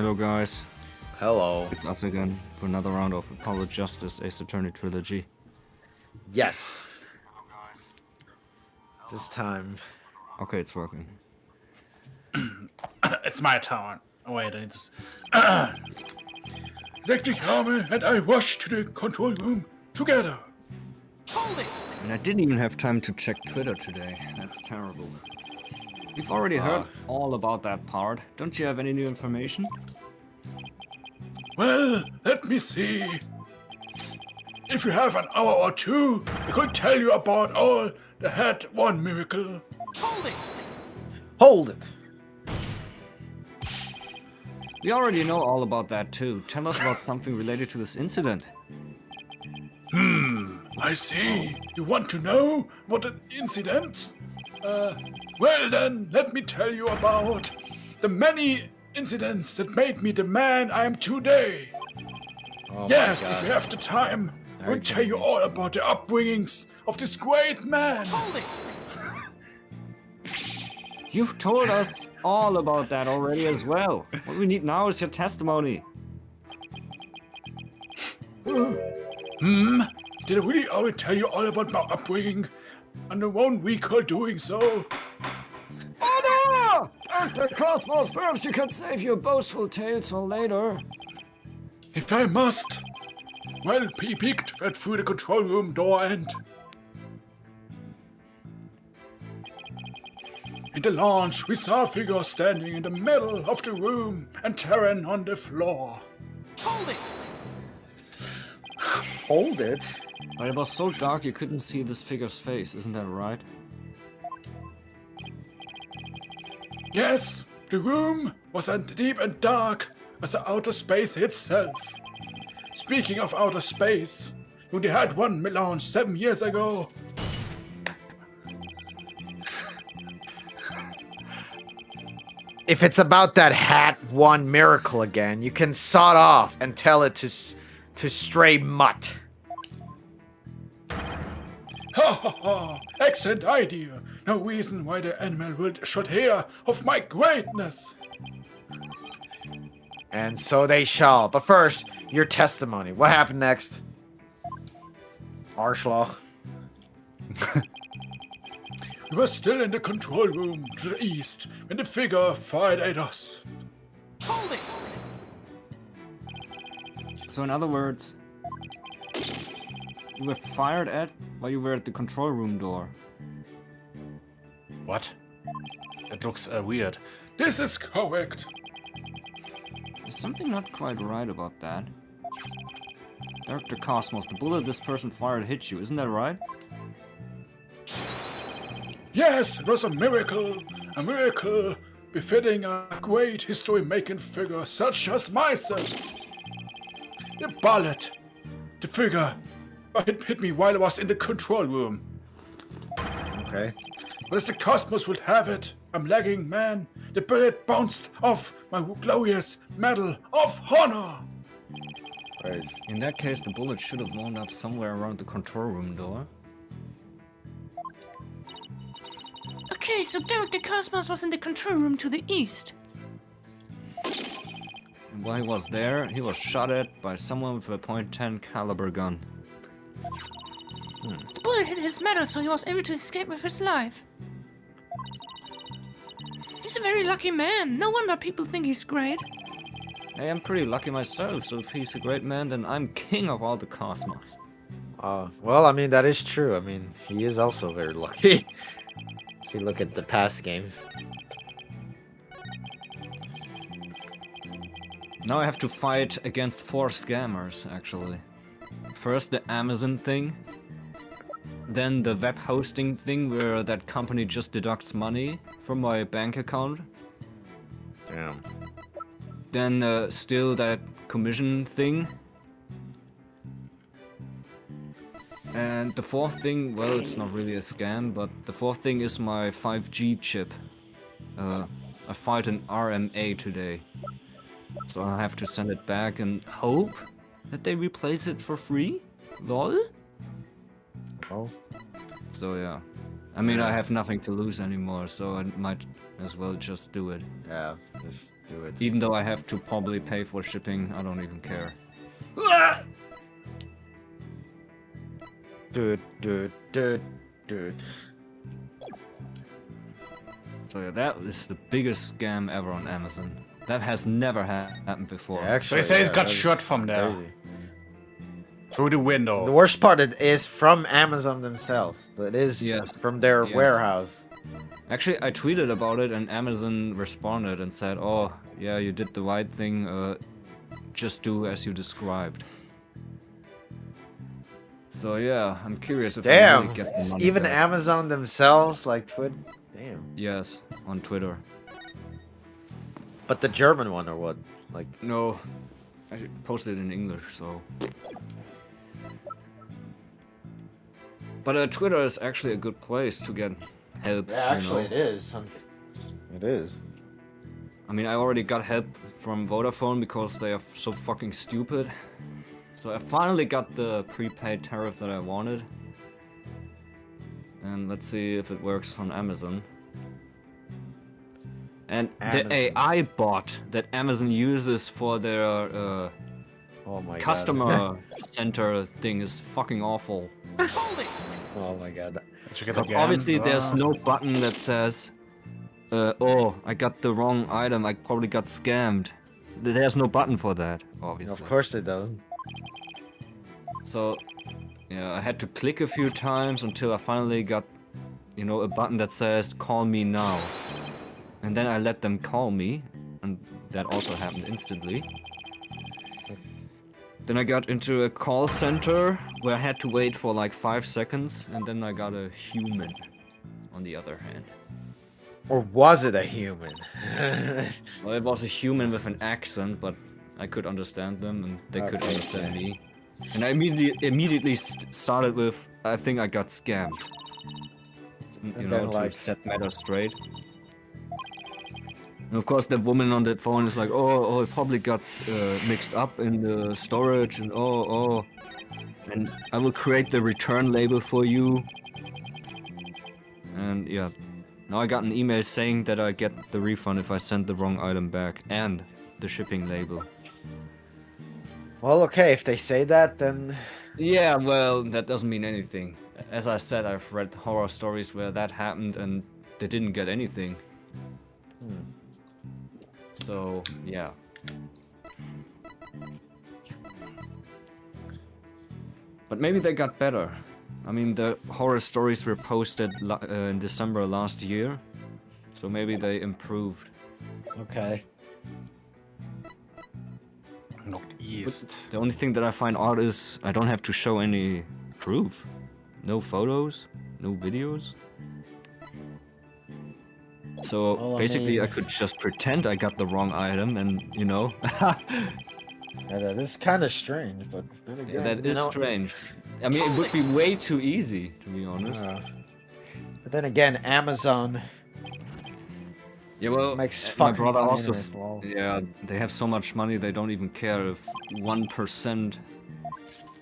Hello guys, Hello. it's us again for another round of Apollo Justice Ace Attorney Trilogy. Yes. This time. Okay, it's working. It's my turn. Oh, wait, I need to. Electric armor and I rush to the control room together. And I didn't even have time to check Twitter today. That's terrible. You've already heard all about that part. Don't you have any new information? Well, let me see. If you have an hour or two, I could tell you about all the Hat One miracle. Hold it. We already know all about that too. Tell us about something related to this incident. I see. You want to know what an incident? Well then, let me tell you about the many incidents that made me the man I am today. Oh Yes, my if God. you have the time, I will tell you all about the upbringings of this great man. You've told us all about that already as well. What we need now is your testimony. Did I really already tell you all about my upbringing? And I won't recall doing so. Oh no! Dr. Cosmos, perhaps you could save your boastful tales for later. If I must. Well, he peeked right through the control room door and... In the launch, we saw a figure standing in the middle of the room and Terran on the floor. Hold it. But it was so dark you couldn't see this figure's face, isn't that right? Yes, the room was as deep and dark as the outer space itself. Speaking of outer space, when they had one launch 7 years ago, If it's about that Hat One miracle again, you can sod off and tell it to stray mutt. ha ha ha, excellent idea. No reason why the animal world should hear of my greatness. And so they shall. But first, your testimony. What happened next? Arschloch. We were still in the control room to the east when the figure fired at us. So in other words, you were fired at while you were at the control room door. What? It looks weird. This is correct. There's something not quite right about that. Dr. Cosmos, the bullet this person fired hit you, isn't that right? Yes, it was a miracle befitting a great history-making figure such as myself. The bullet, the figure, it hit me while I was in the control room. Okay. But as the cosmos would have it, I'm lagging man. The bullet bounced off my glorious medal of honor. Right. In that case, the bullet should have wound up somewhere around the control room door. Okay, so Dr. Cosmos was in the control room to the east. And while he was there, he was shot at by someone with a .10 caliber gun. The bullet hit his metal, so he was able to escape with his life. He's a very lucky man. No wonder people think he's great. Hey, I'm pretty lucky myself, so if he's a great man, then I'm king of all the cosmos. Well, I mean, that is true. I mean, he is also very lucky. If you look at the past games. Now I have to fight against 4 scammers, actually. First the Amazon thing, then the web hosting thing where that company just deducts money from my bank account. Damn. Then still that commission thing. And the 4th thing, well, it's not really a scam, but the 4th thing is my 5G chip. I fight an RMA today. So I'll have to send it back and hope that they replace it for free? LOL? Well, So yeah. I mean, I have nothing to lose anymore, so I might as well just do it. Yeah, just do it. Even though I have to probably pay for shipping, I don't even care. Dude. So yeah, that is the biggest scam ever on Amazon. That has never happened before. Actually, They say it's got that is shot from there. crazy. Through the window. The worst part, it is from Amazon themselves. So it is Yes. from their Yes. warehouse. Actually, I tweeted about it and Amazon responded and said, "Oh, yeah, you did the right thing. Just do as you described." So yeah, I'm curious if I Damn, really get the money even back. Amazon themselves, like Twitter. Damn. Yes, on Twitter. But the German one or what? Like, No, I posted it in English, so. But Twitter is actually a good place to get help. you know? it is. It is. I mean, I already got help from Vodafone because they are so fucking stupid. So I finally got the prepaid tariff that I wanted. And let's see if it works on Amazon. And Amazon. the AI bot that Amazon uses for their Oh my customer center thing is fucking awful. god. Oh my god. Did you get Because again? obviously there's Ah. no button that says, oh, I got the wrong item, I probably got scammed. There's no button for that, obviously. Of course they don't. So, yeah, I had to click a few times until I finally got, you know, a button that says, call me now. And then I let them call me, and that also happened instantly. Then I got into a call center where I had to wait for like 5 seconds, and then I got a human on the other hand. Or was it a human? Well, it was a human with an accent, but I could understand them, and they could Okay, understand okay. me. And I immediately started with, I think I got scammed. You And know, then, to like- set matters straight. And of course, the woman on the phone is like, oh, it probably got mixed up in the storage, and oh. And I will create the return label for you. And yeah, now I got an email saying that I get the refund if I send the wrong item back, and the shipping label. Well, okay, if they say that, then Yeah, well, that doesn't mean anything. As I said, I've read horror stories where that happened and they didn't get anything. So, yeah. But maybe they got better. I mean, the horror stories were posted in December last year, so maybe they improved. okay. Northeast. The only thing that I find odd is I don't have to show any proof. No photos, no videos. So Well, I basically, mean- I could just pretend I got the wrong item, and you know, Yeah, that is kind of strange, but then again, that you is know, strange. I mean, it would be way too easy, to be honest. But then again, Amazon Yeah, well, makes my fucking brother money also. anyways, lol. Yeah, they have so much money they don't even care if 1%,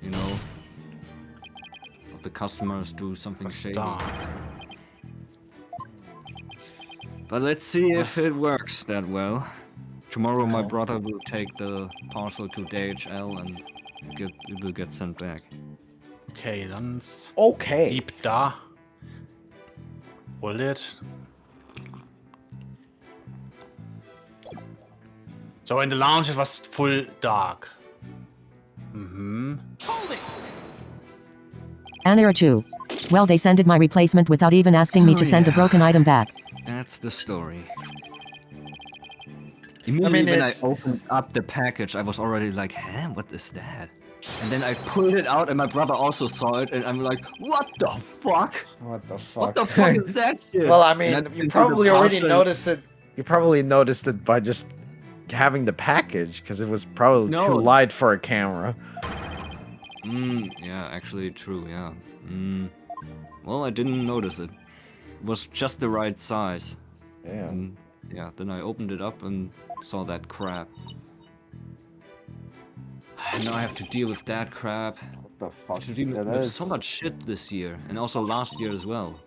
you know, of the customers do something shady. Star. But let's see if it works that well. Tomorrow my brother will take the parcel to DHL and it will get sent back. Okay, than's Okay. deep da. Hold it. So in the lounge it was full dark. Aniruchu. Well, they sended my replacement without even asking me So, to send the yeah. broken item back. That's the story. Immediately when I it's- opened up the package, I was already like, huh, what is that? And then I pulled it out and my brother also saw it and I'm like, what the fuck? What the fuck? What the fuck is that shit? Well, I And mean, looked you into probably the already parcel- noticed it. You probably noticed it by just having the package, because it was probably No. too light for a camera. Yeah, actually true, yeah. Well, I didn't notice it. It was just the right size. Yeah. And yeah, then I opened it up and saw that crap. And now I have to deal with that crap. What the fuck? To deal Yeah, that with is- so much shit this year, and also last year as well.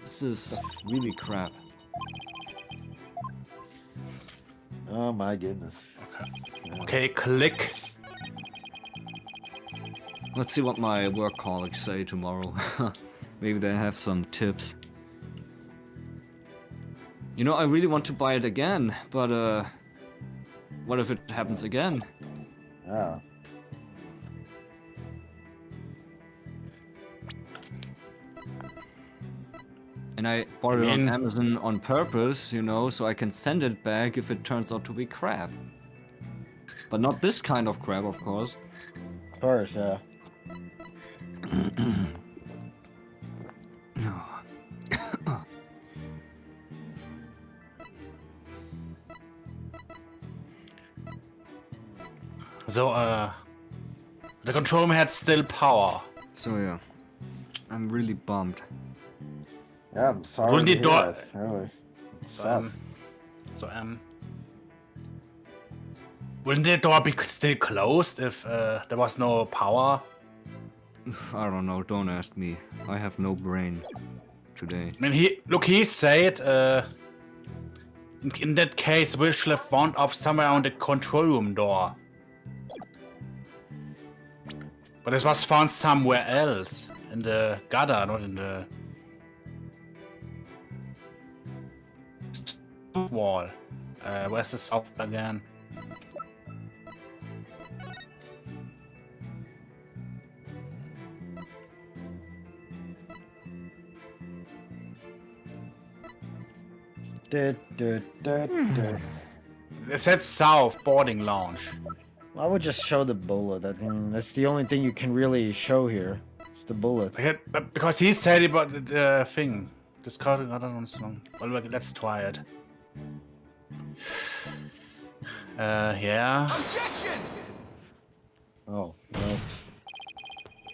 This is really crap. Oh my goodness. Okay, click. Let's see what my work colleagues say tomorrow. Maybe they have some tips. You know, I really want to buy it again, but what if it happens again? Oh. And I bought it on Amazon on purpose, you know, so I can send it back if it turns out to be crap. But not this kind of crap, of course. Of course, yeah. So, the control room had still power. So yeah, I'm really bummed. Yeah, I'm sorry Wouldn't to it hear do- that. Really. It sucks. So, wouldn't the door be still closed if there was no power? I don't know, don't ask me. I have no brain today. I mean, he said, in that case, we should have wound up somewhere on the control room door. But this was found somewhere else. In the gutter, not in the wall. Where's the south again? It said south boarding lounge. I would just show the bullet. That's the only thing you can really show here. It's the bullet. But because he said about the thing. Discarding, I don't understand. Well, let's try it. Yeah. Oh, no.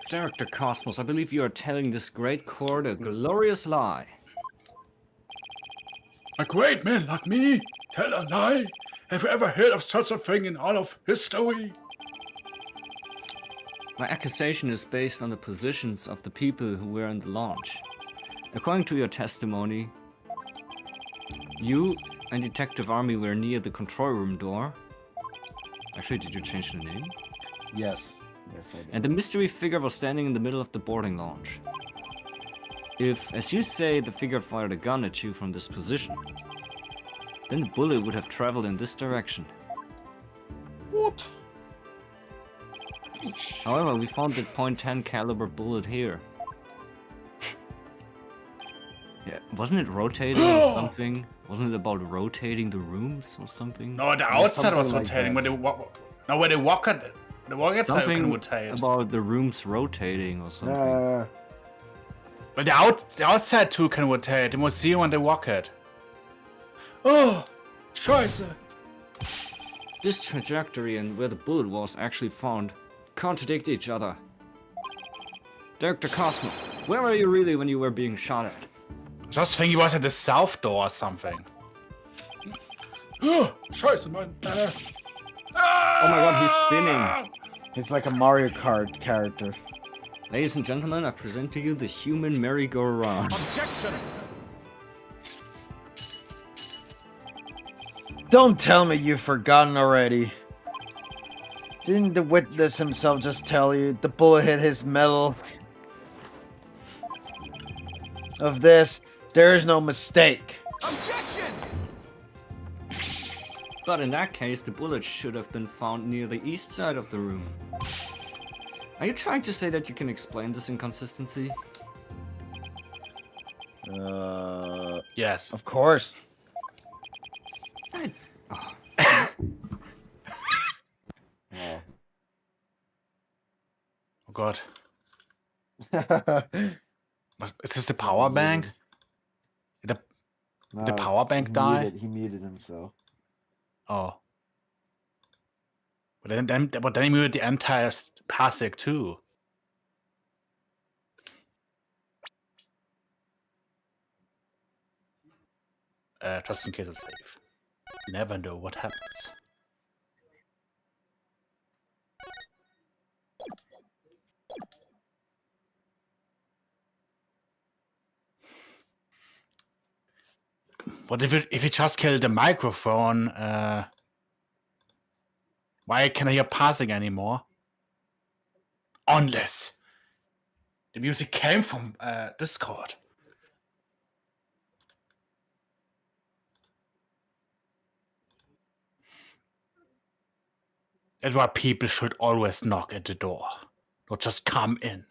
Director Cosmos, I believe you are telling this great court a glorious lie. A great man like me tell a lie? Have you ever heard of such a thing in all of history? My accusation is based on the positions of the people who were in the launch. According to your testimony, you and Detective Army were near the control room door. Actually, did you change the name? Yes. Yes, I did. And the mystery figure was standing in the middle of the boarding lounge. If, as you say, the figure fired a gun at you from this position, then the bullet would have traveled in this direction. What? However, we found the .10 caliber bullet here. Yeah, wasn't it rotating or something? Wasn't it about rotating the rooms or something? No, the outside was like rotating. that. When they walk at the outside can Something rotate. about the rooms rotating or something. But the outside too can rotate. You must see when they walk it. Oh, Scheiße. This trajectory and where the bullet was actually found contradict each other. Director Cosmos, where were you really when you were being shot at? Just think he was at the south door or something. Oh, Scheiße, Mann. Oh my god, he's spinning. It's like a Mario Kart character. Ladies and gentlemen, I present to you the human merry-go-round. Don't tell me you've forgotten already. Didn't the witness himself just tell you the bullet hit his metal? Of this, there is no mistake. But in that case, the bullet should have been found near the east side of the room. Are you trying to say that you can explain this inconsistency? Yes. Of course. Oh. Oh. Oh god. Is this the power bank? Did the power bank die? He muted himself. Oh. But then he muted the entire PASIC too. Just in case it's safe. You never know what happens. But if you just kill the microphone, why can't I hear passing anymore? Unless the music came from Discord. That's why people should always knock at the door, not just come in.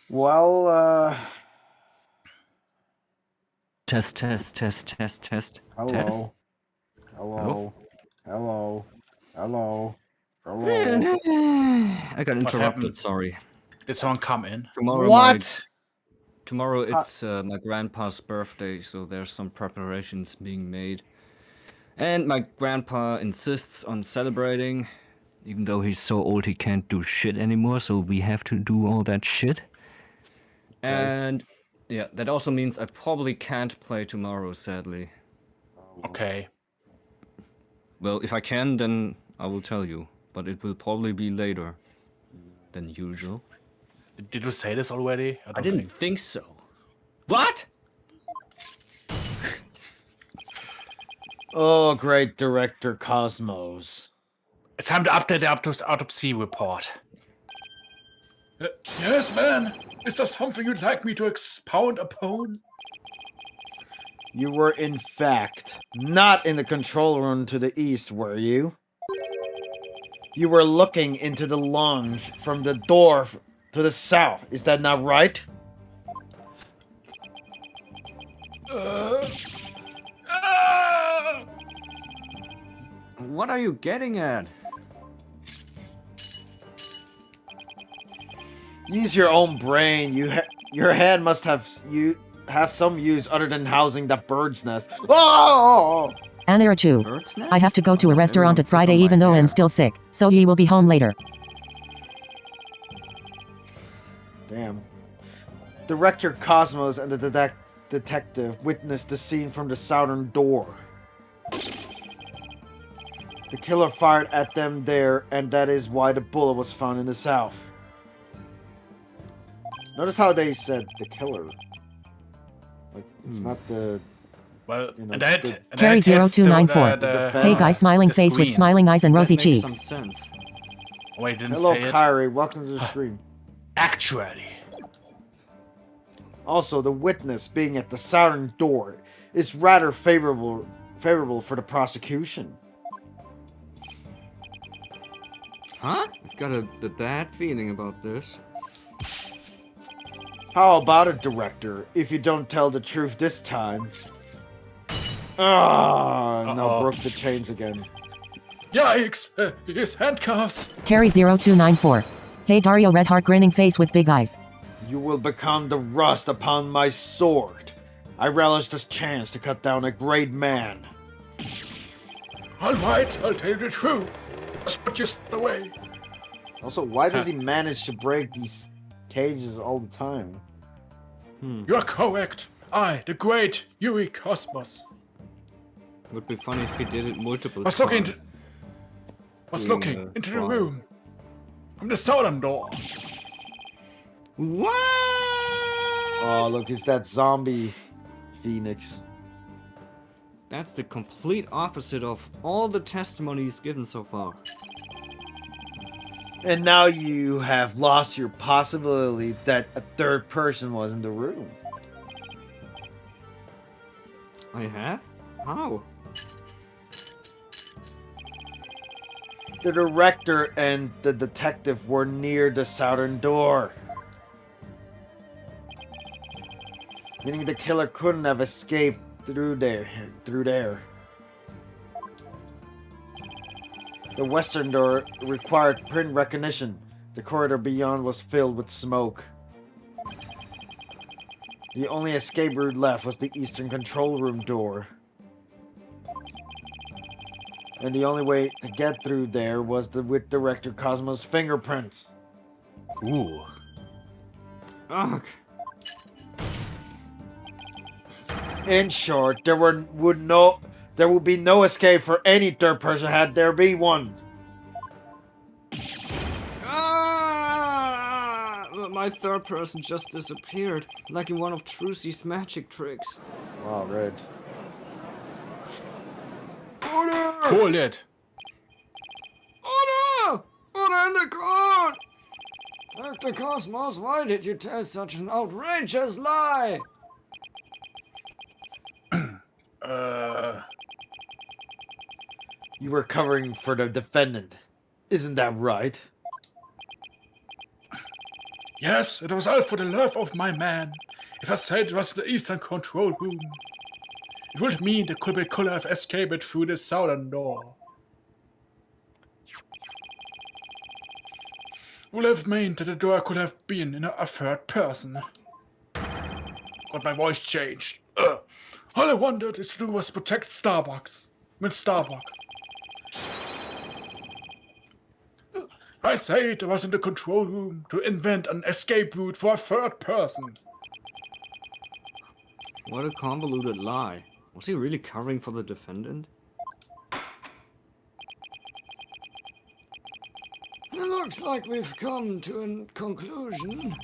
Well, Test, test, test, test, test. hello. Hello. Hello. Hello. Hello. I got interrupted, happened? sorry. Did someone come in? What? Tomorrow it's my grandpa's birthday, so there's some preparations being made. And my grandpa insists on celebrating, even though he's so old he can't do shit anymore, so we have to do all that shit. And yeah, that also means I probably can't play tomorrow, sadly. Okay. Well, if I can, then I will tell you, but it will probably be later than usual. Did you say this already? I didn't think so. What? Oh, great director Cosmos. It's time to update the autopsy report. Yes, man. Is there something you'd like me to expound upon? You were in fact not in the control room to the east, were you? You were looking into the lounge from the door to the south. Is that not right? What are you getting at? Use your own brain. Your head must have some use other than housing that bird's nest. Oh! Anirachu. Bird's nest? I have to go to a Why does restaurant everyone at Friday pick on even my though I'm hair? still sick, so ye will be home later. Damn. Director Cosmos and the detective witnessed the scene from the southern door. The killer fired at them there, and that is why the bullet was found in the south. Notice how they said the killer. Like, it's not the... Well, You know, that, the- that Carry hits 0294. the Hey guys, smiling the face with screen. smiling eyes and rosy That makes cheeks. some sense. Wait, didn't Hello, say it. Kyrie. Welcome to the stream. Actually. Also, the witness being at the southern door is rather favorable for the prosecution. Huh? I've got a bad feeling about this. How about it, director? If you don't tell the truth this time. Ah, no, Uh-oh. broke the chains again. Yikes! His handcuffs! Carry 0294. Hey Dario red heart grinning face with big eyes. You will become the rust upon my sword. I relish this chance to cut down a great man. Alright, I'll tell you the truth. Just put your away. Also, why does he manage to break these cages all the time? You're correct. I, the great Yuri Cosmos, Would be funny if he did it multiple was times. looking into the room from the southern door. What? Oh, look, it's that zombie phoenix. That's the complete opposite of all the testimonies given so far. And now you have lost your possibility that a third person was in the room. I have? How? The director and the detective were near the southern door. Meaning the killer couldn't have escaped through there. The western door required print recognition. The corridor beyond was filled with smoke. The only escape route left was the eastern control room door. And the only way to get through there was with Director Cosmos' fingerprints. Ooh. Ugh. In short, there There will be no escape for any third person had there be one. Ah! My third person just disappeared, like in one of Trucy's magic tricks. Wow, Red. Hold it. Order! Order in the court! Dr. Cosmos, why did you tell such an outrageous lie? You were covering for the defendant. Isn't that right? Yes, it was all for the love of my man. If I said it was the Eastern Control Room, it would mean the Kubik could have escaped through the southern door. Would have meant that the door could have been in a third person. But my voice changed. All I wanted is to do was protect Starbucks. With Starbucks. I said I was in the control room to invent an escape route for a third person. What a convoluted lie. Was he really covering for the defendant? It looks like we've come to a conclusion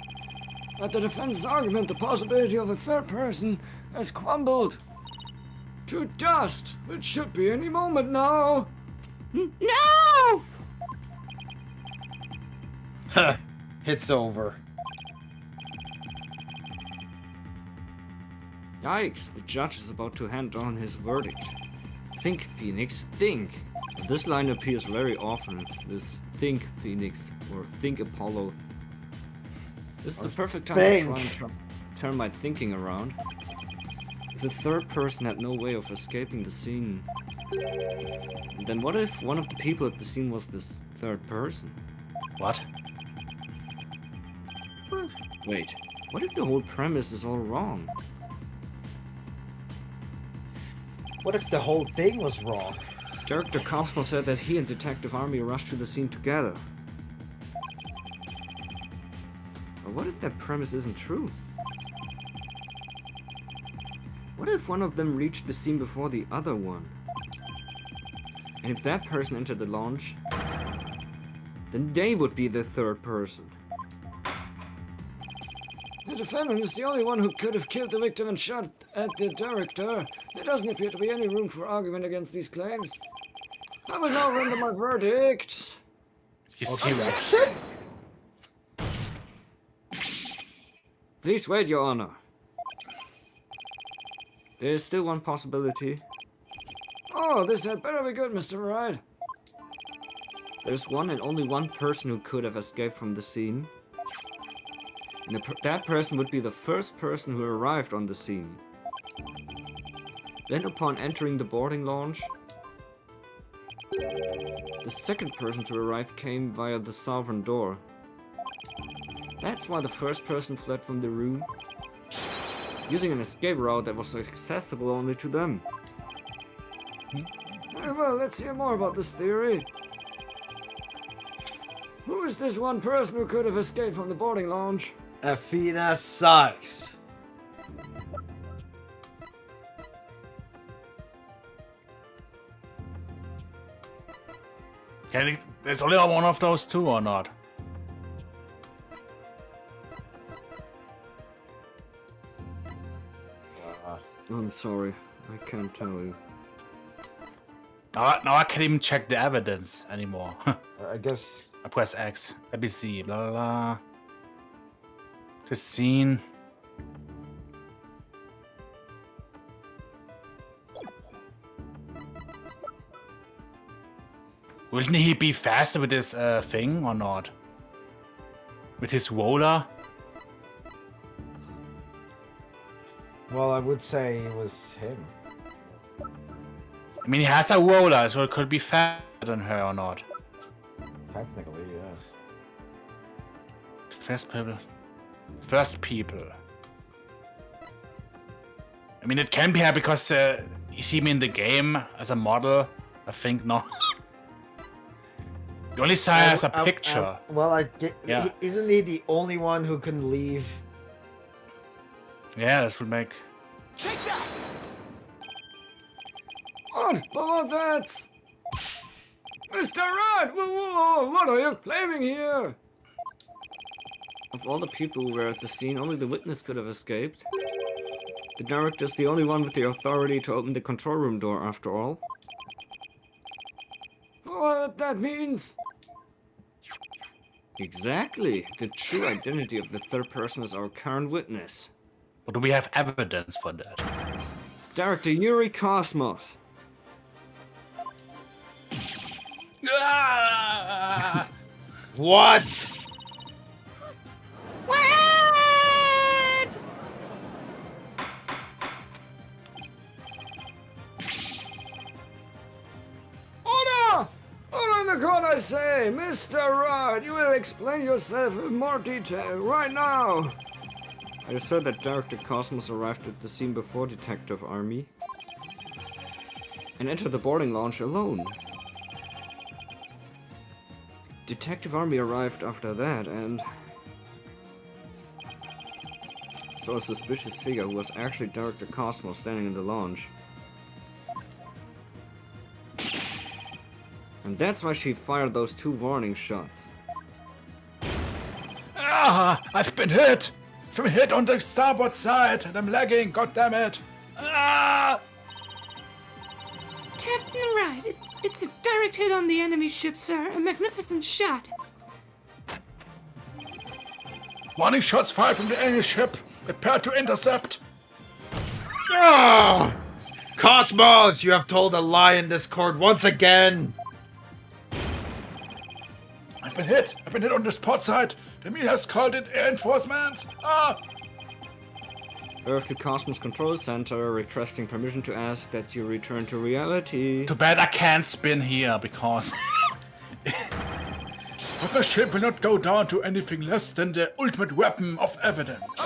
that the defense's argument, the possibility of a third person, has crumbled to dust, which should be any moment now. No! It's over. Yikes, the judge is about to hand down his verdict. Think, Phoenix, think. This line appears very often, this think, Phoenix, or think, Apollo. This is the perfect time to try and turn my thinking around. If the third person had no way of escaping the scene, then what if one of the people at the scene was this third person? What? Wait, what if the whole premise is all wrong? What if the whole thing was wrong? Director Cosmo said that he and Detective Army rushed to the scene together. But what if that premise isn't true? What if one of them reached the scene before the other one? And if that person entered the launch, then they would be the third person. The defendant is the only one who could have killed the victim and shot at the director. There doesn't appear to be any room for argument against these claims. I will now render my verdict. You see that? Please wait, Your Honor. There is still one possibility. Oh, this had better be good, Mr. Wright. There's one and only one person who could have escaped from the scene. And that person would be the first person who arrived on the scene. Then upon entering the boarding launch, the second person to arrive came via the southern door. That's why the first person fled from the room, using an escape route that was accessible only to them. Well, let's hear more about this theory. Who is this one person who could have escaped from the boarding lounge? Athena Sykes. There's only one of those two or not? I'm sorry, I can't tell you. Now I can't even check the evidence anymore. I guess. I press X. Let me see. Blah, blah, blah. The scene. Wouldn't he be faster with this thing or not? With his roller? Well, I would say it was him. I mean, he has a roller, so it could be faster than her or not. Technically, yes. First people. I mean, it can be her because you see me in the game as a model. I think not. You only saw her as a picture. Well, Yeah. Isn't he the only one who can leave? Yeah, this would make. Take that! What? But that's... Mr. Rat! Whoa, what are you claiming here? Of all the people who were at the scene, only the witness could have escaped. The director's the only one with the authority to open the control room door, after all. What that means? Exactly. The true identity of the third person is our current witness. But do we have evidence for that? Director Yuri Cosmos. What? What? Order! Order in the court, I say! Mr. Rudd, you will explain yourself in more detail right now. I assert that Director Cosmos arrived at the scene before Detective Army and entered the boarding lounge alone. Detective Army arrived after that and saw a suspicious figure who was actually Director Cosmos standing in the lounge. And that's why she fired those 2 warning shots. Ah, I've been hit! I've been hit on the starboard side and I'm lagging, goddammit! Ah! Captain Wright, it's a direct hit on the enemy ship, sir. A magnificent shot. Warning shots fired from the enemy ship. Prepare to intercept. Ah! Cosmos, you have told a lie in this court once again. I've been hit on the port side. The me has called it reinforcements. Ah! Earth to Cosmos Control Center, requesting permission to ask that you return to reality. Too bad I can't spin here because But my ship will not go down to anything less than the ultimate weapon of evidence.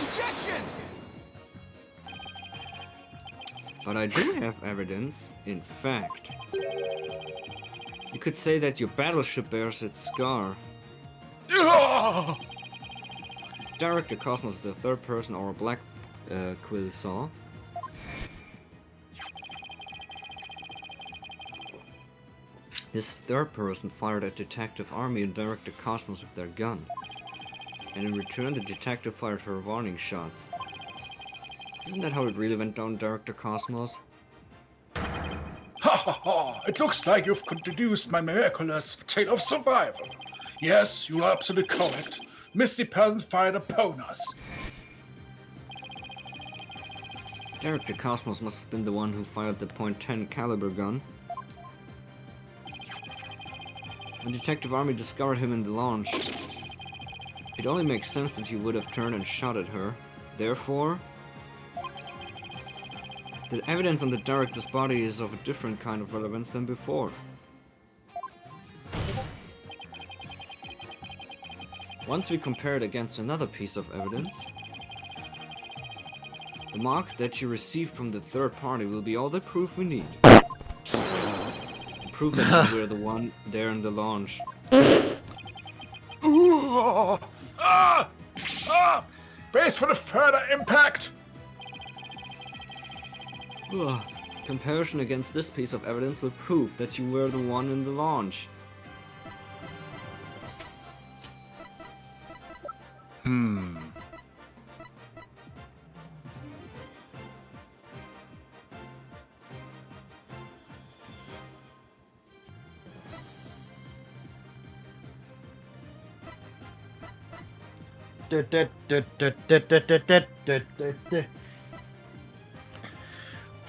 But I do have evidence. In fact, you could say that your battleship bears its scar. Ah! Director Cosmos is the third person or black quill saw. This third person fired at Detective Army and Director Cosmos with their gun. And in return, the detective fired her warning shots. Isn't that how it really went down, Director Cosmos? Ha ha ha! It looks like you've deduced my miraculous tale of survival. Yes, you are absolutely correct. Misty person fired upon us. Director Cosmos must have been the one who fired the .10 caliber gun. When Detective Army discovered him in the launch, it only makes sense that he would have turned and shot at her. Therefore, the evidence on the director's body is of a different kind of relevance than before. Once we compare it against another piece of evidence, the mark that you received from the third party will be all the proof we need. Proof that you were the one there in the launch. Ooh, ah! Ah! Base for the further impact! Ugh. Comparison against this piece of evidence will prove that you were the one in the launch.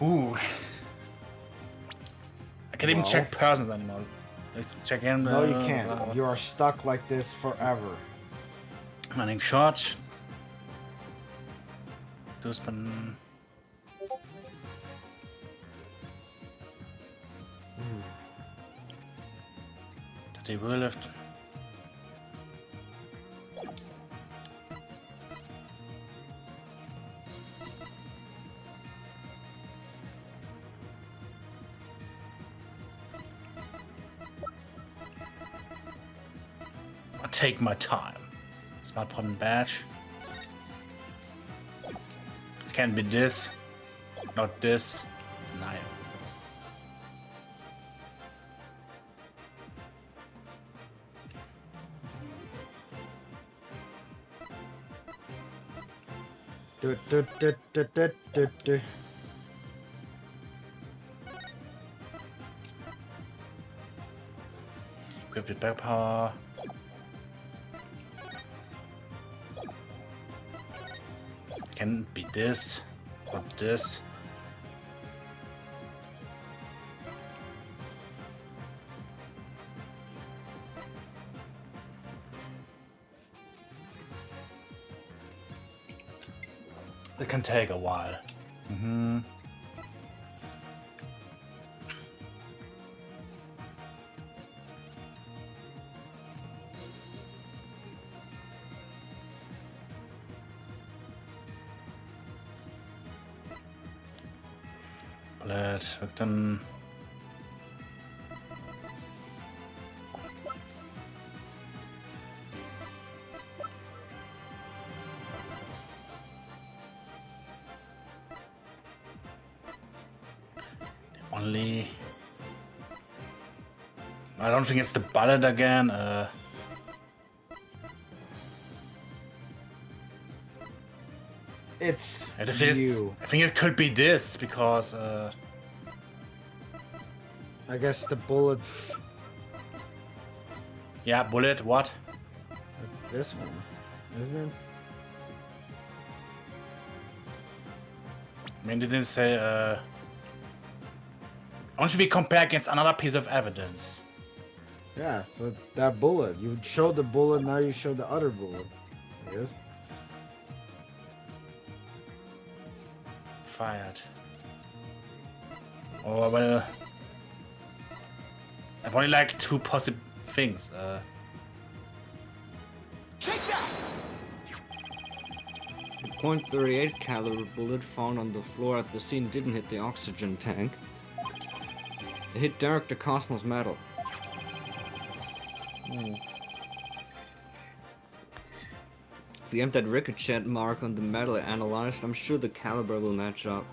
ooh, I can't even Well. check persons anymore. Like, check in. No, you can't. You are stuck like this forever. Running shot. Dusman. They will lift. I'll take my time. Smart problem badge. It can't be this. Not this. Denial. Du, du, du, du, du, du, du. Equip with back power. Can be this or this. It can take a while. Mm-hmm. Bullet, victim. Only. I don't think it's the bullet again. It's I think you. I think it could be this because I guess the bullet. yeah, bullet. What? This one, isn't it? I mean, they didn't say. Once we compare against another piece of evidence. Yeah. So that bullet. You showed the bullet. Now you show the other bullet. I guess. Fired. Oh well. I've only like two possible things. Take that! The .38 caliber bullet found on the floor at the scene didn't hit the oxygen tank. It hit Derek the Cosmos metal. If we have that ricochet mark on the metal analyzed, I'm sure the caliber will match up.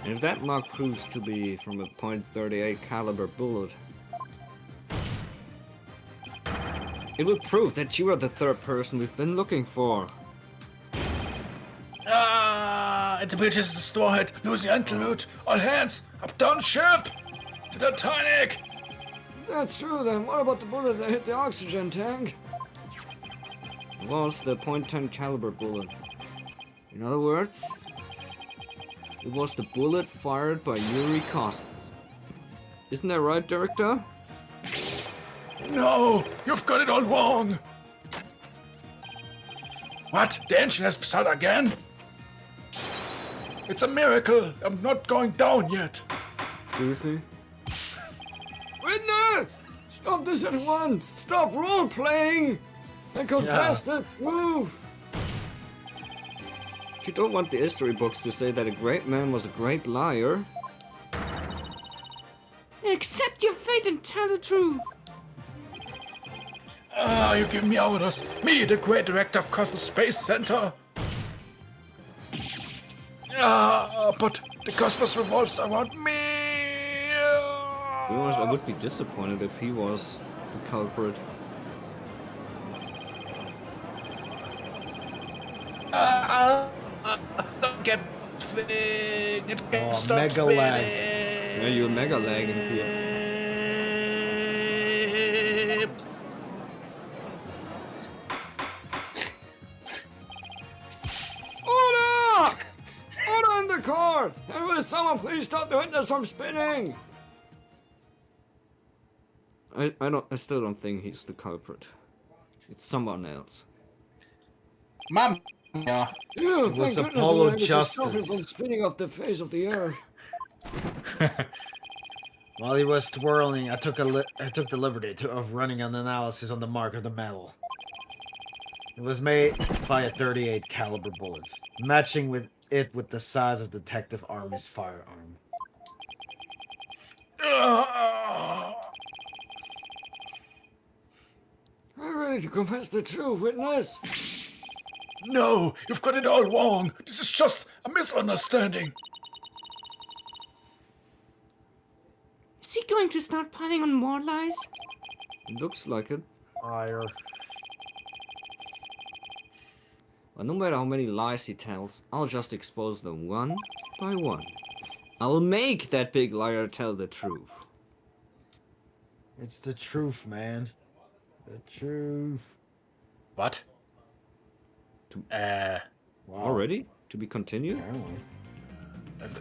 And if that mark proves to be from a .38 caliber bullet, it will prove that you are the third person we've been looking for. The bridge is destroyed. Losing antiloot. All hands. Up down ship. To the Titanic. If that's true, then what about the bullet that hit the oxygen tank? It was the .10 caliber bullet. In other words, it was the bullet fired by Yuri Cosmos. Isn't that right, Director? No, you've got it all wrong. What? The engine has shut again? It's a miracle. I'm not going down yet. Seriously? Witness! Stop this at once! Stop role-playing! And confess the truth! If you don't want the history books to say that a great man was a great liar, Accept your fate and tell the truth. You give me orders. Me, the great director of Cosmos Space Center. But the cosmos revolves around me. to be honest, I would be disappointed if he was the culprit. Don't get thing. It can't Oh, stop mega spinning. lag. Yeah, you're mega lagging here. Order! Order in the car! And will someone please stop the witness from spinning? I still don't think he's the culprit. It's someone else. Mom. Yeah. Yeah, was thank goodness Apollo we were able to stop him Justice. from spinning off the face of the earth. While he was twirling, I took the liberty of running an analysis on the mark of the metal. It was made by a .38 caliber bullet, matching with the size of Detective Army's firearm. I'm ready to confess the truth, witness. No, you've got it all wrong. This is just a misunderstanding. Is he going to start piling on more lies? It looks like it. Fire. But no matter how many lies he tells, I'll just expose them one by one. I'll make that big liar tell the truth. It's the truth, man. The truth. What? Wow. Already? To be continued? Apparently.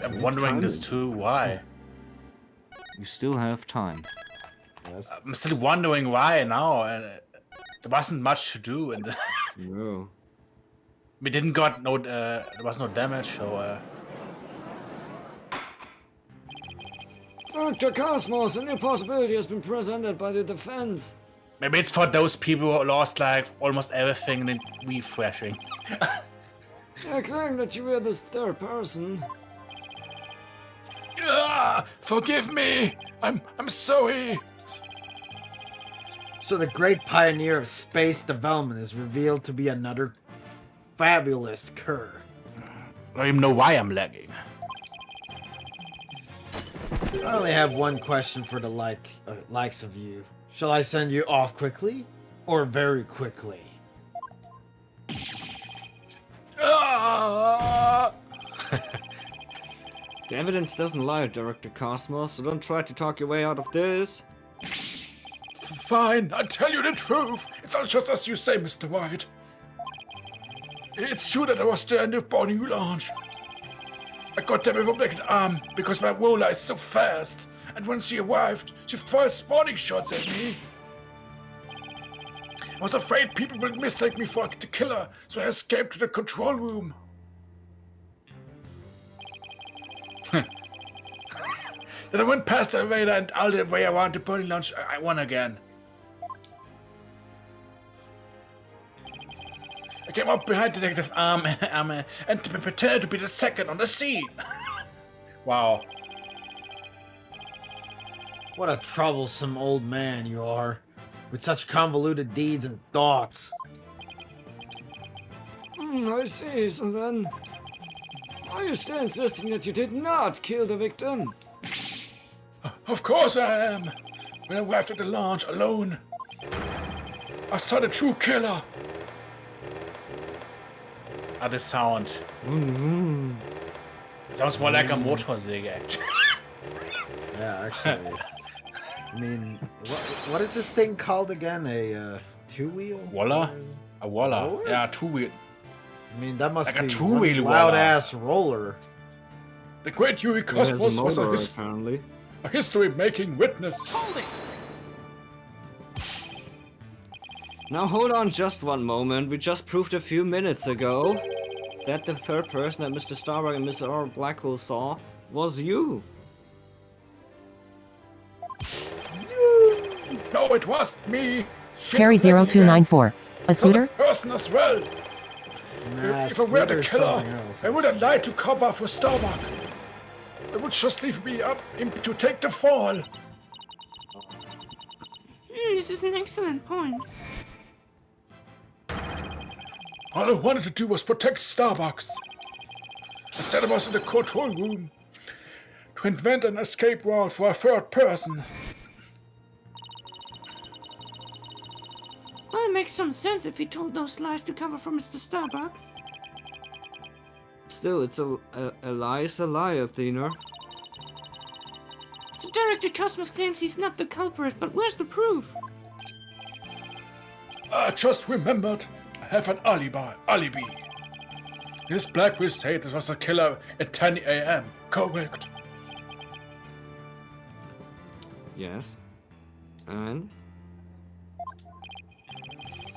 I'm wondering this too. Why? You still have time. Yes. I'm still wondering why now. There wasn't much to do, and No. we didn't got no. There was no damage, so. Dr. Cosmos, a new possibility has been presented by the defense. Maybe it's for those people who lost like almost everything and then refreshing. I claim that you were this third person. Forgive me! I'm sorry! So the great pioneer of space development is revealed to be another fabulous cur. I don't even know why I'm lagging. I only have one question for the likes of you. Shall I send you off quickly or very quickly? Ah! The evidence doesn't lie, Director Cosmos, so don't try to talk your way out of this. Fine, I'll tell you the truth. It's all just as you say, Mr. White. It's true that I was there in the boarding lounge. I got there with a black arm because my roller is so fast. And when she arrived, she fired spawning shots at me. I was afraid people would mistake me for the killer, so I escaped to the control room. Then I went past the elevator and all the way around the boarding lounge. I won again. I came up behind Detective Arm and pretended to be the second on the scene. Wow. What a troublesome old man you are, with such convoluted deeds and thoughts. I see, so then... Are you still insisting that you did not kill the victim? Of course I am. When I arrived at the lounge alone, I saw the true killer. The sound. Sounds more like a Motorsäge, actually. Yeah, actually. I mean, what is this thing called again? A two-wheel? Waller? A Waller. Roller? Yeah, two-wheel. I mean, that must Like a be two-wheel one loud roller. ass roller. The great Yuri It has a Cosmos was motor, apparently. a history-making witness. Hold it! Now hold on just one moment. We just proved a few minutes ago that the third person that Mr. Starbuck and Mr. R. Blackwell saw was you. No, it was me. Carry 0294. A scooter? The person as well. Nah, If I were the Scooter's killer, something else. I would have lied to cover for Starbuck. They would just leave me up to take the fall. This is an excellent point. All I wanted to do was protect Starbucks. Instead, I was in the control room to invent an escape route for a third person. Well, it makes some sense if he told those lies to cover for Mr. Starbuck. Still, it's a lie is a lie, Athena. So Director Cosmos claims he's not the culprit, but where's the proof? I just remembered I have an alibi. Miss Black will say it was a killer at 10 a.m. Correct. Yes. And?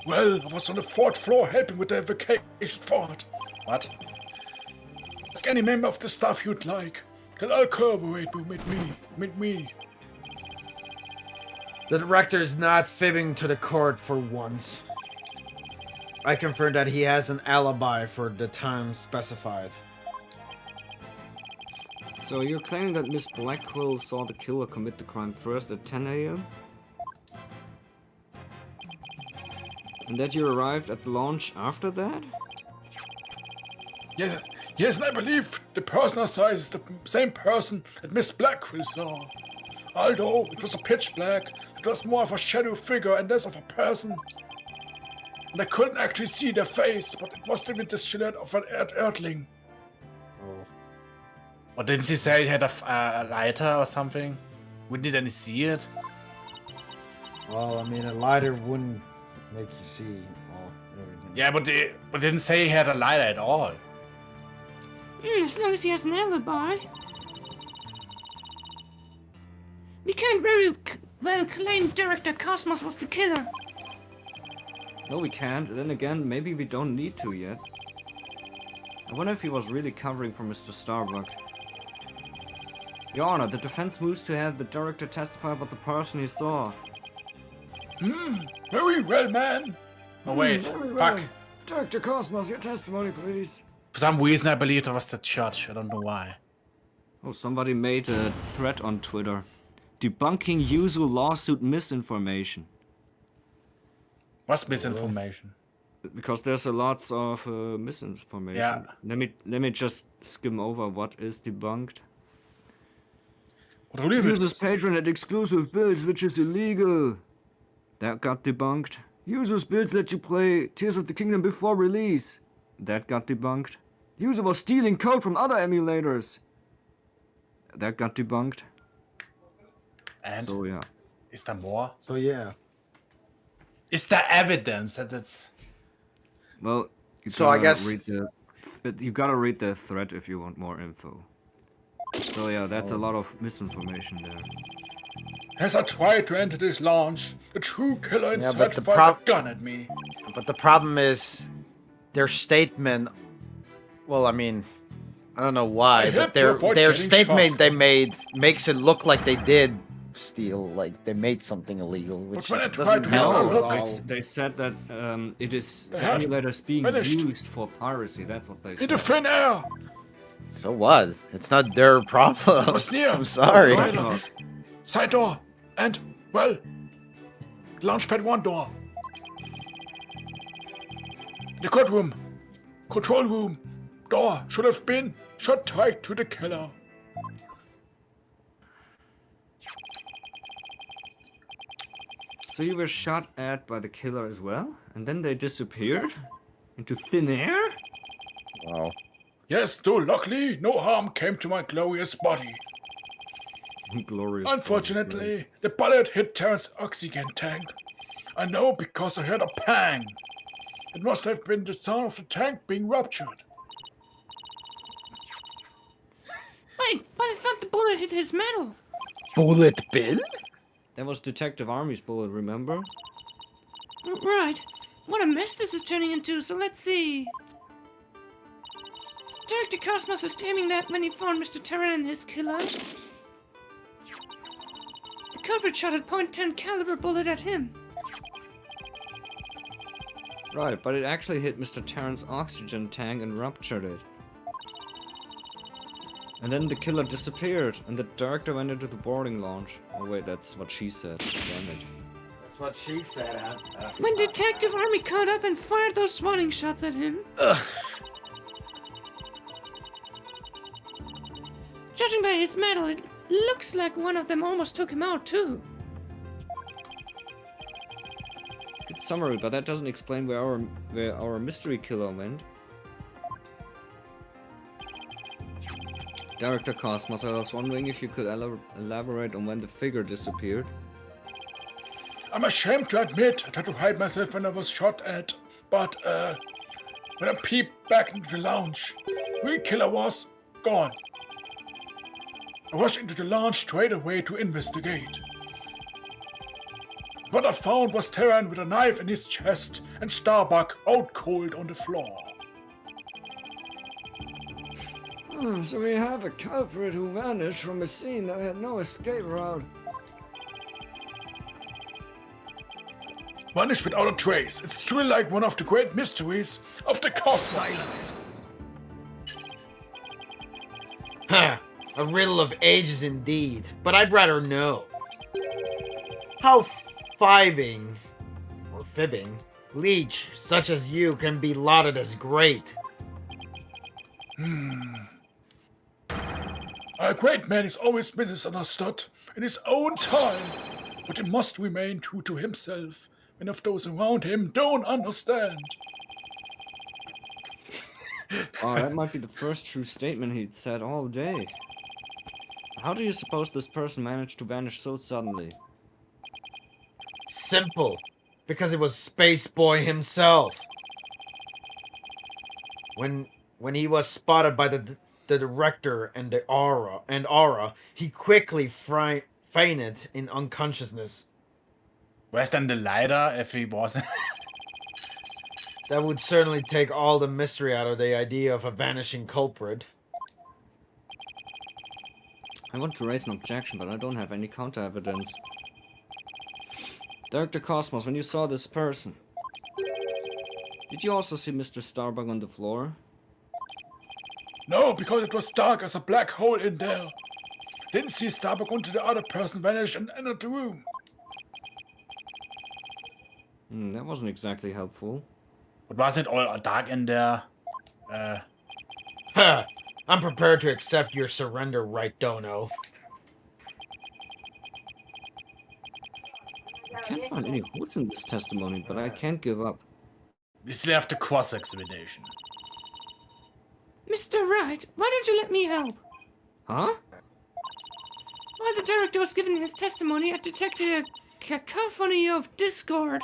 Well, I was on the 4th floor helping with the evacuation fort. What? Ask any member of the staff you'd like. They'll all corroborate with me. The director is not fibbing to the court for once. I confirm that he has an alibi for the time specified. So you're claiming that Miss Blackwell saw the killer commit the crime first at 10 a.m.? And that you arrived at the launch after that? Yes, and I believe the person I saw is the same person that Miss Blackwell saw. Although it was a pitch black, it was more of a shadow figure and less of a person. And I couldn't actually see their face, but it was even the silhouette of an Earthling. Oh. Or didn't he say he had a lighter or something? We didn't see it. Well, I mean, a lighter wouldn't make you see all everything. Yeah, but didn't say he had a lighter at all. As long as he has an alibi. We can't very well claim Director Cosmos was the killer. No, we can't. Then again, maybe we don't need to yet. I wonder if he was really covering for Mr. Starbuck. Your Honor, the defense moves to have the director testify about the person he saw. Very well, man. Oh wait, Very fuck. well. Director Cosmos, your testimony, please. For some reason I believed it was the judge. I don't know why. Oh, somebody made a thread on Twitter. Debunking usual lawsuit misinformation. What's misinformation? Because there's a lots of misinformation. Yeah. Let me just skim over what is debunked. What do you mean? Users patronate exclusive builds, which is illegal. That got debunked. Users builds let you play Tears of the Kingdom before release. That got debunked. User was stealing code from other emulators. That got debunked. And So yeah. is there more? So yeah. Is there evidence that it's... Well, you So I gotta guess- you gotta read the thread if you want more info. So yeah, that's a lot of misinformation there. As I tried to enter this lounge, the true killer Yeah, inside but the fired a gun at me. But the problem is, their statement. Well, I mean, I don't know why, I but had to their avoid their getting statement shot. they made makes it look like they did steal, like they made something illegal, which when I just doesn't tried to help have a at look, all. They said that it is the had emulators being finished. used for piracy. That's what they In the said. thin air. So what? It's not their problem. was near. I'm sorry. Right on. Side door. And, well, launchpad 1 door. The courtroom. Control room. Door should have been shut tight to the killer. So you were shot at by the killer as well, and then they disappeared into thin air. Wow. Yes, though luckily no harm came to my glorious body. Glorious. Unfortunately, the bullet hit Terrance's oxygen tank. I know because I heard a pang. It must have been the sound of the tank being ruptured. Wait, but I thought the bullet hit his metal. Bullet bill? That was Detective Army's bullet, remember? Right. What a mess this is turning into, so let's see. Director Cosmos is claiming that when he found Mr. Terran and his killer, the culprit shot a .10 caliber bullet at him. Right, but it actually hit Mr. Terran's oxygen tank and ruptured it. And then the killer disappeared, and the director went into the boarding lounge. Oh wait, that's what she said. Damn it. That's what she said. When Detective Army caught up and fired those warning shots at him. Judging by his medal, it looks like one of them almost took him out too. Good summary, but that doesn't explain where our mystery killer went. Director Cosmos, I was wondering if you could elaborate on when the figure disappeared. I'm ashamed to admit I tried to hide myself when I was shot at, but when I peeped back into the lounge, the killer was gone. I rushed into the lounge straight away to investigate. What I found was Terran with a knife in his chest and Starbuck out cold on the floor. So we have a culprit who vanished from a scene that had no escape route. Vanished without a trace. It's truly like one of the great mysteries of the cosmos. Huh. A riddle of ages indeed, but I'd rather know. How fibbing leech such as you can be lauded as great. A great man is always misunderstood in his own time, but he must remain true to himself and if those around him don't understand. Oh, that might be the first true statement he'd said all day. How do you suppose this person managed to vanish so suddenly? Simple. Because it was Space Boy himself. When he was spotted by the director and the aura, he quickly fainted in unconsciousness. Where's then the lighter if he wasn't? That would certainly take all the mystery out of the idea of a vanishing culprit. I want to raise an objection, but I don't have any counter evidence. Director Cosmos, when you saw this person, did you also see Mr. Starbug on the floor? No, because it was dark as a black hole in there. Didn't see Starbuck until the other person vanished and entered the room. That wasn't exactly helpful. But wasn't it all dark in there? Ha! I'm prepared to accept your surrender, right, Dono? I can't find any hoots in this testimony, but I can't give up. We still have the cross-examination. Mr. Wright, why don't you let me help? Huh? While the director was giving his testimony, I detected a cacophony of discord.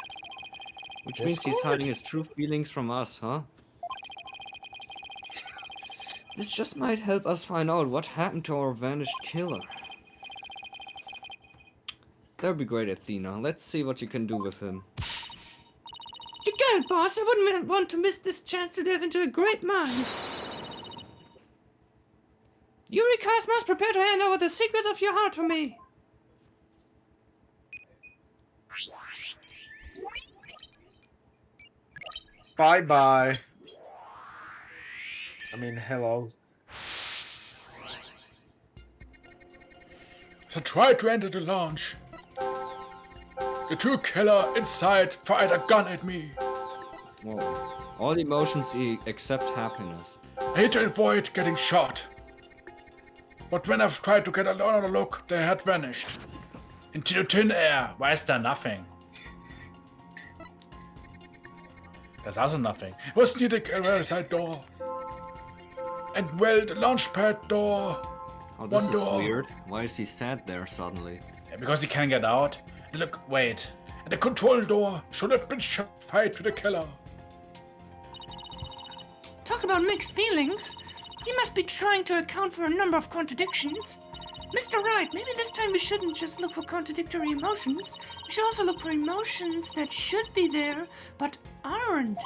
Which means he's hiding his true feelings from us, huh? This just might help us find out what happened to our vanished killer. That would be great, Athena. Let's see what you can do with him. You got it, boss. I wouldn't want to miss this chance to delve into a great mind. Yuri Cosmos, prepare to hand over the secrets of your heart to me. Bye-bye. I mean, hello. As I tried to enter the lounge, the true killer inside fired a gun at me. Whoa. All emotions except happiness. I had to avoid getting shot. But when I've tried to get another look, they had vanished. Into the thin air. Why is there nothing? There's also nothing. It was near the side door. And well, the launch pad door. Oh, this One is door. weird. Why is he sat there suddenly? Yeah, because he can't get out. Look, wait. And the control door should have been shut fight with the killer. Talk about mixed feelings. You must be trying to account for a number of contradictions. Mr. Wright, maybe this time we shouldn't just look for contradictory emotions. We should also look for emotions that should be there, but aren't.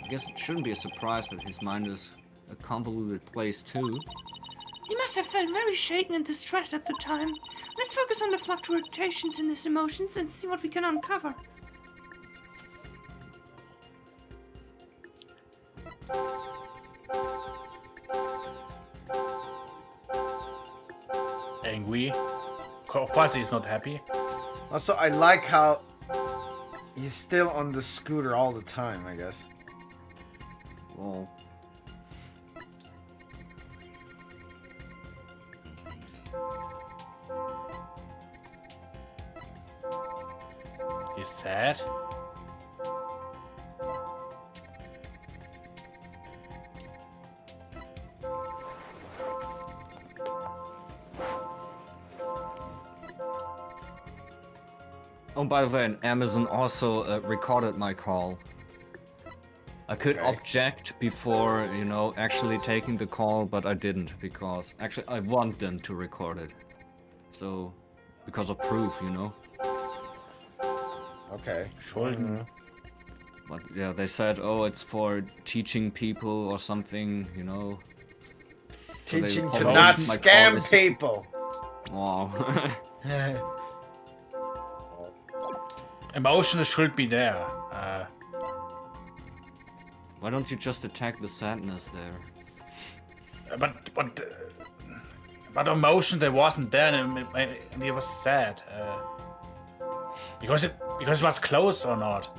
I guess it shouldn't be a surprise that his mind is a convoluted place too. You must have felt very shaken and distressed at the time. Let's focus on the fluctuations in these emotions and see what we can uncover. Angry. Of course he's not happy. Also, I like how he's still on the scooter all the time, I guess. Well, He's sad. oh, by the way, Amazon also recorded my call. I could object before, you know, actually taking the call, but I didn't because actually I want them to record it. So, because of proof, you know. Okay. Schulden. But yeah, they said, oh, it's for teaching people or something, you know. So they Teaching to promoted not my scam call as- people. Wow. Emotions should be there. Why don't you just attack the sadness there? But emotion there wasn't there, and he was sad. Because it was close or not.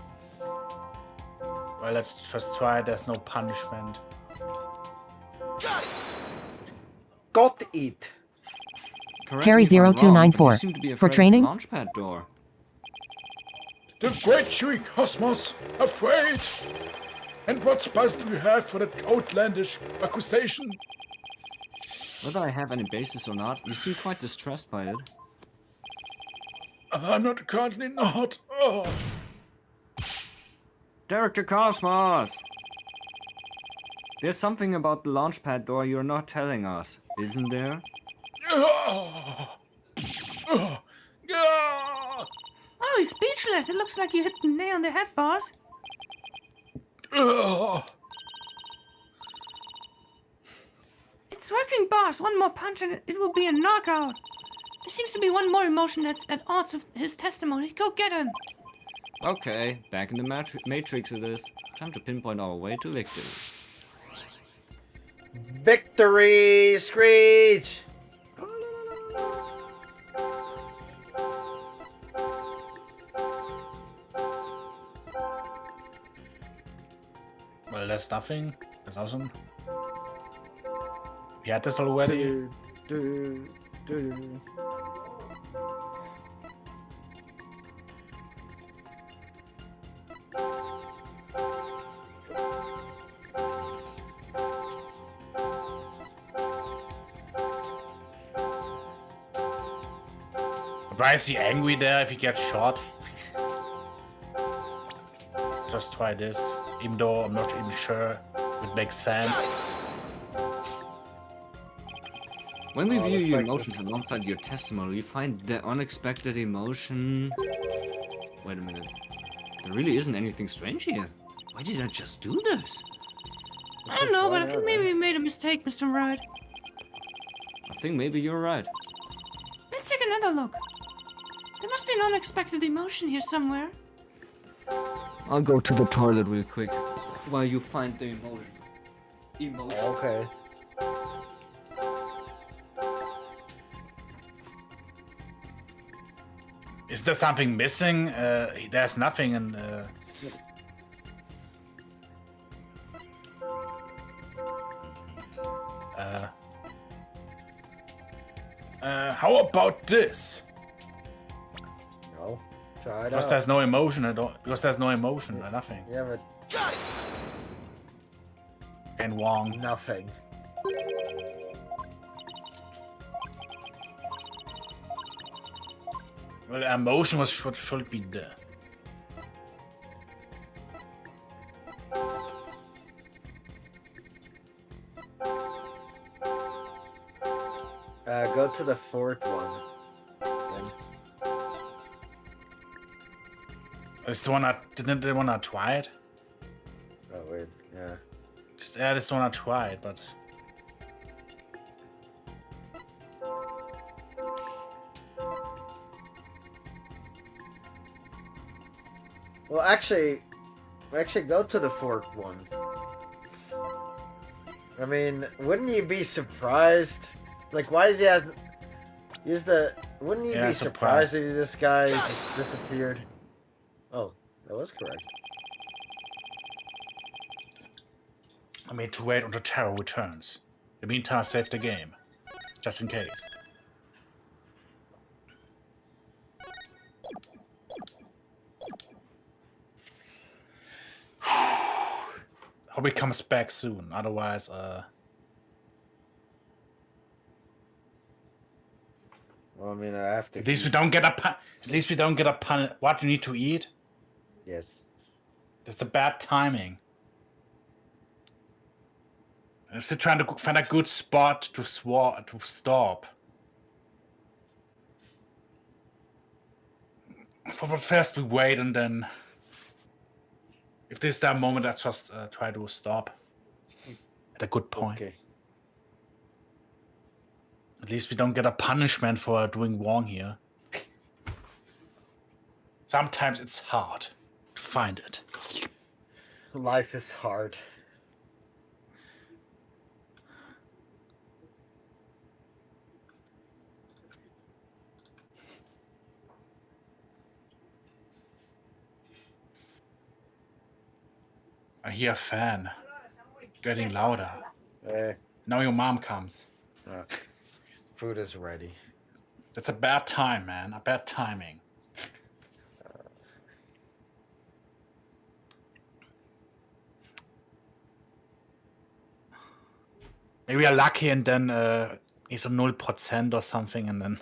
Well, let's just try. There's no punishment. Got it. Correct Carry me if I'm wrong, but you 0294. seem to be For afraid of the training? Launchpad door. The great chewy cosmos, afraid! And what spice do you have for that outlandish accusation? Whether I have any basis or not, you seem quite distressed by it. I'm not currently not. Oh. Director Cosmos! There's something about the launchpad door you're not telling us, isn't there? Oh. Oh. Ah. Oh, he's speechless. It looks like you hit the nail on the head, boss. Oh. It's working, boss. One more punch and it will be a knockout. There seems to be one more emotion that's at odds with his testimony. Go get him. Okay, back in the Matrix it is. Time to pinpoint our way to victory. Victory, Screech! Well, there's nothing. That's awesome. We had this already. Why is he angry there if he gets shot? Just try this, even though I'm not even sure it makes sense. When we view looks your like emotions this- alongside your testimony, we find the unexpected emotion. Wait a minute. There really isn't anything strange here. Why did I just do this? I don't know, but I think maybe we made a mistake, Mr. Wright. I think maybe you're right. Let's take another look. There must be an unexpected emotion here somewhere. I'll go to the toilet real quick while you find the emotion. Okay. Is there something missing? There's nothing in. How about this? No. Try it Because out. there's no emotion at all. Because there's no emotion or nothing. Yeah, but And Wong. nothing. Well, emotion was should be there. Go to the fourth one. Then. Is the one I didn't the one I tried? Oh wait, yeah. Yeah, this one I tried, but Well, actually, go to the fourth one. I mean, wouldn't you be surprised? Like, why is he has? Use the. Wouldn't you Yeah, be surprised. surprised if this guy just disappeared? Oh, that was correct. I made to wait until Taro returns. In the meantime, save the game, just in case. Hope he comes back soon. Otherwise, Well, I mean, I have to. at least we don't get a pun. At least we don't get a pun. What you need to eat? Yes. That's a bad timing. I'm still trying to find a good spot to stop. But first we wait and then, if this is that moment, I just try to stop at a good point. Okay. At least we don't get a punishment for doing wrong here. Sometimes it's hard to find it. Life is hard. I hear a fan getting louder. Eh, Now your mom comes. food is ready. That's a bad time, man. A bad timing. Maybe we are lucky and then he's on 0% or something and then...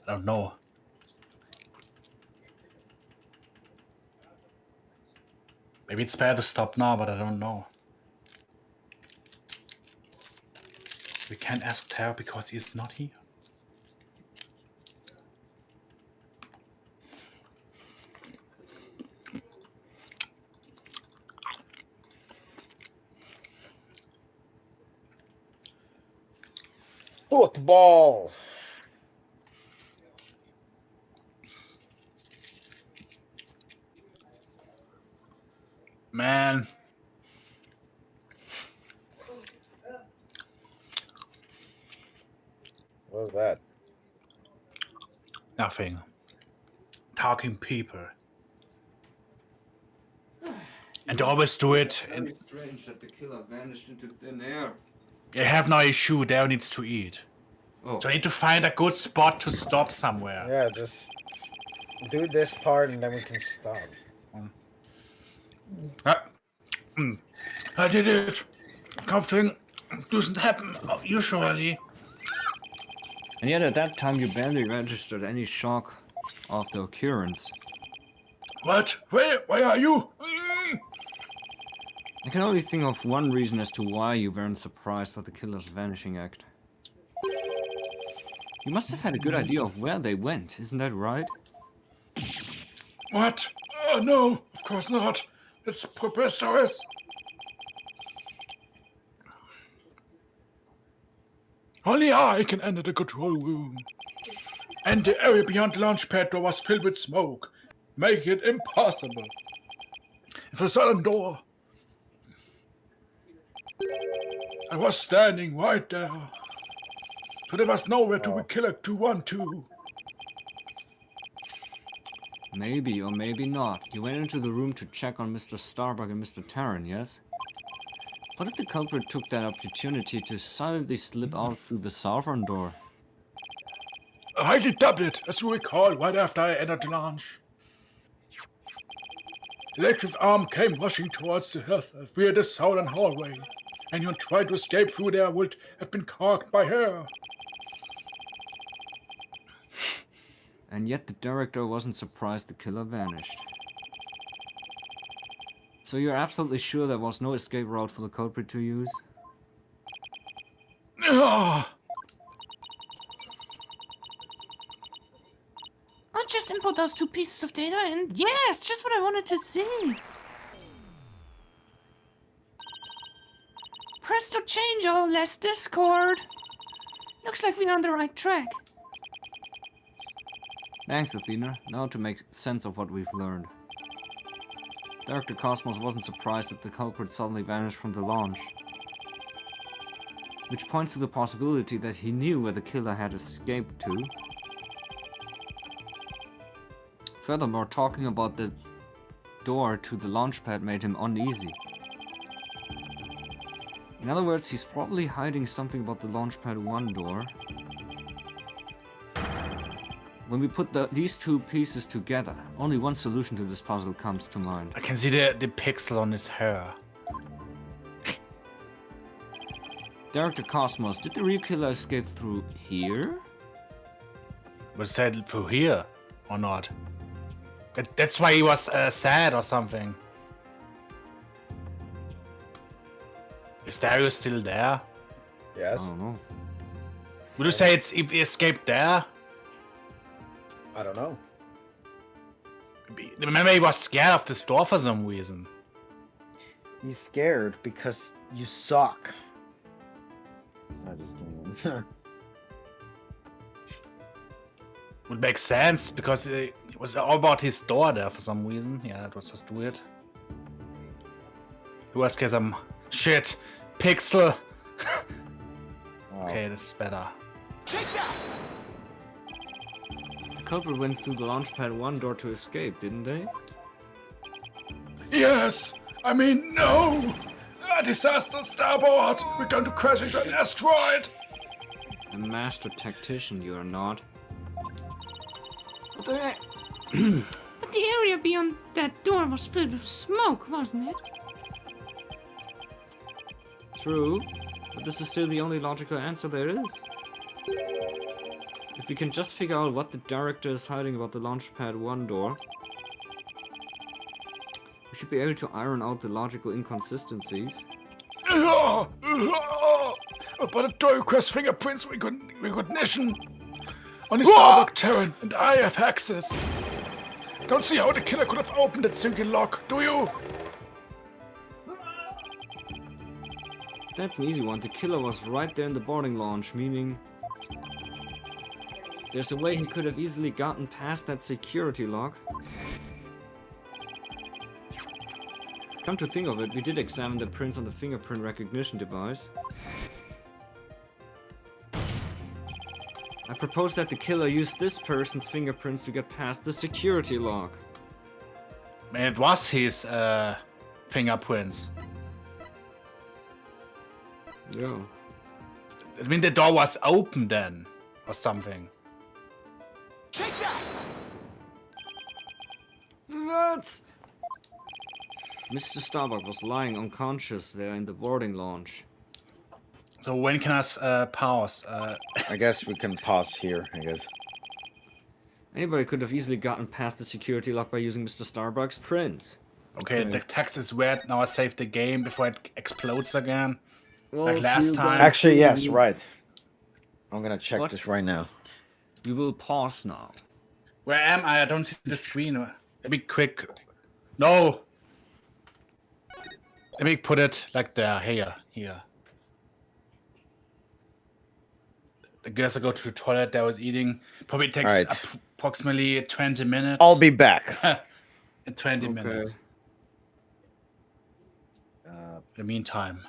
I don't know. Maybe it's better to stop now, but I don't know. We can't ask Taro because he's not here. Football! Man. What was that? Nothing. Talking people. And they always do it. And Very strange that the killer vanished into thin air. you have no issue. Dale needs to eat. Oh, So I need to find a good spot to stop somewhere. Yeah, just do this part and then we can stop. I did it. Something doesn't happen usually. and yet at that time you barely registered any shock of the occurrence. What? Where are you? I can only think of one reason as to why you weren't surprised by the killer's vanishing act. You must have had a good idea of where they went, isn't that right? What? Oh, no, of course not. It's preposterous. Only I can enter the control room. And the area beyond the launch pad door was filled with smoke, making it impossible. If a sudden door. I was standing right there. So there was nowhere to be killer 212. Maybe or maybe not. You went into the room to check on Mr. Starbuck and Mr. Tarrant, yes? What if the culprit took that opportunity to silently slip out through the southern door? I highly doubt it, as you recall, right after I entered the lounge. The electric arm came rushing towards the hearth via the southern hallway. Anyone tried to escape through there would have been caught by her. And yet the director wasn't surprised the killer vanished. So you're absolutely sure there was no escape route for the culprit to use? Ah, I'll just input those 2 pieces of data and yes, just what I wanted to see. Presto change, oh, less Discord. Looks like we're on the right track. Thanks, Athena. Now to make sense of what we've learned. Director Cosmos wasn't surprised that the culprit suddenly vanished from the launch. Which points to the possibility that he knew where the killer had escaped to. Furthermore, talking about the door to the launch pad made him uneasy. In other words, he's probably hiding something about the launch pad 1 door. When we put these 2 pieces together, only one solution to this puzzle comes to mind. I can see the pixel on his hair. Director Cosmos, did the real killer escape through here? But said through here or not? That's why he was sad or something. Is Dario still there? I Yes? don't know. Would you say he escaped there? I don't know. Remember, he was scared of this door for some reason. He's scared because you suck. I just don't know. Would make sense because it was all about his door there for some reason. Yeah, let's just do it. Who else get them? Shit! Pixel! Wow. Okay, this is better. The culprit went through the Launchpad 1 door to escape, didn't they? Yes! I mean, no! A disaster starboard! We're going to crash into an asteroid! A master tactician, you are not. But the area beyond that door was filled with smoke, wasn't it? True, but this is still the only logical answer there is. If we can just figure out what the director is hiding about the Launchpad 1 door, we should be able to iron out the logical inconsistencies. But a door requires fingerprints recognition on his Starbuck Terran, and I have access. Don't see how the killer could have opened that single lock, do you? That's an easy one. The killer was right there in the boarding launch, meaning there's a way he could have easily gotten past that security lock. Come to think of it, we did examine the prints on the fingerprint recognition device. I propose that the killer used this person's fingerprints to get past the security lock. Man, it was his fingerprints. Yeah. I mean, the door was open then, or something. What? Mr. Starbuck was lying unconscious there in the boarding launch. So when can I pause? I guess we can pause here, I guess. Anybody could have easily gotten past the security lock by using Mr. Starbuck's prints. Okay, the text is weird. Now I save the game before it explodes again. Well, Like last time. Actually, yes, right. I'm gonna check What? this right now. We will pause now. Where am I? I don't see the screen. Let me quick. No. Let me put it like there. Here. I guess I go to the toilet that I was eating. Probably takes Alright. approximately 20 minutes. I'll be back. In 20 Okay. minutes. In the meantime.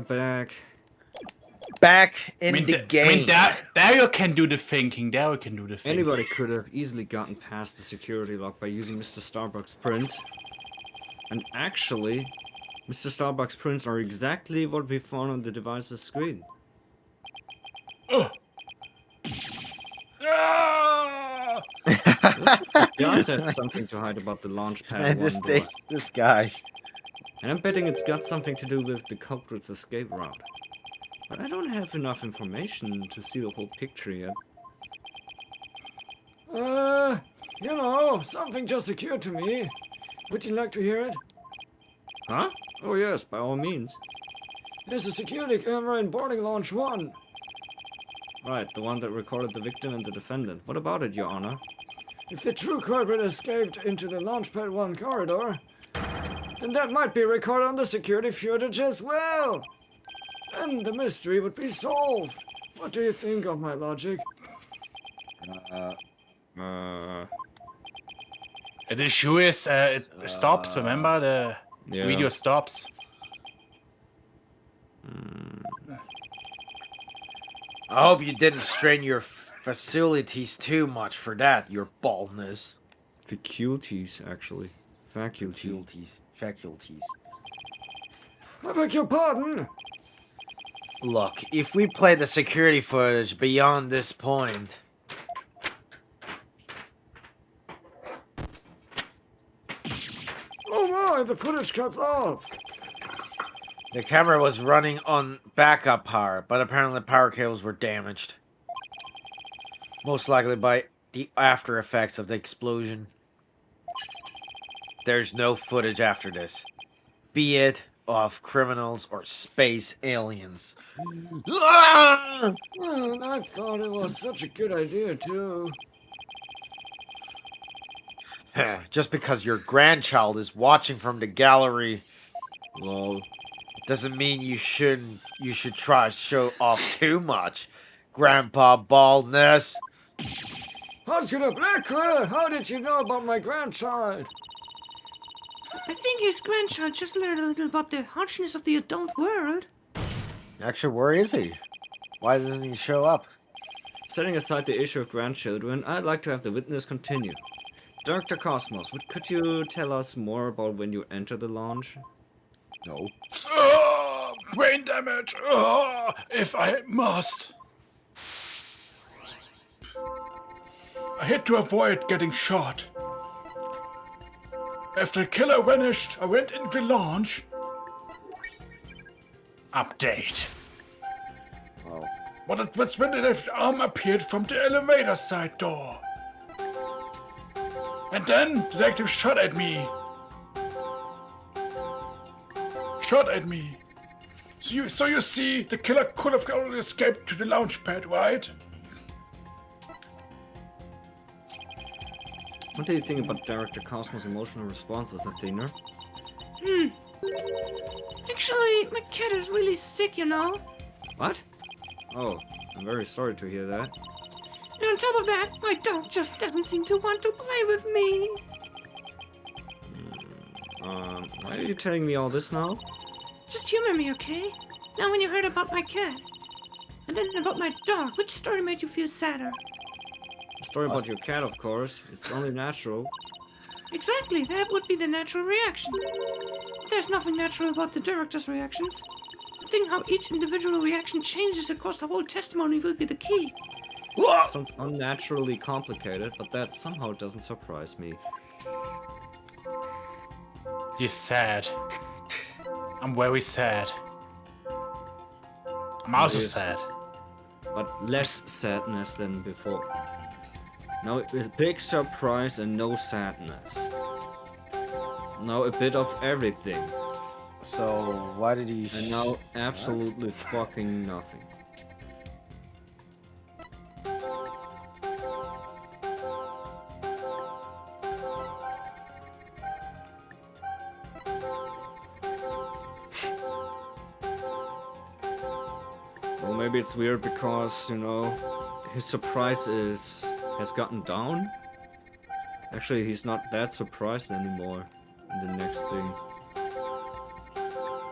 back. Back in the game. Dario can do the thinking. Dario can do the thinking. Anybody could have easily gotten past the security lock by using Mr. Starbucks prints. And actually, Mr. Starbucks prints are exactly what we found on the device's screen. Ah! It does have something to hide about the launch pad And one this door. thing, this guy. And I'm betting it's got something to do with the culprit's escape route. But I don't have enough information to see the whole picture yet. You know, something just occurred to me. Would you like to hear it? Huh? Oh yes, by all means. There's a security camera in boarding launch 1. Right, the one that recorded the victim and the defendant. What about it, Your Honor? If the true culprit escaped into the Launchpad 1 corridor, then that might be recorded on the security footage as well. Then the mystery would be solved. What do you think of my logic? The issue is, it stops, remember? The video stops. I hope you didn't strain your facilities too much for that, your baldness. Faculties, actually. Faculties. Faculties. I beg your pardon? Look, if we play the security footage beyond this point... Oh my, the footage cuts off. The camera was running on backup power, but apparently the power cables were damaged. Most likely by the after effects of the explosion. There's no footage after this. Be it of criminals or space aliens. I thought it was such a good idea too. Just because your grandchild is watching from the gallery, Lol. doesn't mean you should try to show off too much, Grandpa Baldness. How did you know about my grandchild? I think his grandchild just learned a little about the harshness of the adult world. Actually, where is he? Why doesn't he show up? Setting aside the issue of grandchildren, I'd like to have the witness continue. Dr. Cosmos, could you tell us more about when you entered the launch? No. Brain damage. If I must. I had to avoid getting shot. After the killer vanished, I went into the launch. Update. Oh. But that's when the left arm appeared from the elevator side door. And then the detective shot at me. So you see, the killer could have only escaped to the launch pad, right? What do you think about Director Cosmos' emotional responses at dinner? Actually, my cat is really sick, you know. What? Oh, I'm very sorry to hear that. And on top of that, my dog just doesn't seem to want to play with me. Why are you telling me all this now? Just humor me, okay? Now when you heard about my cat, and then about my dog, which story made you feel sadder? The story about your cat, of course. It's only natural. Exactly, that would be the natural reaction. But there's nothing natural about the director's reactions. The thing how each individual reaction changes across the whole testimony will be the key. Sounds unnaturally complicated, but that somehow doesn't surprise me. He's sad. I'm very sad. I'm also Yes. sad. But less sadness than before. Now a big surprise and no sadness. Now a bit of everything. So, why did he... And now absolutely fucking nothing. Well, maybe it's weird because, you know, his surprise has gotten down. Actually, he's not that surprised anymore in the next thing.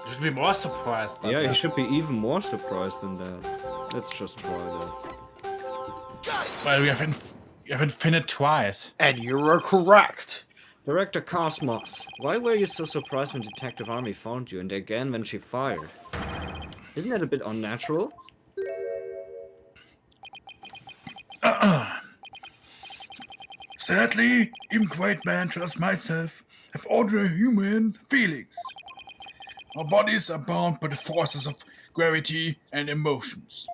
You should be more surprised. But Yeah, he should be even more surprised than that. Let's just try that. Well, we have infinite twice. And you were correct. Director Cosmos, why were you so surprised when Detective Army found you, and again when she fired? Isn't that a bit unnatural? Sadly, even great men such as myself have ordinary human feelings. Our bodies are bound by the forces of gravity and emotions.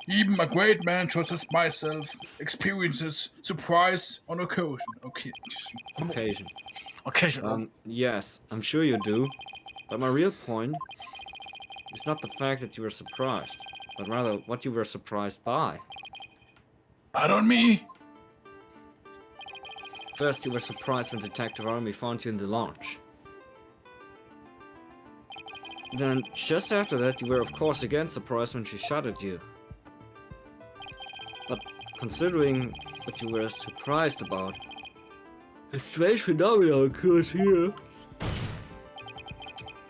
Even a great man such as myself experiences surprise on occasion. Occasion. Occasional. Yes, I'm sure you do. But my real point is not the fact that you were surprised, but rather what you were surprised by. Pardon me? First, you were surprised when Detective Army found you in the launch. Then, just after that, you were of course again surprised when she shot at you. But considering what you were surprised about, a strange phenomenon occurs here.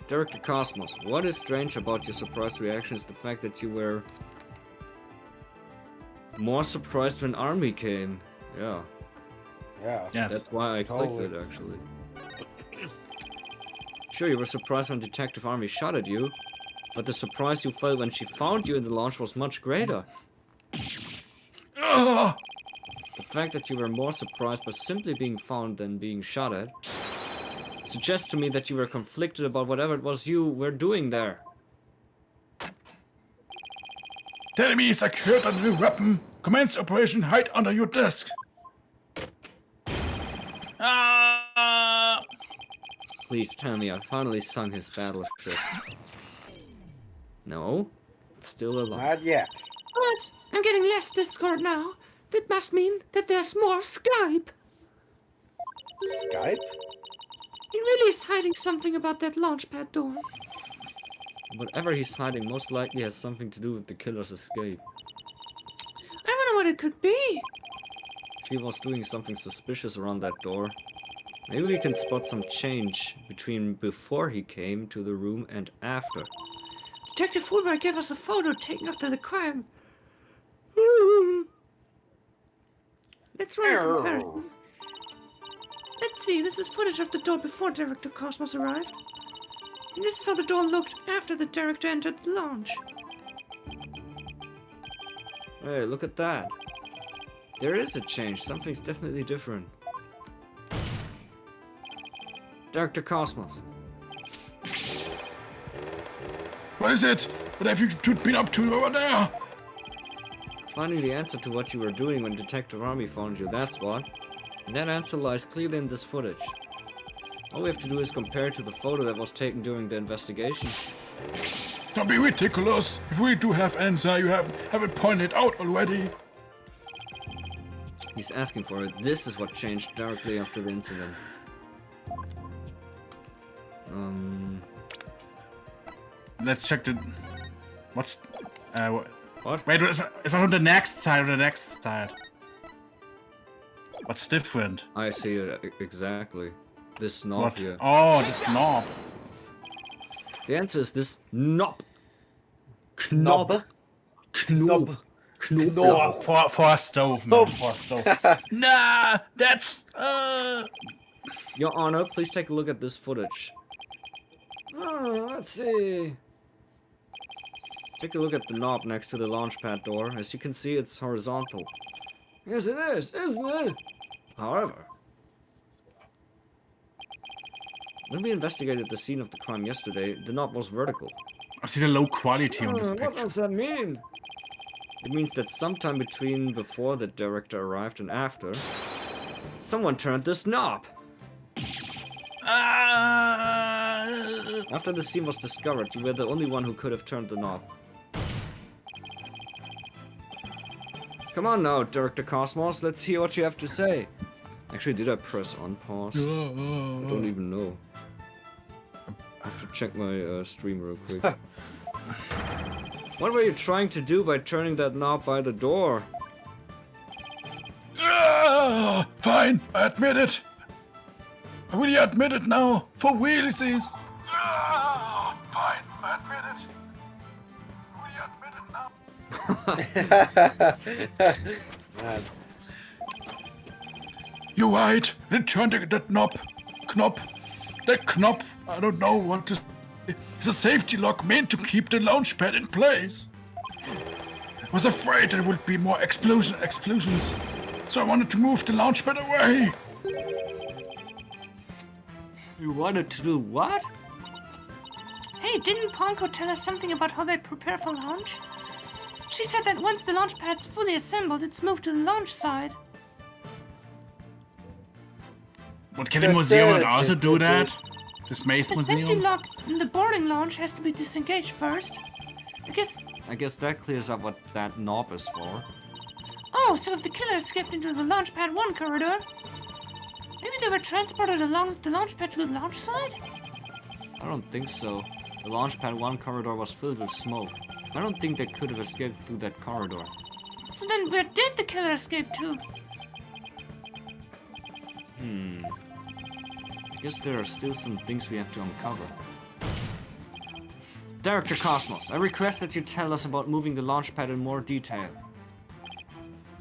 Director Cosmos, what is strange about your surprised reaction is the fact that you were more surprised when Army came. Yeah, Yeah. Yes. that's why I clicked Totally. it actually. Sure, you were surprised when Detective Army shot at you, but the surprise you felt when she found you in the launch was much greater. Ah! The fact that you were more surprised by simply being found than being shot at suggests to me that you were conflicted about whatever it was you were doing there. The enemy is secured a new weapon. Commence operation hide under your desk. Ah! Please tell me I finally sunk his battleship. No, it's still alive. Not yet. But I'm getting less Discord now. That must mean that there's more Skype. Skype? He really is hiding something about that launchpad door. Whatever he's hiding most likely has something to do with the killer's escape. I wonder what it could be. If he was doing something suspicious around that door, maybe we can spot some change between before he came to the room and after. Detective Fulbright gave us a photo taken after the crime. Let's run a comparison. Let's see, this is footage of the door before Director Cosmos arrived. And this is how the door looked after the director entered the lounge. Hey, look at that. There is a change. Something's definitely different. Director Cosmos. What is it? What have you been up to over there? Finding the answer to what you were doing when Detective Army found you, that's what. And that answer lies clearly in this footage. All we have to do is compare it to the photo that was taken during the investigation. Don't be ridiculous. If we do have answer, you have it pointed out already. He's asking for it. This is what changed directly after the incident. Let's check the. What's. What? Wait, it's on the next side. On the next side. What's different? I see it exactly. This knob What? here. Oh, this knob. The answer is this knob. Knob? Knob. Knob. For a stove, man. For a stove. Nah, that's. Your Honor, please take a look at this footage. Let's see. Take a look at the knob next to the launchpad door. As you can see, it's horizontal. Yes, it is, isn't it? However, when we investigated the scene of the crime yesterday, the knob was vertical. I see the low quality on this What picture. does that mean? It means that sometime between before the director arrived and after, someone turned this knob. After the scene was discovered, you were the only one who could have turned the knob. Come on now, Director Cosmos, let's hear what you have to say. Actually, did I press on pause? I don't even know. I have to check my stream real quick. What were you trying to do by turning that knob by the door? Fine, I admit it. I really admit it now. For realsies. Man. You're right. Return that knob. That knob. I don't know what to. It's a safety lock meant to keep the launch pad in place. I was afraid there would be more explosions, so I wanted to move the launch pad away. You wanted to do what? Hey, didn't Ponko tell us something about how they prepare for launch? She said that once the launch pad's fully assembled, it's moved to the launch side. But can the museum also do that? The Space The safety Museum? lock in the boarding launch has to be disengaged first. I guess that clears up what that knob is for. Oh, so if the killer escaped into the launch pad 1 corridor, maybe they were transported along the launch pad to the launch side? I don't think so. The Launchpad 1 corridor was filled with smoke. I don't think they could have escaped through that corridor. So then where did the killer escape to? I guess there are still some things we have to uncover. Director Cosmos, I request that you tell us about moving the Launchpad in more detail.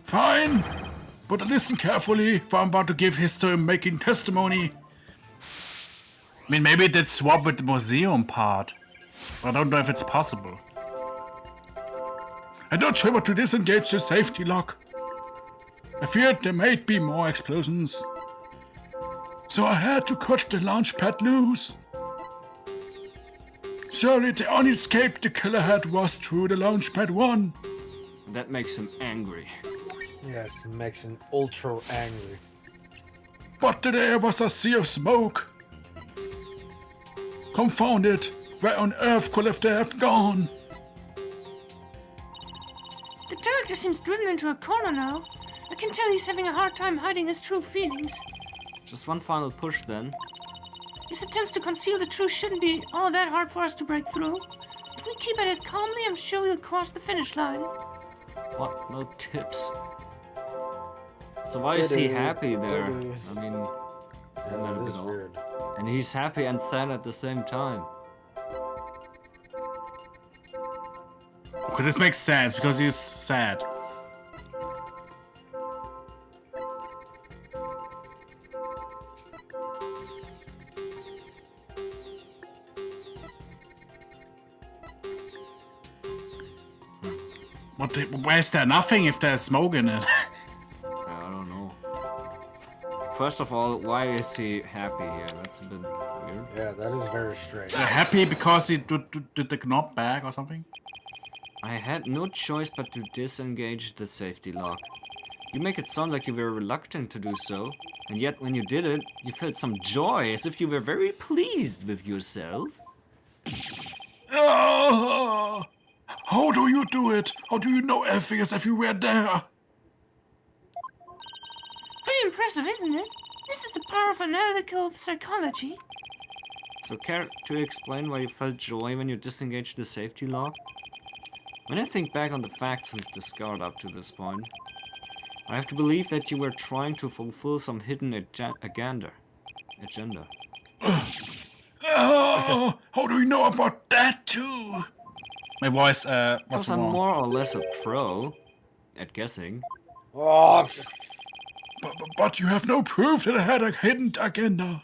Fine, but listen carefully, for I'm about to give history-making testimony. I mean, maybe they'd swap with the museum part. I don't know if it's possible. I'm not sure what to disengage the safety lock. I feared there might be more explosions. So I had to cut the launch pad loose. Surely the only escape the killer had was through the launch pad 1. That makes him angry. Yes, makes him ultra angry. But there was a sea of smoke. Confound it! Where on earth could they have gone? The director seems driven into a corner now. I can tell he's having a hard time hiding his true feelings. Just one final push then. His attempts to conceal the truth shouldn't be all that hard for us to break through. If we keep at it calmly, I'm sure we'll cross the finish line. What? No tips. So why is he happy there? I mean, Yeah, that is weird. and he's happy and sad at the same time. Okay, this makes sense because he's sad. Where's there nothing if there's smoke in it? I don't know. First of all, why is he happy here? That's a bit weird. Yeah, that is very strange. Happy because he did the knob back or something? I had no choice but to disengage the safety lock. You make it sound like you were reluctant to do so, and yet when you did it, you felt some joy, as if you were very pleased with yourself. Oh, how do you do it? How do you know everything as if you were there? Pretty impressive, isn't it? This is the power of analytical psychology. So care to explain why you felt joy when you disengaged the safety lock? When I think back on the facts we've discovered up to this point, I have to believe that you were trying to fulfill some hidden agenda. Oh, how do you know about that too? My voice Because was I'm wrong. more or less a pro at guessing. Oh, But you have no proof that I had a hidden agenda.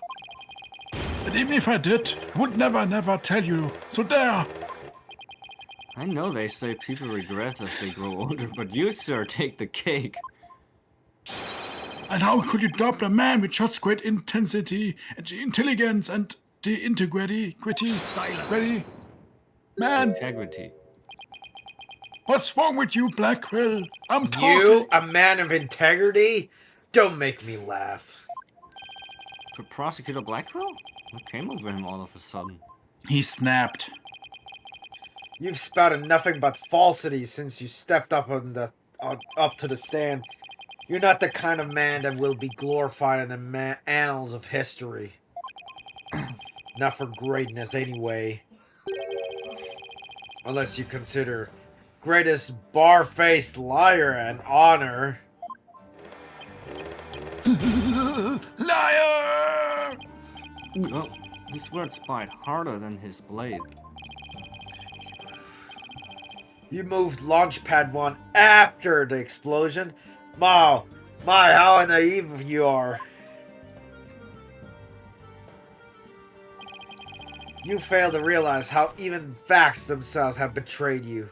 And even if I did, I would never tell you. So there. I know they say people regress as they grow older, but you, sir, take the cake. And how could you doubt a man with such great intensity and intelligence and the integrity? Silence. Man, Integrity. what's wrong with you, Blackwell? I'm talking. you, a man of integrity? Don't make me laugh. Prosecutor Blackwell? What came over him all of a sudden? He snapped. You've spouted nothing but falsity since you stepped up up to the stand. You're not the kind of man that will be glorified in the annals of history. Not for greatness, anyway. Unless you consider greatest bar-faced liar an honor. Liar! Oh, his words bite harder than his blade. You moved Launchpad 1 after the explosion? My, how naive you are. You fail to realize how even facts themselves have betrayed you.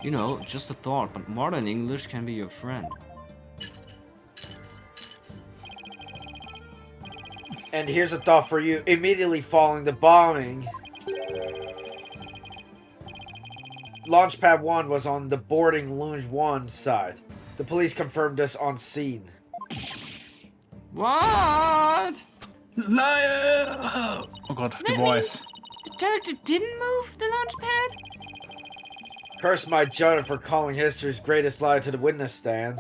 You know, just a thought, but modern English can be your friend. And here's a thought for you. Immediately following the bombing, Launchpad 1 was on the boarding Lounge 1 side. The police confirmed this on scene. What? Liar! Oh god, the voice. The director didn't move the launch pad? Curse my Jonah for calling history's greatest lie to the witness stand.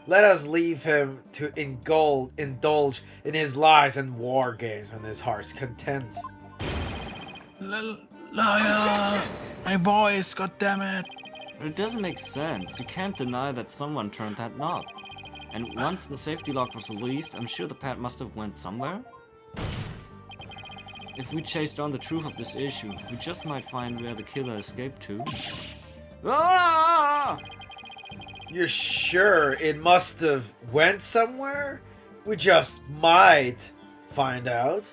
Let us leave him to indulge in his lies and war games when his heart's content. Liar! My voice, god damn it. It doesn't make sense. You can't deny that someone turned that knob. And once the safety lock was released, I'm sure the pad must have went somewhere. If we chase down the truth of this issue, we just might find where the killer escaped to. Ah! You're sure it must have went somewhere? We just might find out.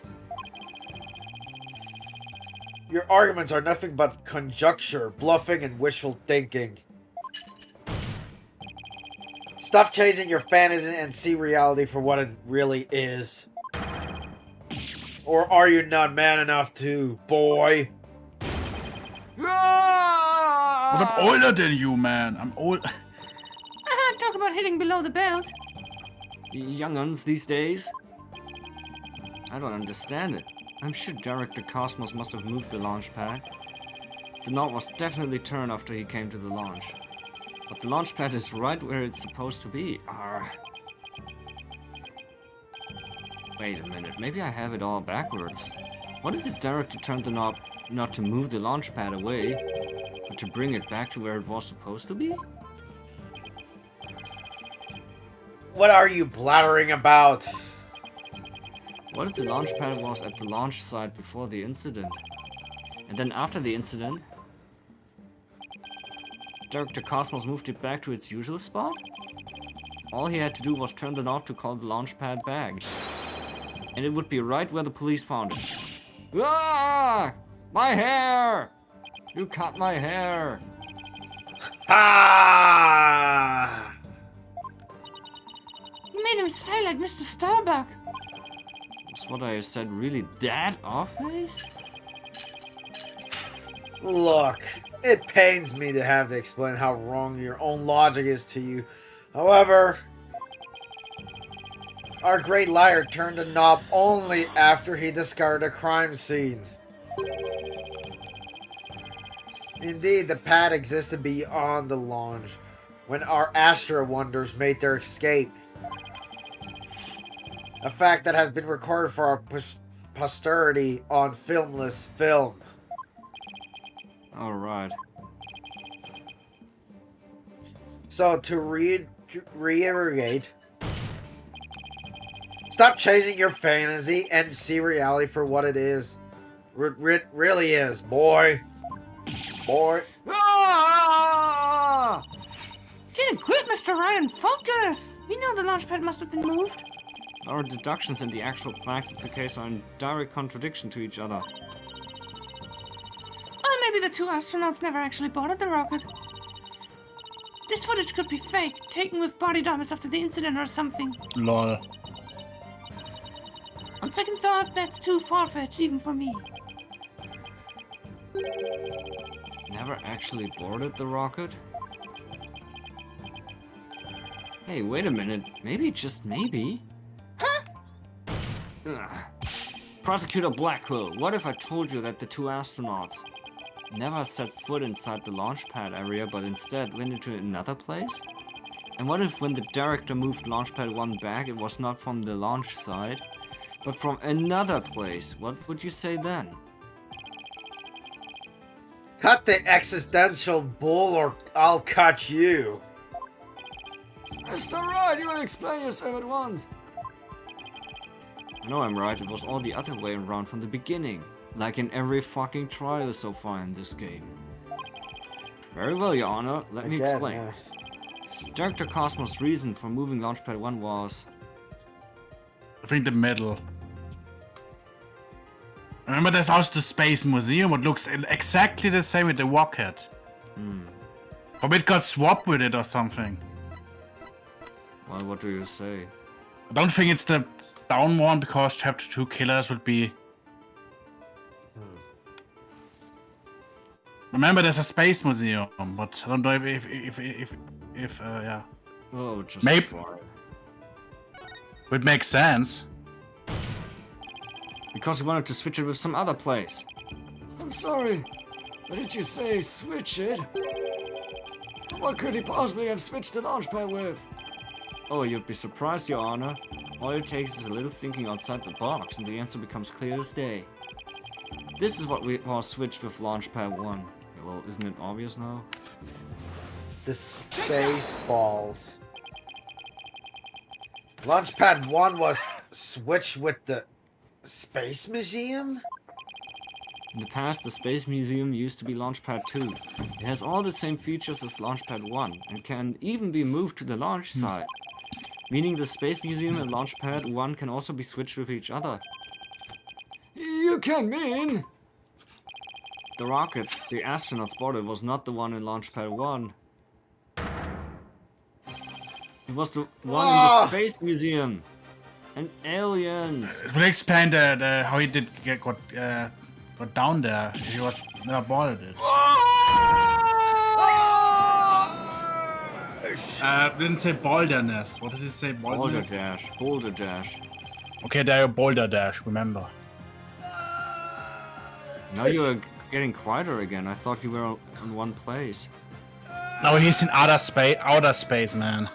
Your arguments are nothing but conjecture, bluffing, and wishful thinking. Stop changing your fantasy and see reality for what it really is. Or are you not man enough to, boy? But I'm older than you, man. I'm old. Talk about hitting below the belt. Young'uns these days? I don't understand it. I'm sure Director Cosmos must have moved the launch pad. The knob was definitely turned after he came to the launch. But the launch pad is right where it's supposed to be. Arr. Wait a minute, maybe I have it all backwards. What if the director turned the knob not to move the launch pad away, but to bring it back to where it was supposed to be? What are you blathering about? What if the launch pad was at the launch site before the incident? And then after the incident, Director Cosmos moved it back to its usual spot? All he had to do was turn the knob to call the launch pad back. And it would be right where the police found it. Ah! My hair! You cut my hair! Ha! You made him sound like Mr. Starbuck. Was what I said really that off base? Look, it pains me to have to explain how wrong your own logic is to you. However, our great liar turned the knob only after he discovered a crime scene. Indeed, the pad existed beyond the launch when our Astro Wonders made their escape. A fact that has been recorded for our posterity on filmless film. Alright. So, to reiterate, stop changing your fantasy and see reality for what it is. It really is, boy. Boy. Ah! Didn't quit, Mr. Ryan. Focus. We know the launch pad must have been moved. Our deductions and the actual facts of the case are in direct contradiction to each other. Well, maybe the two astronauts never actually boarded the rocket. This footage could be fake, taken with body damage after the incident or something. Lol. On second thought, that's too far-fetched even for me. Never actually boarded the rocket? Hey, wait a minute. Maybe, just maybe. Huh? Ugh. Prosecutor Blackwell, what if I told you that the two astronauts never set foot inside the launch pad area, but instead went into another place? And what if when the director moved launch pad 1 back, it was not from the launch side, but from another place? What would you say then? Cut the existential bull or I'll cut you. Mr. Right, you will explain yourself at once. I know I'm right, it was all the other way around from the beginning. like in every fucking trial so far in this game. Very well, Your Honor. Let me Again, explain. yeah. Director Cosmos' reason for moving Launchpad 1 was... I think the middle. Remember, there's also the Space Museum, what looks exactly the same with the rocket. Or it got swapped with it or something. Well, what do you say? I don't think it's the down one because Chapter 2 killers would be... Remember, there's a Space Museum, but I don't know if yeah. Well, just Maybe. try. It makes sense. Because he wanted to switch it with some other place. I'm sorry. What did you say? Switch it? What could he possibly have switched the Launchpad with? Oh, you'd be surprised, Your Honor. All it takes is a little thinking outside the box, and the answer becomes clear as day. This is what was switched with Launchpad 1. Well, isn't it obvious now? The space balls. Launchpad 1 was switched with the Space Museum? In the past, the Space Museum used to be Launchpad 2. It has all the same features as Launchpad 1, and can even be moved to the launch site. Meaning the Space Museum and Launchpad 1 can also be switched with each other. You can mean... The rocket the astronauts boarded was not the one in Launchpad 1. It was the one in the Space Museum. And aliens. It will explain how he did got down there. He was never boarded it. Didn't say boulderness. What does it say? Boulder Dash. Boulder Dash. Okay, there you Boulder Dash. Remember. Now you're getting quieter again. I thought you were in one place. No, he's in outer space, man.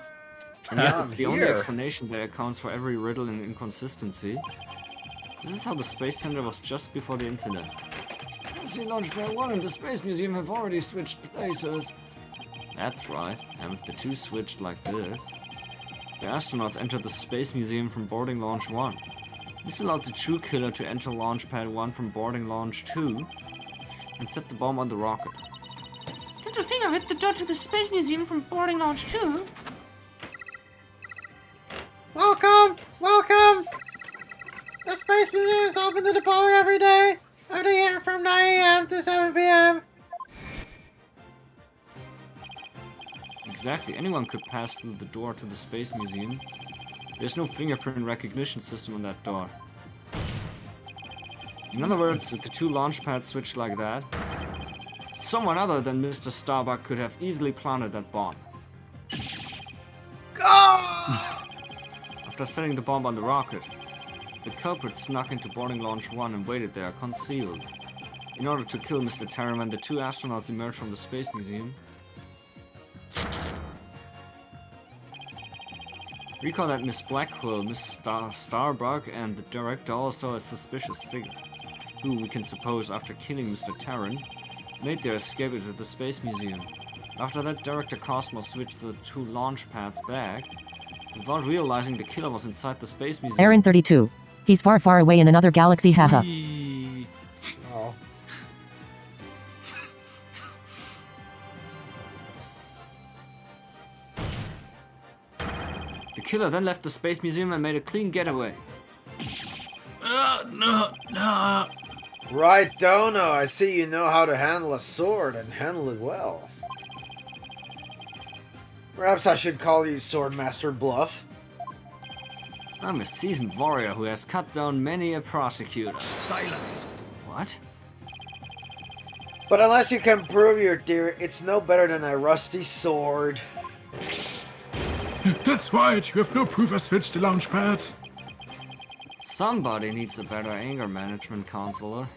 And yeah, I'm the only here. explanation that accounts for every riddle and inconsistency. This is how the Space Center was just before the incident. See, Launchpad 1 and the Space Museum have already switched places. That's right, and if the two switched like this, the astronauts entered the Space Museum from boarding Launch 1. This allowed the true killer to enter Launchpad 1 from boarding Launch 2 and set the bomb on the rocket. Can't you think I've hit the door to the Space Museum from boarding Launch 2? Welcome! Welcome! The Space Museum is open to the public every day of the year from 9 a.m. to 7 p.m. Exactly, anyone could pass through the door to the Space Museum. There's no fingerprint recognition system on that door. In other words, if the two launch pads switched like that, someone other than Mr. Starbuck could have easily planted that bomb. After setting the bomb on the rocket, the culprit snuck into boarding Launch 1 and waited there, concealed. In order to kill Mr. Taro when the two astronauts emerged from the Space Museum. Recall that Miss Blackwell, Miss Starbuck, and the director also a suspicious figure, who we can suppose, after killing Mr. Taran, made their escape into the Space Museum. After that, Director Cosmos switched the two launch pads back, without realizing the killer was inside the Space Museum. Aaron 32. He's far, far away in another galaxy, haha. Oh. The killer then left the Space Museum and made a clean getaway. No. Right, Dono. I see you know how to handle a sword and handle it well. Perhaps I should call you Swordmaster Bluff. I'm a seasoned warrior who has cut down many a prosecutor. Silence. What? But unless you can prove your theory, it's no better than a rusty sword. That's right, you have no proof I switched the launch pads. Somebody needs a better anger management counselor.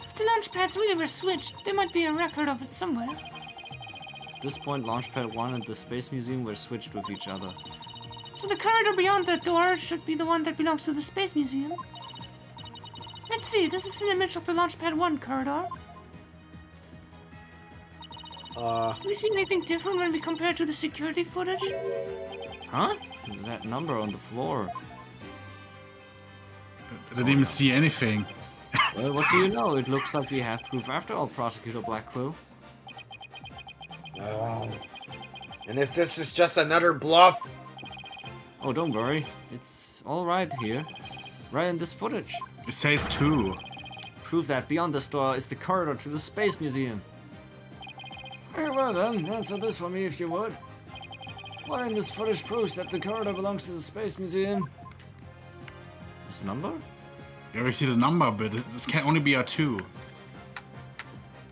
If the launch pads really were switched, there might be a record of it somewhere. At this point, Launchpad 1 and the Space Museum were switched with each other. So the corridor beyond that door should be the one that belongs to the Space Museum. Let's see, this is an image of the Launchpad 1 corridor. Do we see anything different when we compare it to the security footage? Huh? That number on the floor. I didn't even see anything. Well, what do you know? It looks like we have proof after all, Prosecutor Blackquill. And if this is just another bluff, Oh, don't worry. It's all right here. Right in this footage. It says 2. Prove that beyond this door is the corridor to the Space Museum. Very well then, answer this for me if you would. What in this footage proves that the corridor belongs to the Space Museum? This number? Yeah, we see the number, but this can only be a 2.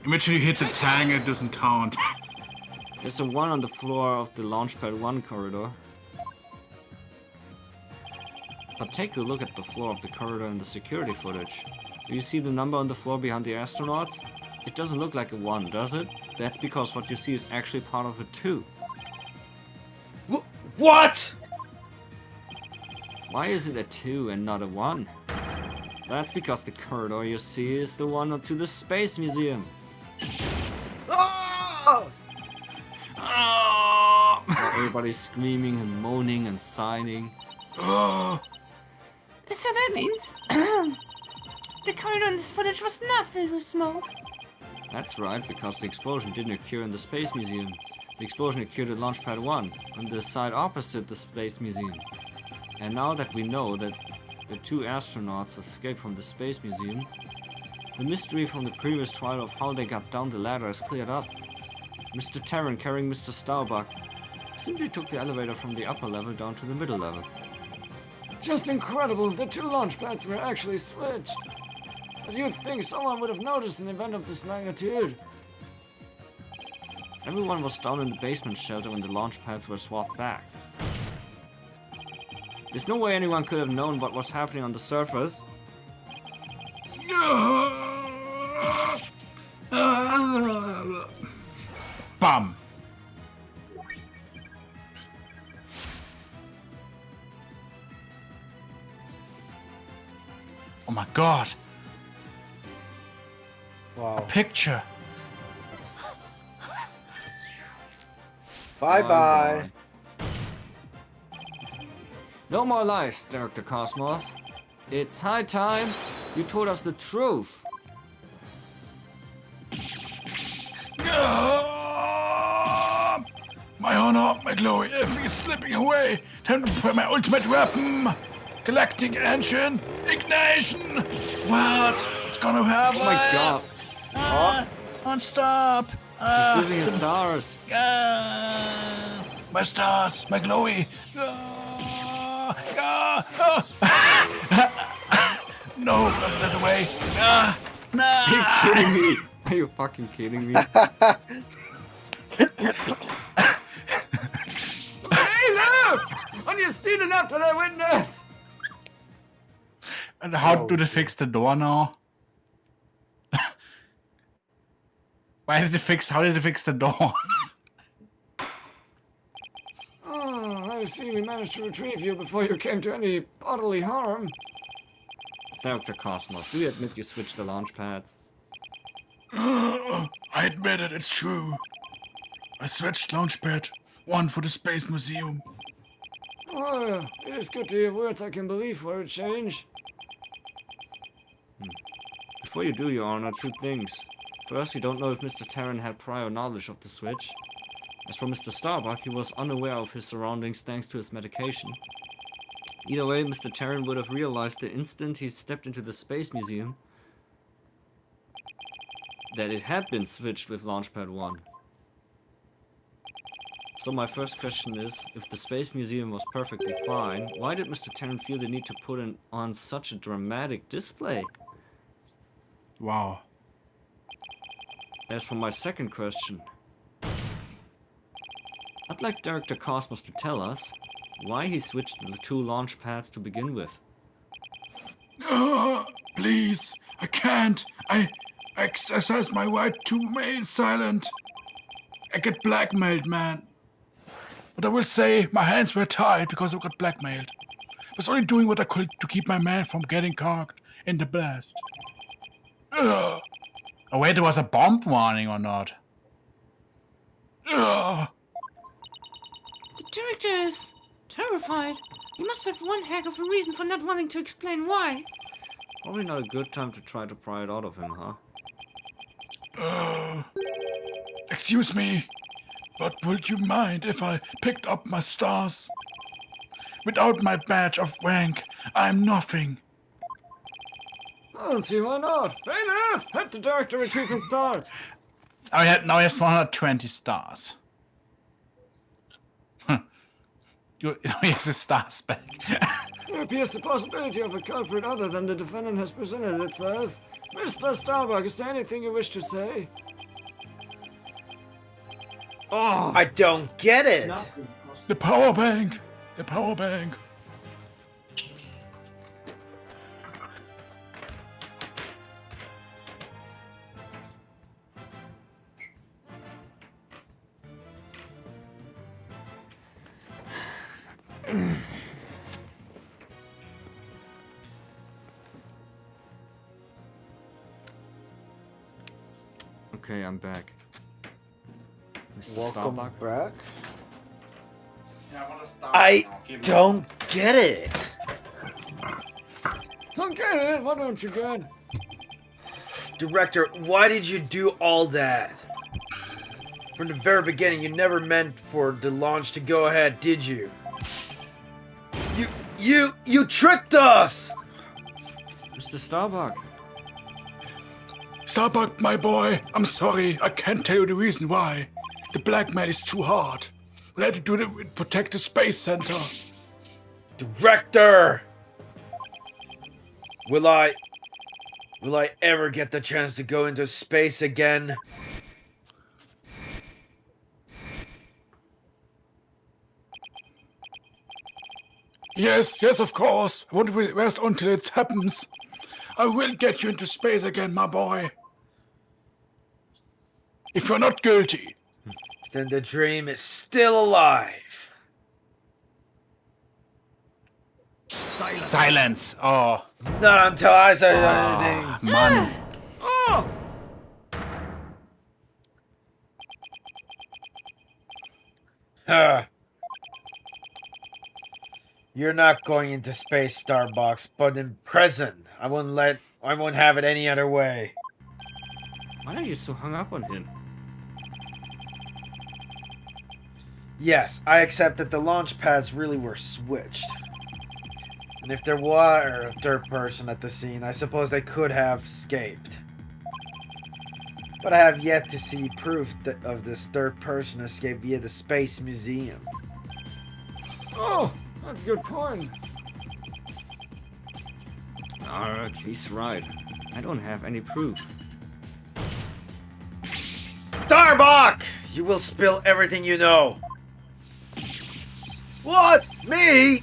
Imagine you hit the tag and it doesn't count. There's a 1 on the floor of the Launchpad 1 corridor. But take a look at the floor of the corridor in the security footage. Do you see the number on the floor behind the astronauts? It doesn't look like a 1, does it? That's because what you see is actually part of a 2. what? Why is it a 2 and not a 1? That's because the corridor you see is the one to the Space Museum. Oh! Where everybody's screaming and moaning and signing. Oh, And so that means the corridor in this footage was not filled with smoke. That's right, because the explosion didn't occur in the Space Museum. The explosion occurred at Launchpad 1, on the side opposite the Space Museum. And now that we know that the 2 astronauts escaped from the Space Museum, the mystery from the previous trial of how they got down the ladder is cleared up. Mr. Terran carrying Mr. Starbuck simply took the elevator from the upper level down to the middle level. Just incredible, the 2 launch pads were actually switched. But you'd think someone would have noticed an event of this magnitude. Everyone was down in the basement shelter when the launch pads were swapped back. There's no way anyone could have known what was happening on the surface. bum. Oh my god. Wow. A picture. Bye-bye. No more lies, Director Cosmos. It's high time you told us the truth. My honor, my glory, if he's slipping away, time to prepare my ultimate weapon. Galactic engine, ignition. What? It's gonna happen. Oh my god, Don't stop! he's losing his stars. My stars, my glory. No, not that way. Are you kidding me? Are you fucking kidding me? Hey, look! On your stealing after the witness! And how do they fix the door now? How did they fix the door? Oh, I see we managed to retrieve you before you came to any bodily harm. Dr. Cosmos, do you admit you switched the launch pads? I admit it, it's true. I switched Launchpad 1 for the Space Museum. Oh, it is good to hear words I can believe for a change. Before you do, Your Honor, 2 things. First, we don't know if Mr. Terran had prior knowledge of the switch. As for Mr. Starbuck, he was unaware of his surroundings thanks to his medication. Either way, Mr. Terran would have realized the instant he stepped into the Space Museum that it had been switched with Launchpad 1. So my first question is, if the Space Museum was perfectly fine, why did Mr. Terran feel the need to put on such a dramatic display? Wow. As for my second question, I'd like Director Cosmos to tell us why he switched the 2 launch pads to begin with. Please, I can't. I exercise my right to remain silent. I get blackmailed, man. But I will say my hands were tied because I got blackmailed. I was only doing what I could to keep my man from getting caught in the blast. Oh wait, there was a bomb warning or not? The director is terrified. He must have one heck of a reason for not wanting to explain why. Probably not a good time to try to pry it out of him, huh? Excuse me, but would you mind if I picked up my stars? Without my badge of rank, I'm nothing. I don't see why not. Bailiff, head the director retrieving stars. Now he has 120 stars. He has his stars back. There appears the possibility of a culprit other than the defendant has presented itself. Mr. Starbuck, is there anything you wish to say? Oh, I don't get it. The power bank! The power bank! Okay, I'm back. Mr. Welcome Starbuck? back. Yeah, I want to start I now. Give me- don't get it. Don't get it? What don't you get? Director, why did you do all that? From the very beginning, you never meant for the launch to go ahead, did you? You tricked us! Mr. Starbuck. Starbuck, my boy, I'm sorry, I can't tell you the reason why. The blackmail is too hard. We had to do it, protect the space center. Director! Will I ever get the chance to go into space again? Yes, of course. I won't rest until it happens. I will get you into space again, my boy. If you're not guilty. Then the dream is still alive. Silence! Oh, Not until I say anything. man. Oh! Huh. You're not going into space, Starbucks, but in prison. I won't have it any other way. Why are you so hung up on him? Yes, I accept that the launch pads really were switched. And if there were a third person at the scene, I suppose they could have escaped. But I have yet to see proof of this third person escape via the Space Museum. Oh, that's a good point. Alright, he's right. I don't have any proof. Starbuck! You will spill everything you know. What? Me?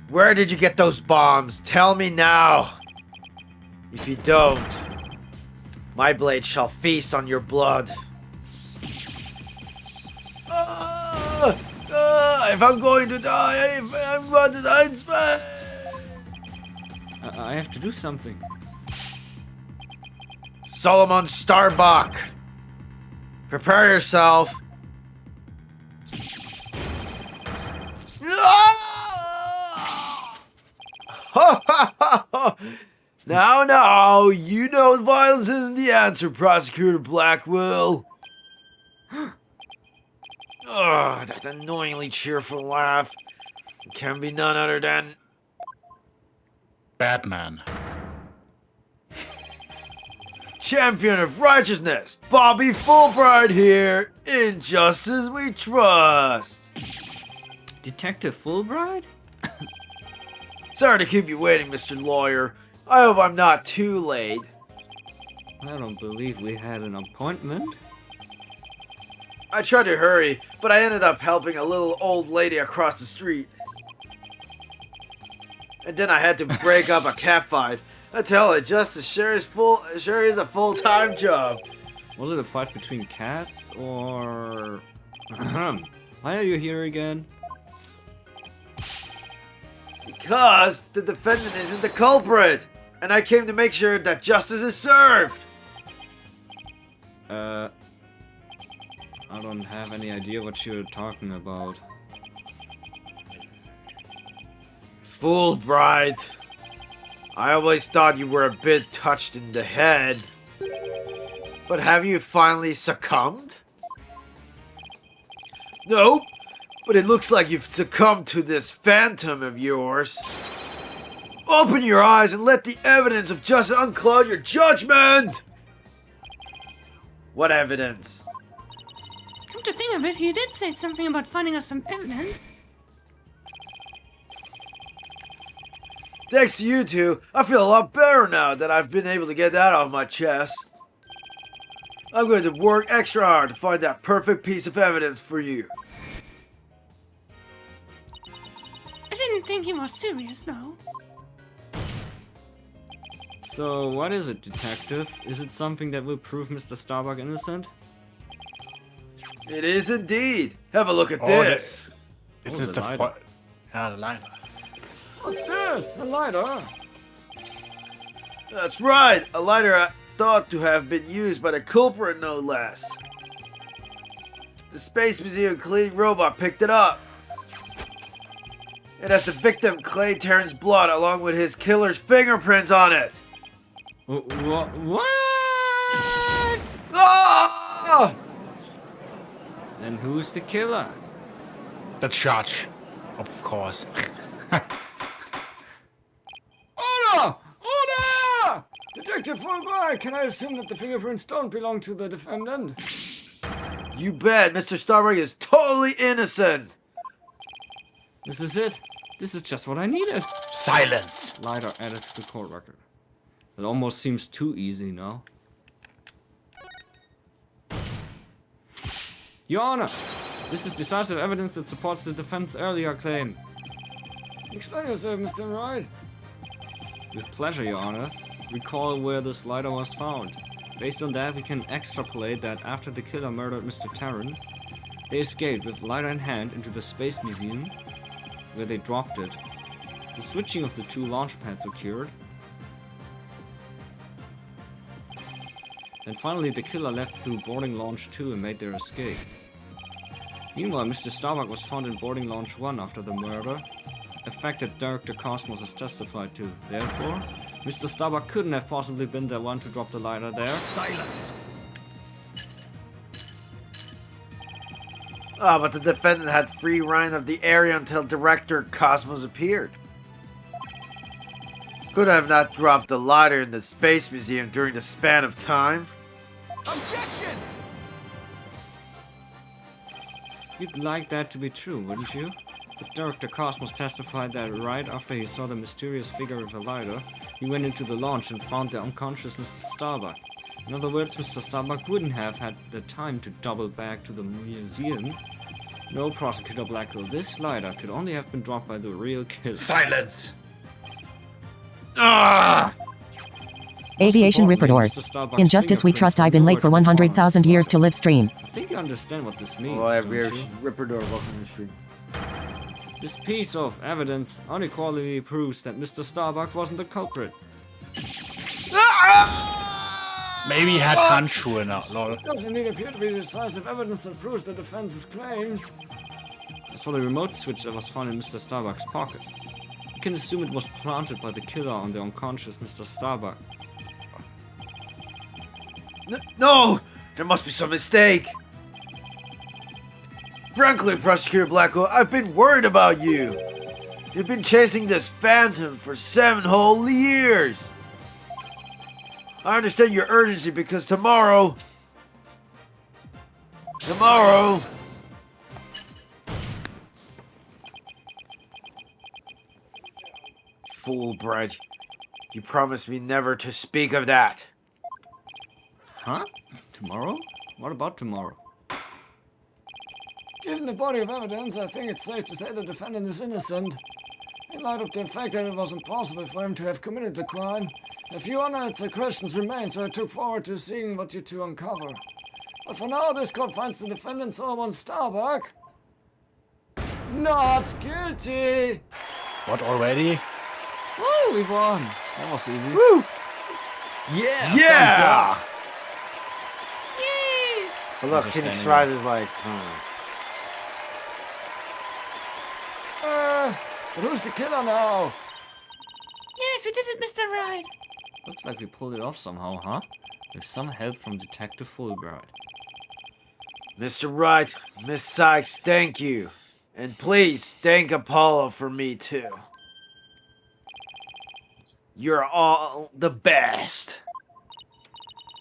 Where did you get those bombs? Tell me now. If you don't, my blade shall feast on your blood. If I'm going to die, if I'm going to die in space. I have to do something. Solomon Starbuck, prepare yourself. Now, you know violence isn't the answer, Prosecutor Blackwell. Ugh, that annoyingly cheerful laugh can be none other than Batman. Champion of Righteousness, Bobby Fulbright here. In justice we trust. Detective Fulbright? Sorry to keep you waiting, Mr. Lawyer. I hope I'm not too late. I don't believe we had an appointment. I tried to hurry, but I ended up helping a little old lady across the street. And then I had to break up a catfight. I tell you, justice sure is a full-time job. Was it a fight between cats or... Why are you here again? Because the defendant isn't the culprit, and I came to make sure that justice is served. I don't have any idea what you're talking about. Fulbright. I always thought you were a bit touched in the head. But have you finally succumbed? Nope. But it looks like you've succumbed to this phantom of yours. Open your eyes and let the evidence of justice uncloud your judgment! What evidence? Come to think of it, he did say something about finding us some evidence. Thanks to you two, I feel a lot better now that I've been able to get that off my chest. I'm going to work extra hard to find that perfect piece of evidence for you. I didn't think he was serious, though. So, what is it, Detective? Is it something that will prove Mr. Starbuck innocent? It is indeed. Have a look at Oh, this. Is Oh, this the the lighter. the lighter? What's this? A lighter? That's right. A lighter thought to have been used by the culprit, no less. The Space Museum cleaning robot picked it up. It has the victim Clay Terran's blood along with his killer's fingerprints on it. What? Ah! And who's the killer? The judge, of course. Order! Order! Detective Fulbright, can I assume that the fingerprints don't belong to the defendant? You bet, Mr. Starbuck is totally innocent. This is it. This is just what I needed. Silence. Lighter added to the court record. It almost seems too easy now. Your Honor, this is decisive evidence that supports the defense's earlier claim. Explain yourself, Mr. Wright. With pleasure, Your Honor. Recall where this lighter was found. Based on that, we can extrapolate that after the killer murdered Mr. Tarrant, they escaped with lighter in hand into the Space Museum, where they dropped it. The switching of the two launch pads occurred. Then finally the killer left through boarding launch 2 and made their escape. Meanwhile, Mr. Starbuck was found in boarding launch 1 after the murder, a fact that Director Cosmos has testified to. Therefore, Mr. Starbuck couldn't have possibly been the one to drop the lighter there. Silence! Ah, but the defendant had free reign of the area until Director Cosmos appeared. Could I have not dropped the lighter in the Space Museum during the span of time? Objection! You'd like that to be true, wouldn't you? But Director Cosmos testified that right after he saw the mysterious figure with a lighter, he went into the launch and found the unconscious Mr. Starbuck. In other words, Mr. Starbuck wouldn't have had the time to double back to the museum. No, Prosecutor Blackwell, this lighter could only have been dropped by the real killer. Silence. Ah! Aviation Most importantly, Ripper Mr. Starbuck's In justice we fingerprints trust were I've been late for nowhere to be 100,000 found. years to live stream. I think you understand what this means, Oh, I have don't you? Ripper welcome to the stream. This piece of evidence unequivocally proves that Mr. Starbuck wasn't the culprit. Maybe he had handschuhe now, lol. Does indeed appear to be decisive evidence that proves the defense's claim. As for the remote switch that was found in Mr. Starbuck's pocket, you can assume it was planted by the killer on the unconscious Mr. Starbuck. No! There must be some mistake! Frankly, Prosecutor Blackwell, I've been worried about you! You've been chasing this phantom for 7 whole years! I understand your urgency because tomorrow... Fulbright, you promised me never to speak of that. Huh? Tomorrow? What about tomorrow? Given the body of evidence, I think it's safe to say the defendant is innocent. In light of the fact that it was impossible for him to have committed the crime, a few unanswered questions remain, so I took forward to seeing what you two uncover. But for now, this court finds the defendant, Solomon Starbuck, not guilty! What already? Woo, we won! That was easy. Woo! Yeah! Yeah! Yay! But look, Just Phoenix standing Rise is like, But who's the killer now? Yes, we did it, Mr. Right. Looks like we pulled it off somehow, huh? With some help from Detective Fulbright. Mr. Wright, Miss Sykes, thank you. And please thank Apollo for me too. You're all the best.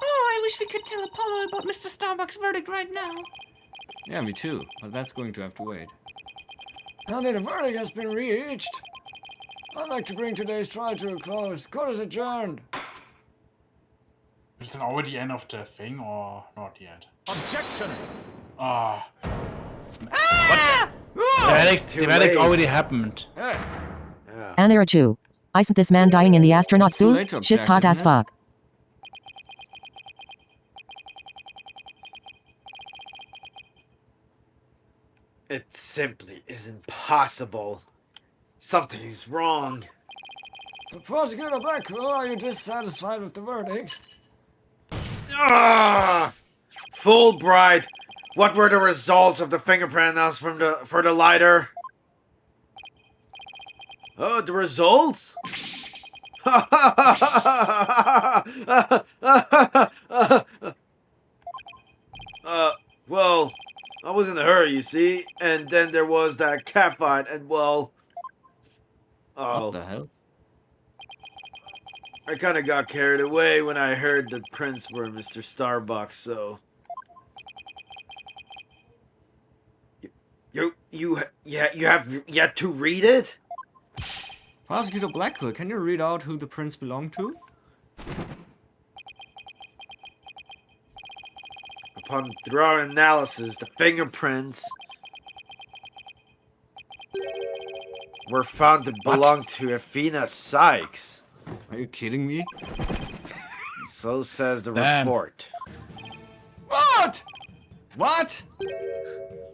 Oh, I wish we could tell Apollo about Mr. Starbuck's verdict right now. Yeah, me too. But that's going to have to wait. Now that a verdict has been reached, I'd like to bring today's trial to a close. Court is adjourned. Is it already the end of the thing or not yet? Objection! Ah. It's The too verdict late. already happened. Hey, An era 2. Isn't this man dying in the astronaut too suit? late to Shit's object, hot as isn't it? fuck. It simply isn't possible. Something's wrong. Prosecutor Blackwell, are you dissatisfied with the verdict? Ah! Fulbright, what were the results of the fingerprint analysis for the lighter? Oh, the results? Well, I was in a hurry, you see, and then there was that cat fight, and well, What the hell? I kind of got carried away when I heard the prints were Mr. Starbucks, so. You have yet to read it? Prosecutor Blackwell, can you read out who the prince belonged to? Upon thorough analysis, the fingerprints were found to belong to Athena Sykes. Are you kidding me? So says the Damn. report. What? What?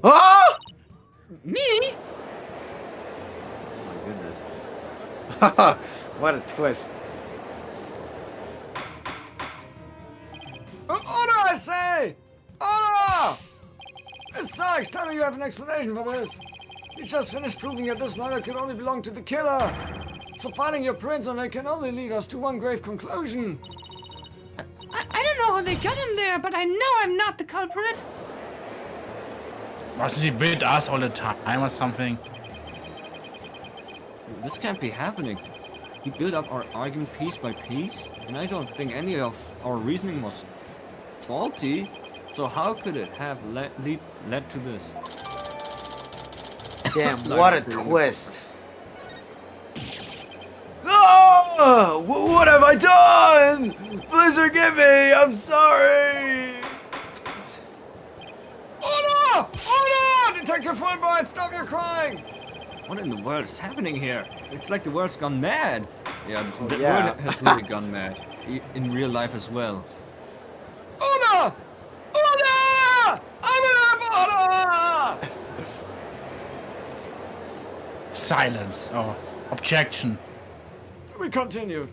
Ah! Me? Oh my goodness. What a twist. Order, I say! Order! Miss Sykes, tell me you have an explanation for this. You just finished proving that this letter can only belong to the killer. So finding your prints on it can only lead us to one grave conclusion. I don't know how they got in there, but I know I'm not the culprit. Wasn't he with us all the time or something? This can't be happening. We built up our argument piece by piece, and I don't think any of our reasoning was faulty. So how could it have led to this? Damn, what a twist. Oh, what have I done? Please forgive me. I'm sorry. Order! Order! Detective Fulbright, stop your crying! What in the world is happening here? It's like the world's gone mad. Yeah, the yeah. world has really gone mad. In real life as well. Order! Order! Order! Silence. Oh, objection. To be continued.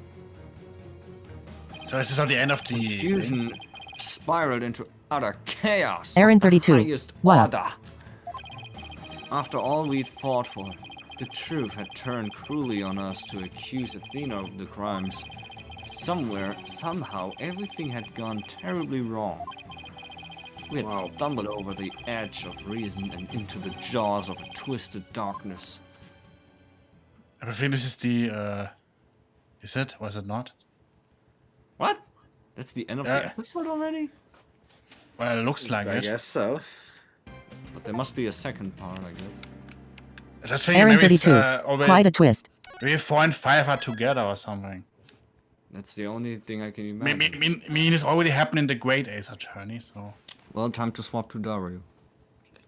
So is this on the end of the thing? Fusion spiraled into utter chaos. Aaron of the 32. highest What? order. After all we'd fought for, the truth had turned cruelly on us to accuse Athena of the crimes. Somewhere, somehow, everything had gone terribly wrong. We had Wow. stumbled over the edge of reason and into the jaws of a twisted darkness. I think this is the. Is it? Was it not? What? That's the end of Yeah. the episode already? Well, it looks like I it. guess so. But there must be a second part, I guess. I just think Aaron maybe it's 32. already, Quite a twist. maybe 4 and 5 are together or something. That's the only thing I can I imagine. mean, it's already happened in the Great Ace Attorney, so. Well, time to swap to Dario.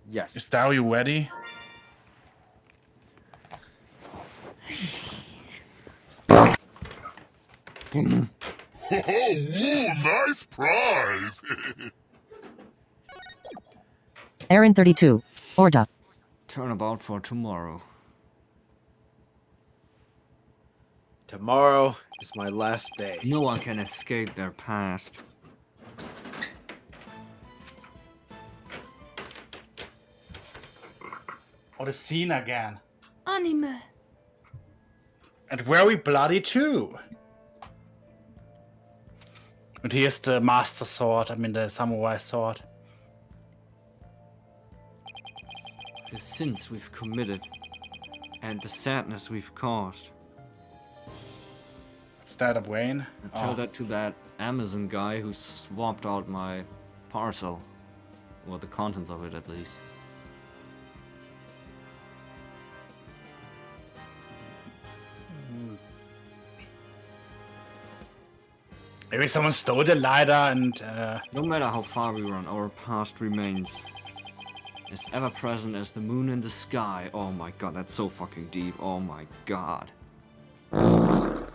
Yes. Is Dario ready? Oh, nice prize! Aaron 32. Order. Turnabout for tomorrow. Tomorrow is my last day. No one can escape their past. Or the scene again. Anime. And very bloody too. And here's the master sword, I mean the samurai sword. The sins we've committed and the sadness we've caused. What's that, a Wayne? Tell that to that Amazon guy who swapped out my parcel. Or the contents of it, at least. Maybe someone stole the lighter and No matter how far we run, our past remains as ever present as the moon in the sky. Oh my god, that's so fucking deep. Oh my god. Oh.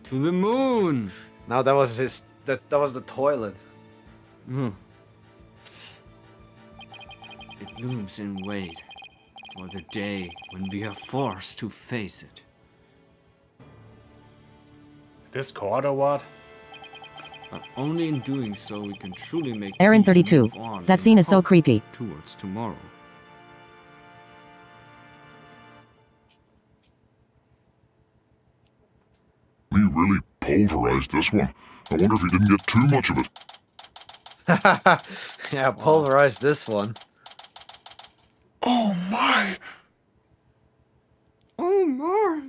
To the moon! Now that was his. That was the toilet. It looms in wait for the day when we are forced to face it. Discord or what? But only in doing so we can truly make Aaron peace and 32. move on That in scene is so hope creepy. towards tomorrow. We really pulverized this one. I wonder if he didn't get too much of it. Yeah, pulverize this one. Oh my! Oh my!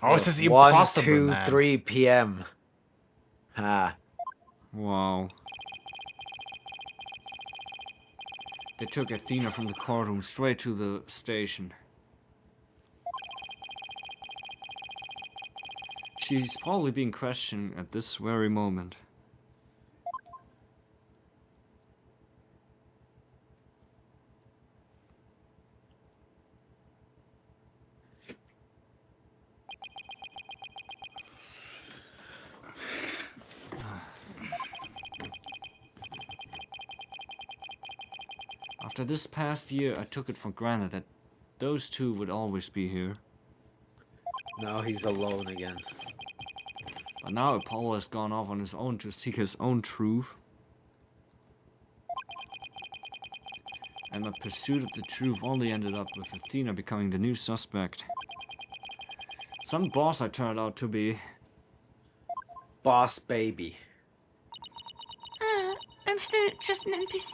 Oh, this is 1, impossible, 2, man. 3 p.m. Ah. Wow. They took Athena from the courtroom straight to the station. She's probably being questioned at this very moment. After this past year, I took it for granted that those two would always be here. Now he's alone again. But now Apollo has gone off on his own to seek his own truth. And my pursuit of the truth only ended up with Athena becoming the new suspect. Some boss I turned out to be. Boss baby. I'm still just an NPC.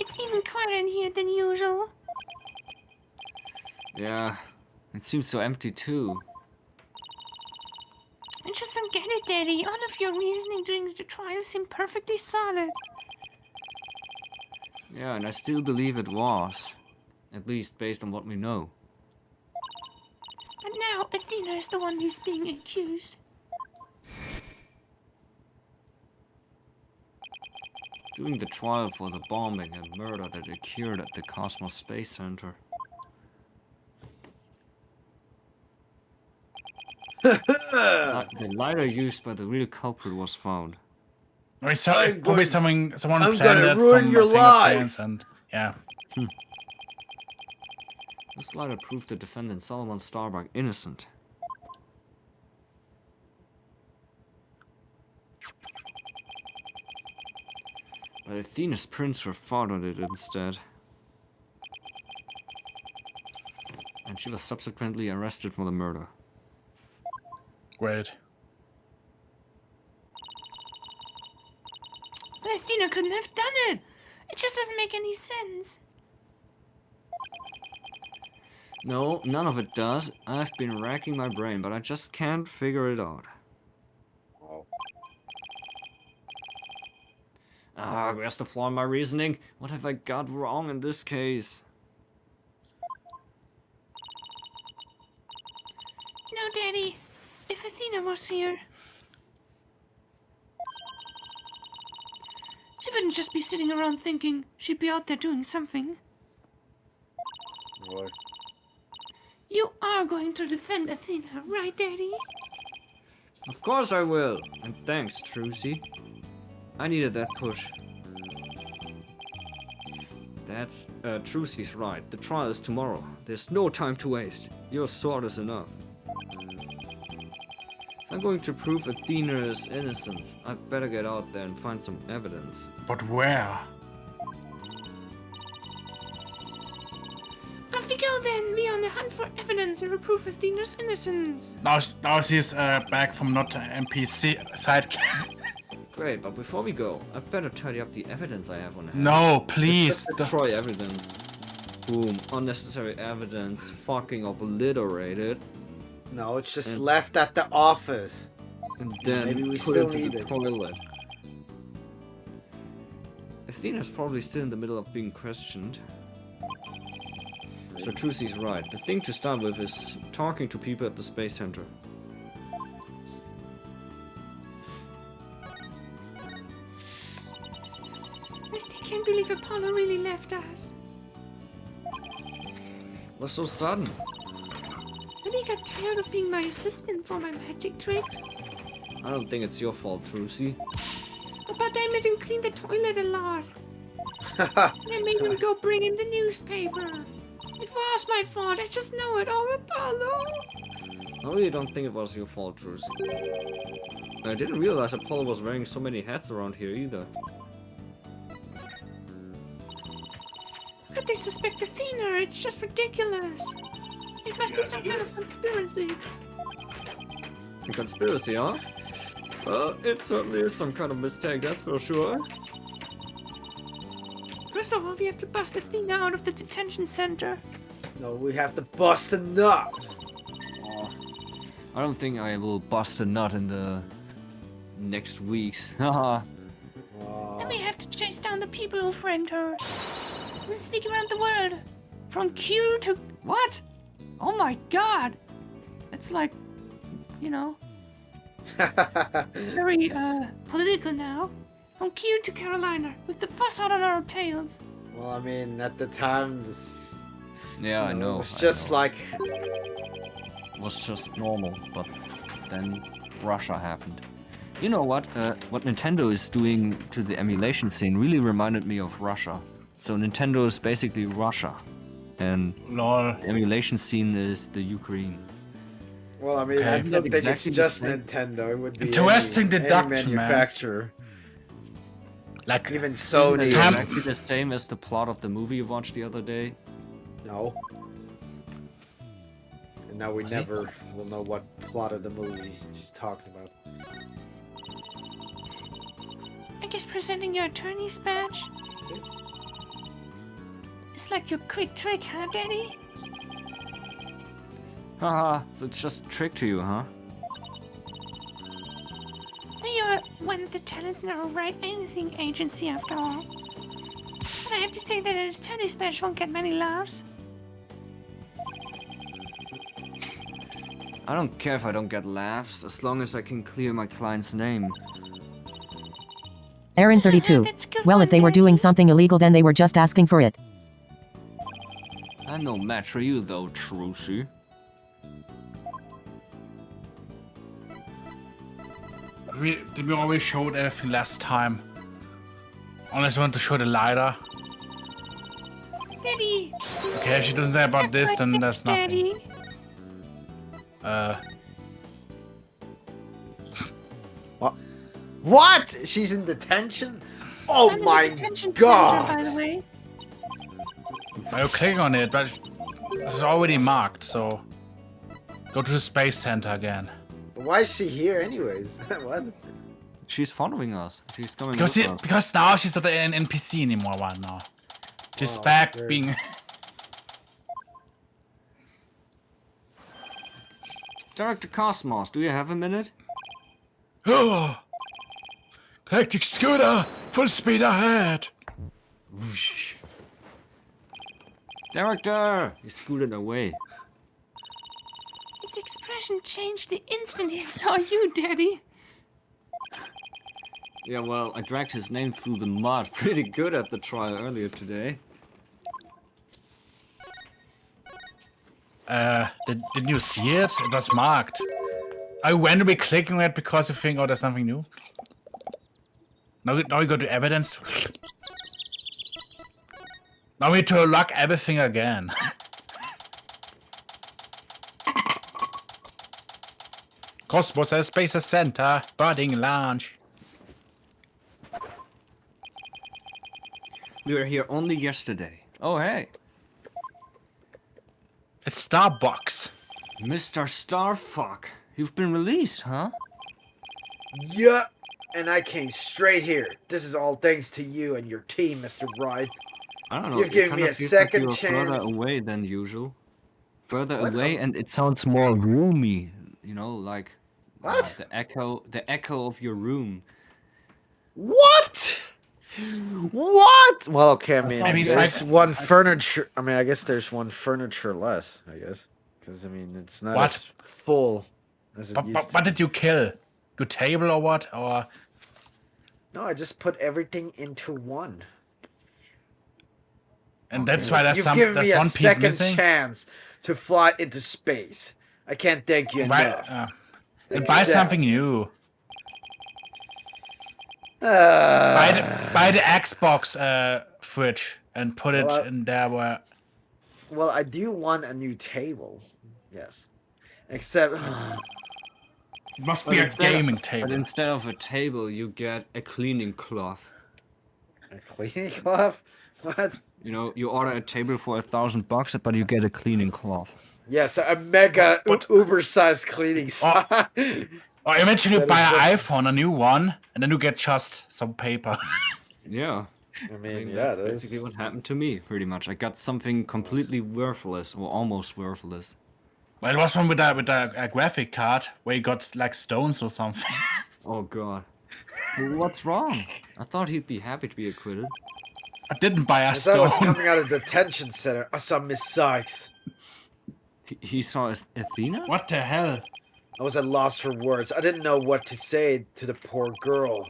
It's even quieter in here than usual. Yeah, it seems so empty too. I just don't get it, Daddy. All of your reasoning during the trial seemed perfectly solid. Yeah, and I still believe it was. At least based on what we know. But now Athena is the one who's being accused. During the trial for the bombing and murder that occurred at the Cosmos Space Center. The lighter used by the real culprit was found. I saw I'm probably going- someone I'm planned gonna it, ruin some your fingerprints life. and yeah. This lighter proved the defendant Solomon Starbuck innocent. But Athena's prints were found on it instead. And she was subsequently arrested for the murder. Great. But Athena couldn't have done it. It just doesn't make any sense. No, none of it does. I've been racking my brain, but I just can't figure it out. Ah, where's the flaw in my reasoning? What have I got wrong in this case? No, Daddy. If Athena was here, she wouldn't just be sitting around thinking. She'd be out there doing something. What? You are going to defend Athena, right, Daddy? Of course I will. And thanks, Trucy. I needed that push. That's, Trucy's right. The trial is tomorrow. There's no time to waste. Your sword is enough. If I'm going to prove Athena is innocent, I'd better get out there and find some evidence. But where? Off we go then. We are on the hunt for evidence and will prove Athena's innocence. Now she's back from not NPC side. Great, but before we go, I'd better tidy up the evidence I have on hand. No, please. Destroy evidence. Boom. Unnecessary evidence. Fucking obliterated. No, it's just And- left at the office. And then Maybe we put still into need the it. toilet. Athena's probably still in the middle of being questioned. So Trucy's right. The thing to start with is talking to people at the Space Center. I still can't believe Apollo really left us. What's so sudden? Maybe he got tired of being my assistant for my magic tricks. I don't think it's your fault, Trucy. But I made him clean the toilet a lot. I made him go bring in the newspaper. It was my fault, I just know it. Oh, Apollo! I really don't think it was your fault, Trucy. I didn't realize Apollo was wearing so many hats around here either. How could they suspect Athena? It's just ridiculous. It must be some kind of conspiracy. A conspiracy, huh? Well, it certainly is some kind of mistake, that's for sure. First of all, we have to bust Athena out of the detention center. No, we have to bust a nut. I don't think I will bust a nut in the next weeks. Haha. Then we have to chase down the people who framed her. And sneak around the world. From Q to... What? Oh my god! That's like, you know, very, political now. From Q to Carolina, with the fuss out on our tails. Well, I mean, at the time, this Yeah, I know. it was I just know. like, It was just normal, but then Russia happened. You know what? What Nintendo is doing to the emulation scene really reminded me of Russia. So Nintendo is basically Russia, and Lol. the emulation scene is the Ukraine. well, I mean, Okay. I don't think Exactly it's the just same. Nintendo. It would be Interesting any deduction, man. manufacturer, Like, even Isn't Sony. it Time- exactly the same as the plot of the movie you watched the other day? No. And now we never will know what plot of the movie she's talking about. I guess presenting your attorney's badge? It's like your quick trick, huh, Daddy? Haha, so it's just a trick to you, huh? You're one of the talents in our Right Anything agency, after all. And I have to say that an attorney's badge won't get many laughs. I don't care if I don't get laughs, as long as I can clear my client's name. Aaron 32. That's a good Well, one, if they were Daddy. doing something illegal, then they were just asking for it. I'm no match for you, though, Trucy. did we always show everything last time? Unless you want to show the lighter. Daddy! Okay, if she doesn't say about this, then there's nothing. Daddy! What? She's in detention? Oh I'm in the my detention god! center, by the way. Are you clicking on it? But it's already marked, so go to the space center again. Why is she here anyways? What? She's following us. She's coming Because with us. because now she's not an NPC anymore right now. She's Oh, back great. being Director Cosmos, do you have a minute? Oh! Galactic scooter! Full speed ahead! Whoosh. Director! He scooted away. His expression changed the instant he saw you, Daddy. Yeah, well, I dragged his name through the mud pretty good at the trial earlier today. Did you see it? It was marked. Are you randomly clicking on it because you think, oh, there's something new? Now you go to evidence. Now we need to unlock everything again. Cosmos Space Center, budding launch. We were here only yesterday. Oh, hey. It's Starbucks. Mr. Starfuck. You've been released, huh? Yeah, and I came straight here. This is all thanks to you and your team, Mr. Wright. I don't know. You've it given kinda me a feels like second you're further chance. away than usual. Further What? away, and it sounds more roomy. You know, like What? the echo of your room. What? What? Well, okay, I mean, Maybe it's there's like- one furniture. I mean, I guess there's one furniture less, I guess. Because, I mean, it's not What? as full as it used to. What did you kill? Your table or what? Or No, I just put everything into one. and that's why You've given there's me a one piece second missing. chance to fly into space. I can't thank you Buy, enough. and buy Except- something new. Buy the Xbox fridge and put it Well, in there where. Well, I do want a new table. Yes. Except... It must be a gaming But table. instead of a table, you get a cleaning cloth. a cleaning cloth? What? You know, you order a table for $1,000, but you get a cleaning cloth. Yes, a mega What? uber-sized cleaning Oh. Or imagine you That buy is an just- iPhone, a new one, and then you get just some paper. Yeah. I I mean, mean, yeah, that's that's... basically what happened to me, pretty much. I got something completely worthless, or almost worthless. Well, it was one with a graphic card where you got like stones or something. Oh god. Well, what's wrong? I thought he'd be happy to be acquitted. I didn't buy a As I was stone. coming out of the detention center, I saw Miss Sykes. He saw Athena? What the hell? I was at loss for words. I didn't know what to say to the poor girl.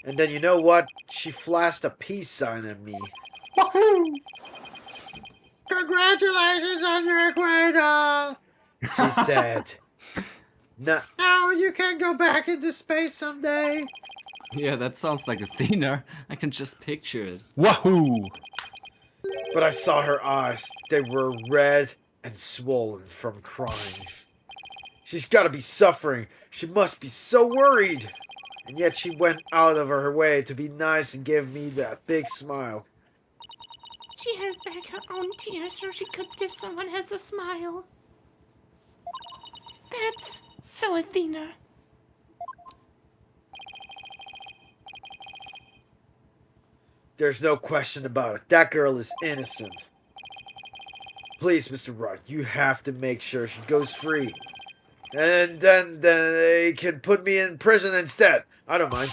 And then you know what? She flashed a peace sign at me. Woohoo! Congratulations on your acquittal, she said. Now you can go back into space someday. Yeah, that sounds like Athena. I can just picture it. Wahoo! But I saw her eyes. They were red and swollen from crying. She's gotta be suffering. She must be so worried. And yet she went out of her way to be nice and give me that big smile. She held back her own tears so she could give someone else a smile. That's so Athena. There's no question about it. That girl is innocent. Please, Mr. Wright, you have to make sure she goes free. And then they can put me in prison instead. I don't mind.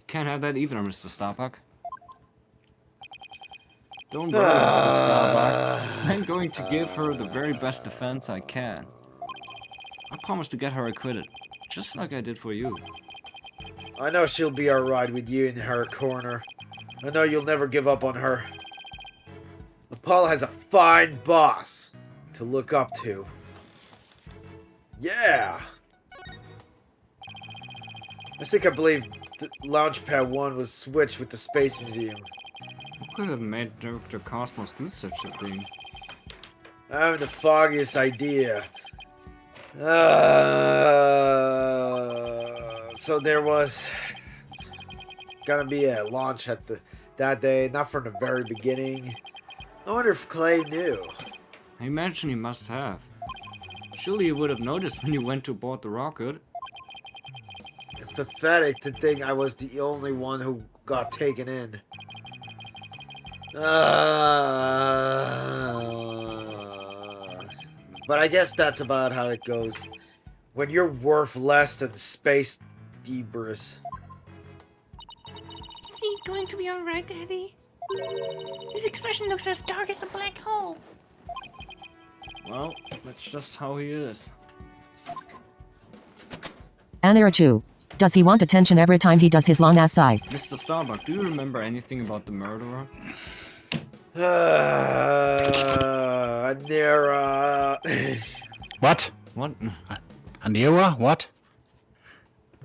Can't have that either, Mr. Starbuck. Don't worry, Mr. Starbuck. I'm going to give her the very best defense I can. I promise to get her acquitted, just like I did for you. I know she'll be alright with you in her corner. I know you'll never give up on her. Apollo has a fine boss to look up to. Yeah! I believe the Launchpad 1 was switched with the Space Museum. Who could have made Dr. Cosmos do such a thing? I haven't the foggiest idea. So there was gonna be a launch at that day, not from the very beginning. I wonder if Clay knew. I imagine he must have. Surely he would have noticed when you went to board the rocket. It's pathetic to think I was the only one who got taken in. But I guess that's about how it goes. When you're worth less than space debris. Is he going to be alright, Daddy? His expression looks as dark as a black hole. Well, that's just how he is. Anirachu. Does he want attention every time he does his long ass size? Mr. Starbuck, do you remember anything about the murderer? Nera. What? What? Anira? What?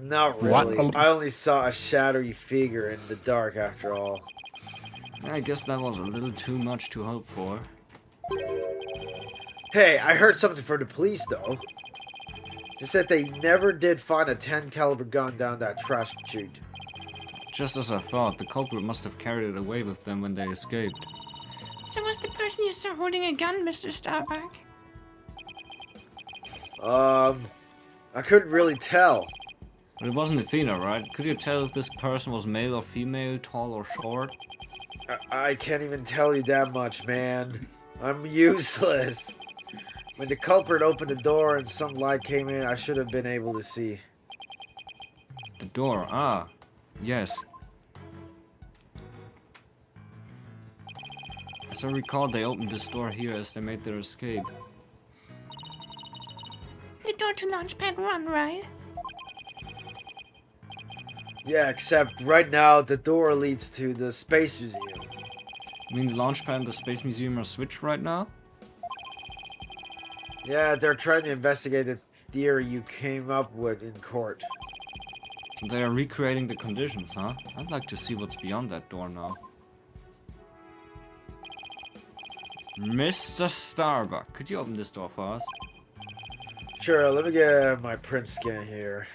Not What? really. I only saw a shadowy figure in the dark after all. I guess that was a little too much to hope for. Hey, I heard something from the police though. They said they never did find a 10 caliber gun down that trash chute. Just as I thought, the culprit must have carried it away with them when they escaped. So was the person you saw holding a gun, Mr. Starbuck? I couldn't really tell. But it wasn't Athena, right? Could you tell if this person was male or female, tall or short? I can't even tell you that much, man. I'm useless. When the culprit opened the door and some light came in, I should have been able to see. The door, ah, yes. As I recall, they opened this door here as they made their escape. The door to Launchpad 1, right? Yeah, except right now the door leads to the Space Museum. You mean the Launchpad and the Space Museum are switched right now? Yeah, they're trying to investigate the theory you came up with in court. So they are recreating the conditions, huh? I'd like to see what's beyond that door now. Mr. Starbuck, could you open this door for us? Sure, let me get my print scan here.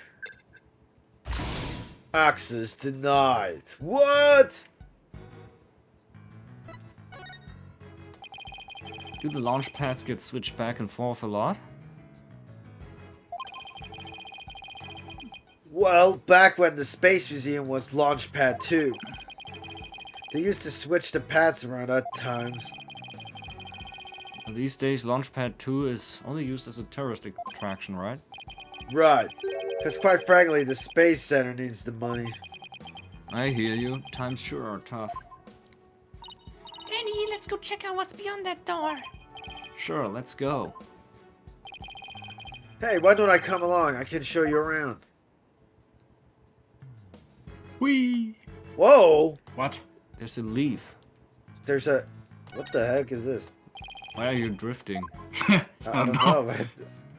Access denied. What? Do the launch pads get switched back and forth a lot? Well, back when the Space Museum was Launchpad 2, they used to switch the pads around at times. These days, Launchpad 2 is only used as a tourist attraction, right? Right. Because quite frankly, the Space Center needs the money. I hear you. Times sure are tough. Danny, let's go check out what's beyond that door. Sure, let's go. Hey, why don't I come along? I can show you around. Whee! Whoa! What? There's a leaf. There's a... What the heck is this? Why are you drifting? I don't know, man.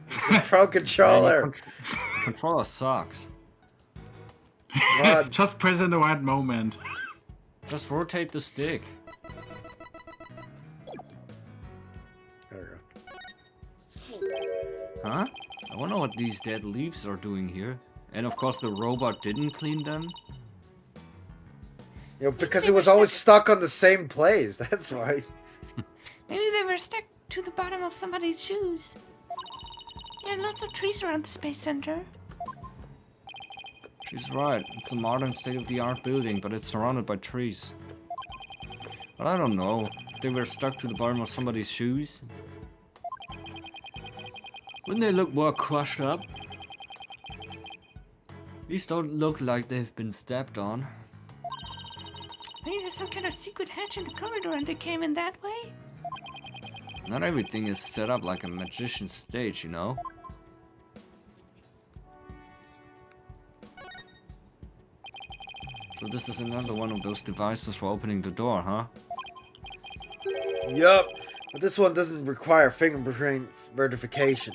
The Pro Controller. The controller sucks. What? Just press in the right moment. Just rotate the stick. There we go. Huh? I wonder what these dead leaves are doing here. And of course the robot didn't clean them. You know, because it was always stuck on the same place. That's why. Maybe they were stuck to the bottom of somebody's shoes. There are lots of trees around the Space Center. She's right. It's a modern state-of-the-art building, but it's surrounded by trees. But I don't know. If they were stuck to the bottom of somebody's shoes, wouldn't they look more crushed up? These don't look like they've been stepped on. Maybe there's some kind of secret hatch in the corridor and they came in that way? Not everything is set up like a magician's stage, you know? So this is another one of those devices for opening the door, huh? Yup. But this one doesn't require fingerprint verification.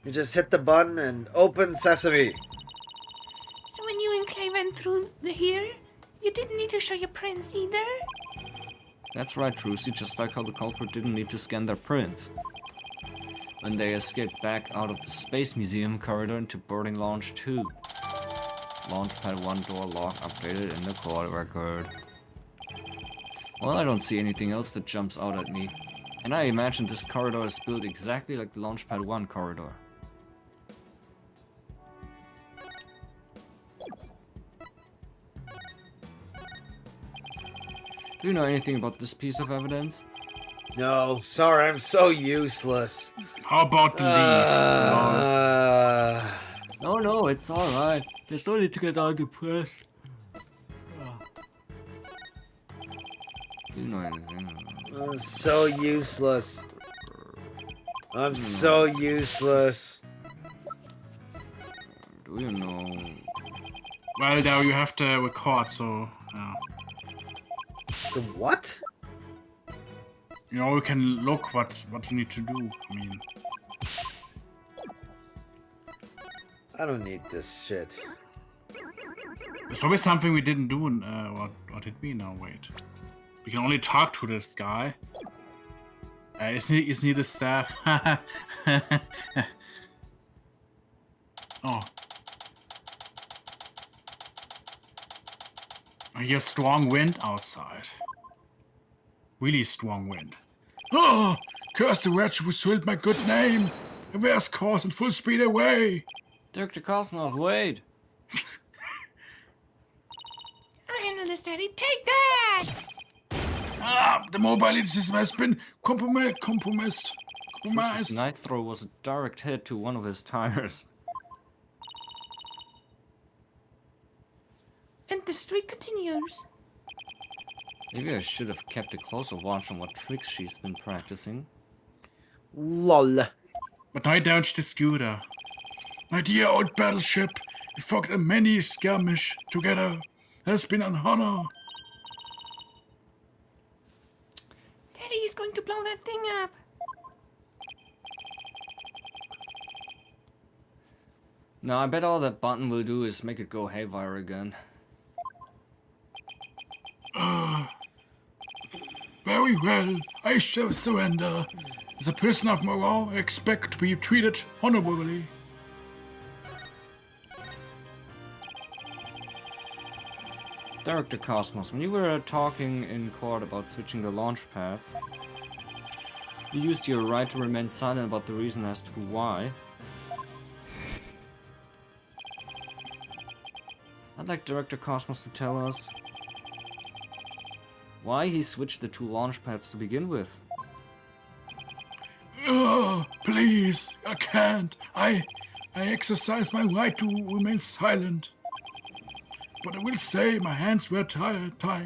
You just hit the button and open sesame. So when you and Clay went through here, you didn't need to show your prints either? That's right, Trucy, just like how the culprit didn't need to scan their prints. When they escaped back out of the Space Museum corridor into boarding launch 2. Launchpad 1 door lock updated in the call record. Well, I don't see anything else that jumps out at me. And I imagine this corridor is built exactly like the Launchpad 1 corridor. Do you know anything about this piece of evidence? No, sorry, I'm so useless. How about the leaf? No, it's alright. There's no need to get all depressed. Do you know anything? I'm so useless. I'm so useless. Do you know? Well, now you have to record, so yeah. The what? You know, you can look what you need to do. I mean, I don't need this shit. there's probably something we didn't do. What did we now? Wait. We can only talk to this guy. Isn't he the staff? Oh. I hear strong wind outside. Really strong wind. Oh, curse the wretch who soiled my good name. Reverse course and full speed away. Dr. Cosmo, wait! I'll handle this, Daddy. Take that! Ah, the mobile lead system has been compromised. His Nitro was a direct hit to one of his tires. And the streak continues. Maybe I should have kept a closer watch on what tricks she's been practicing. Lol. But I dodged the scooter. My dear old battleship, we fought a many skirmish together. Has been an honor. Daddy is going to blow that thing up. No, I bet all that button will do is make it go haywire again. Very well, I shall surrender. As a person of morale, I expect to be treated honorably. Director Cosmos, when you were talking in court about switching the launch pads, you used your right to remain silent about the reason as to why. I'd like Director Cosmos to tell us why he switched the two launch pads to begin with. Please, I can't. I exercise my right to remain silent. But I will say my hands were tied. I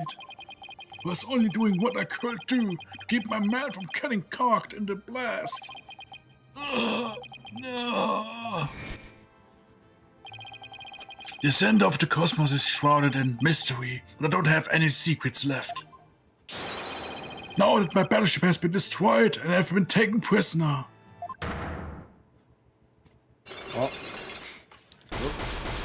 was only doing what I could do to keep my man from getting cocked in the blast. No. The center of the cosmos is shrouded in mystery, but I don't have any secrets left. Now that my battleship has been destroyed and I've been taken prisoner. Oh. Whoops.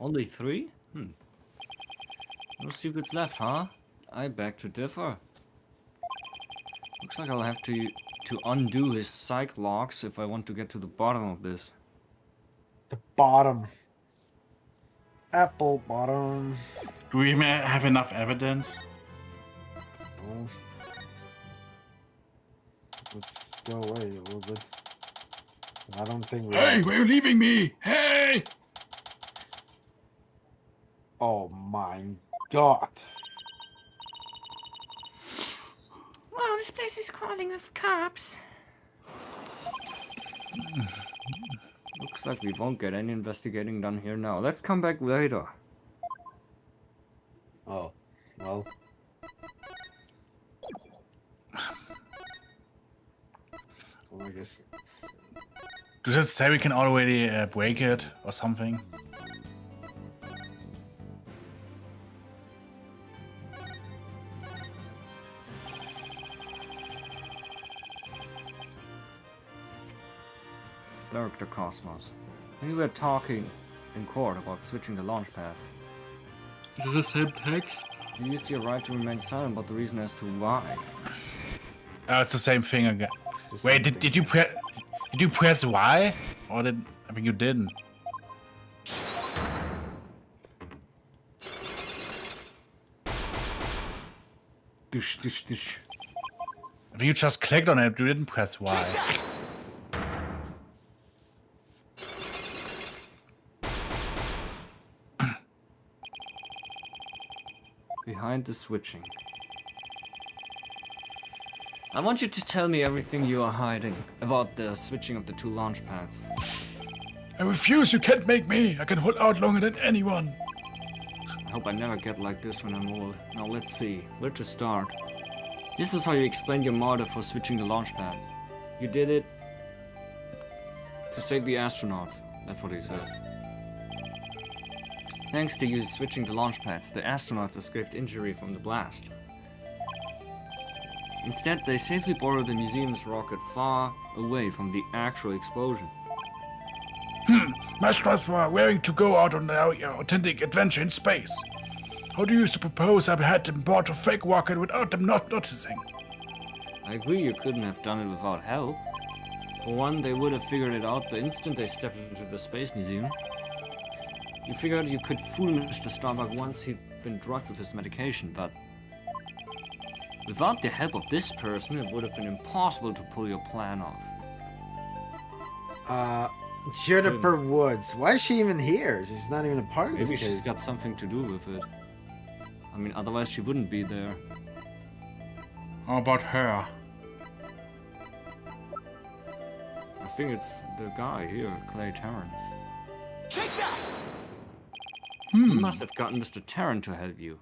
Only 3? No secrets left, huh? I beg to differ. Looks like I'll have to undo his psych logs if I want to get to the bottom of this. The bottom. Apple bottom. Do we have enough evidence? Oh. Let's go away a little bit. I don't think we Hey, where are you leaving me? Hey! Oh my god. Wow, this place is crawling with cops. Looks like we won't get any investigating done here now. Let's come back later. Oh, well. Well, I guess. Does it say we can already break it or something? Director Cosmos, when you were talking in court about switching the launch pads, Is it the same text? you used your right to remain silent about the reason as to why. Oh, it's the same thing again. It's the Wait, same did thing. you press Y? Or did I think you didn't? Dish, dish, dish. I think you just clicked on it, you didn't press Y. Behind the switching. I want you to tell me everything you are hiding about the switching of the two launch pads. I refuse, you can't make me. I can hold out longer than anyone. I hope I never get like this when I'm old. Now let's see, where to start. This is how you explain your motive for switching the launch pads. You did it to save the astronauts. That's what he says. Thanks to you switching the launch pads, the astronauts escaped injury from the blast. Instead, they safely boarded the museum's rocket far away from the actual explosion. My stars were raring to go out on their authentic adventure in space. How do you suppose I had them bought a fake rocket without them not noticing? I agree you couldn't have done it without help. For one, they would have figured it out the instant they stepped into the Space Museum. You figured you could fool Mr. Starbuck once he'd been drugged with his medication, but without the help of this person, it would have been impossible to pull your plan off. Juniper Woods. Why is she even here? She's not even a part of this Maybe she's case. got something to do with it. I mean, otherwise she wouldn't be there. How about her? I think it's the guy here, Clay Terrence. Take that! You must have gotten Mr. Tarrant to help you.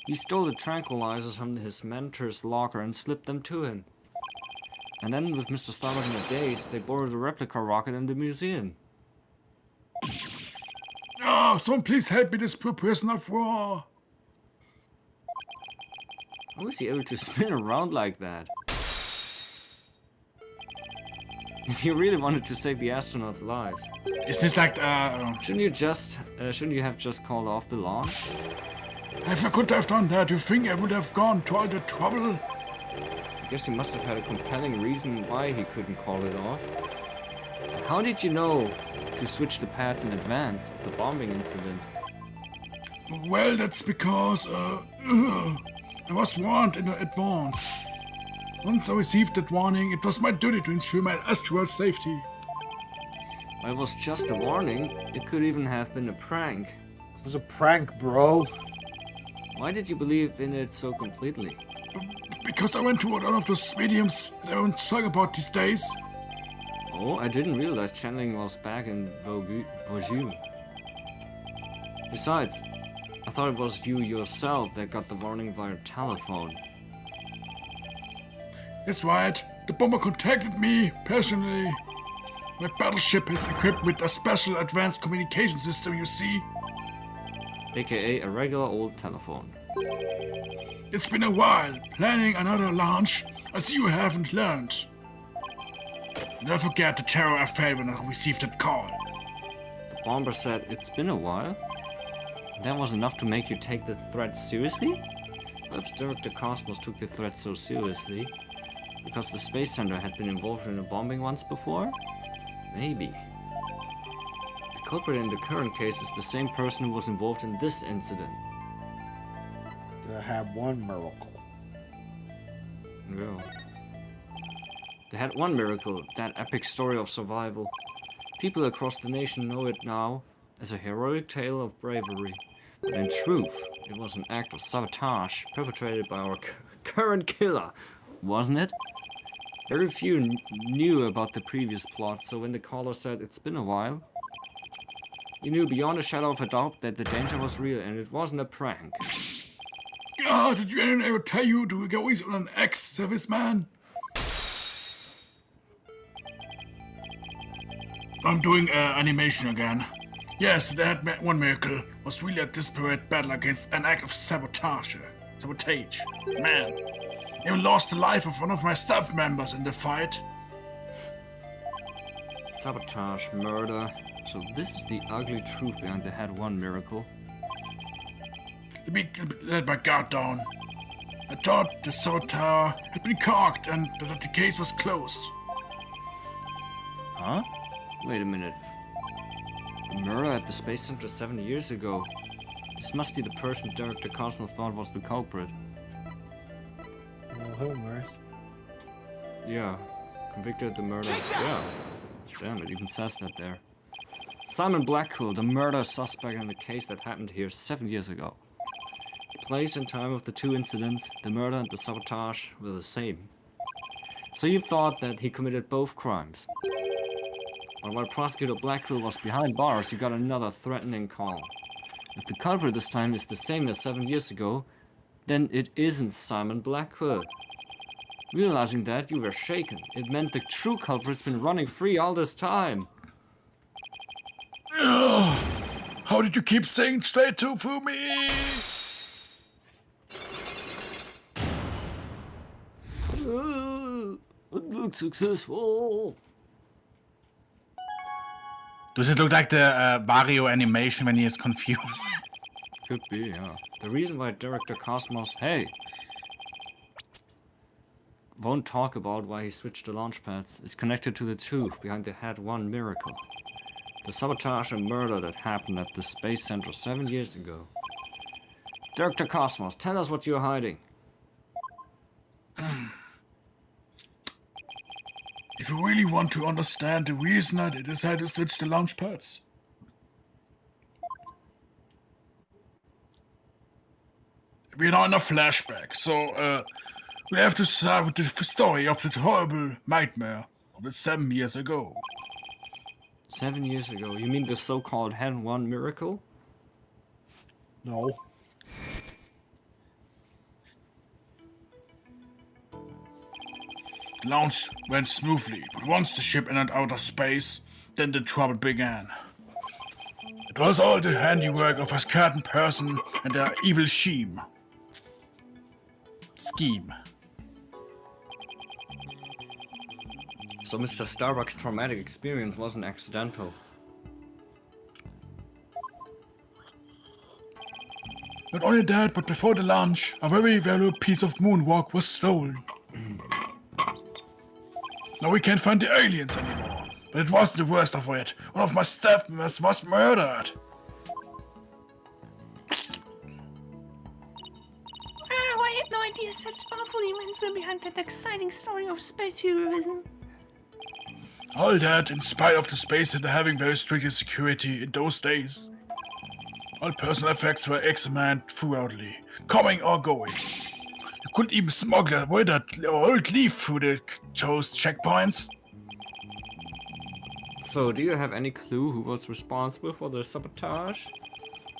He stole the tranquilizers from his mentor's locker and slipped them to him. And then, with Mr. Starbuck in a daze, they borrowed a replica rocket in the museum. Oh, someone please help me, this poor person of war. How was he able to spin around like that? If you really wanted to save the astronauts' lives, Is this like, shouldn't you have just called off the launch? if I could have done that, you think I would have gone to all the trouble? I guess he must have had a compelling reason why he couldn't call it off. How did you know to switch the pads in advance of the bombing incident? Well, that's because, I was warned in advance. Once I received that warning, it was my duty to ensure my astral safety. Well, it was just a warning. It could even have been a prank. It was a prank, bro. Why did you believe in it so completely? Because I went to one of those mediums that I don't talk about these days. Oh, I didn't realize channeling was back in vogue. Besides, I thought it was you yourself that got the warning via telephone. That's right. The bomber contacted me personally. My battleship is equipped with a special advanced communication system, you see. AKA a regular old telephone. It's been a while planning another launch. I see you haven't learned. Never forget the terror I felt when I received that call. The bomber said it's been a while. That was enough to make you take the threat seriously? Perhaps Director Cosmos took the threat so seriously because the Space Center had been involved in a bombing once before? Maybe. The culprit in the current case is the same person who was involved in this incident. To have one miracle. Yeah. They had one miracle, that epic story of survival. People across the nation know it now as a heroic tale of bravery. But in truth, it was an act of sabotage perpetrated by our current killer, wasn't it? Very few knew about the previous plot, so when the caller said it's been a while, you knew beyond a shadow of a doubt that the danger was real and it wasn't a prank. God, did anyone ever tell you to go easy on an ex-serviceman? I'm doing animation again. Yes, that one miracle was really a desperate battle against an act of sabotage. Man, even lost the life of one of my staff members in the fight. Sabotage, murder. So this is the ugly truth behind the Had One miracle. Let my guard down. I thought the LizardTaro had been cocked and that the case was closed. Huh? Wait a minute. A murder at the Space Center 7 years ago. This must be the person Director Cosmos thought was the culprit. Well, Homer. Yeah. Convicted of the murder. Yeah. Damn, it even says that there. Simon Blackpool, the murder suspect in the case that happened here 7 years ago. The place and time of the two incidents, the murder and the sabotage, were the same. So you thought that he committed both crimes. But while Prosecutor Blackpool was behind bars, you got another threatening call. If the culprit this time is the same as 7 years ago, then it isn't Simon Blackpool. Realizing that, you were shaken. It meant the true culprit's been running free all this time. Ugh. How did you keep saying straight to for me? It looks successful. Does it look like the Mario animation when he is confused? Could be, yeah. The reason why Director Cosmos, hey, won't talk about why he switched the launch pads is connected to the truth behind the Head 1 miracle. The sabotage and murder that happened at the Space Center 7 years ago. Director Cosmos, tell us what you're hiding. If you really want to understand the reason I decided to switch the launch pads, we're now in a flashback, so we have to start with the story of the horrible nightmare of the 7 years ago. 7 years ago, you mean the so-called Head 1 miracle? No. The launch went smoothly, but once the ship entered outer space, then the trouble began. It was all the handiwork of a certain person and their evil scheme. So Mr. Starbuck's traumatic experience wasn't accidental. Not only that, but before the launch, a very valuable piece of moonwalk was stolen. Now we can't find the aliens anymore, but it wasn't the worst of it. One of my staff members was murdered. Oh, I had no idea such awful events were behind that exciting story of space heroism. All that in spite of the space center having very strict security in those days. All personal effects were examined throughoutly, coming or going. You couldn't even smuggle a withered old leaf through the those checkpoints. So, do you have any clue who was responsible for the sabotage?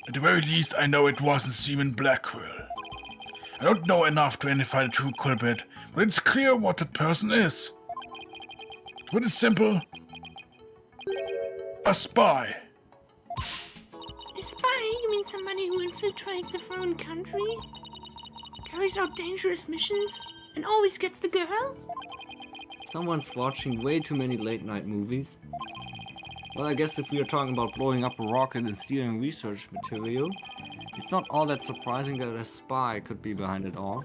At the very least, I know it wasn't Seaman Blackwell. I don't know enough to identify the true culprit, but it's clear what that person is. To put it simple, a spy. A spy? You mean somebody who infiltrates a foreign country? Carries out dangerous missions? And always gets the girl? Someone's watching way too many late-night movies. Well, I guess if we are talking about blowing up a rocket and stealing research material, it's not all that surprising that a spy could be behind it all.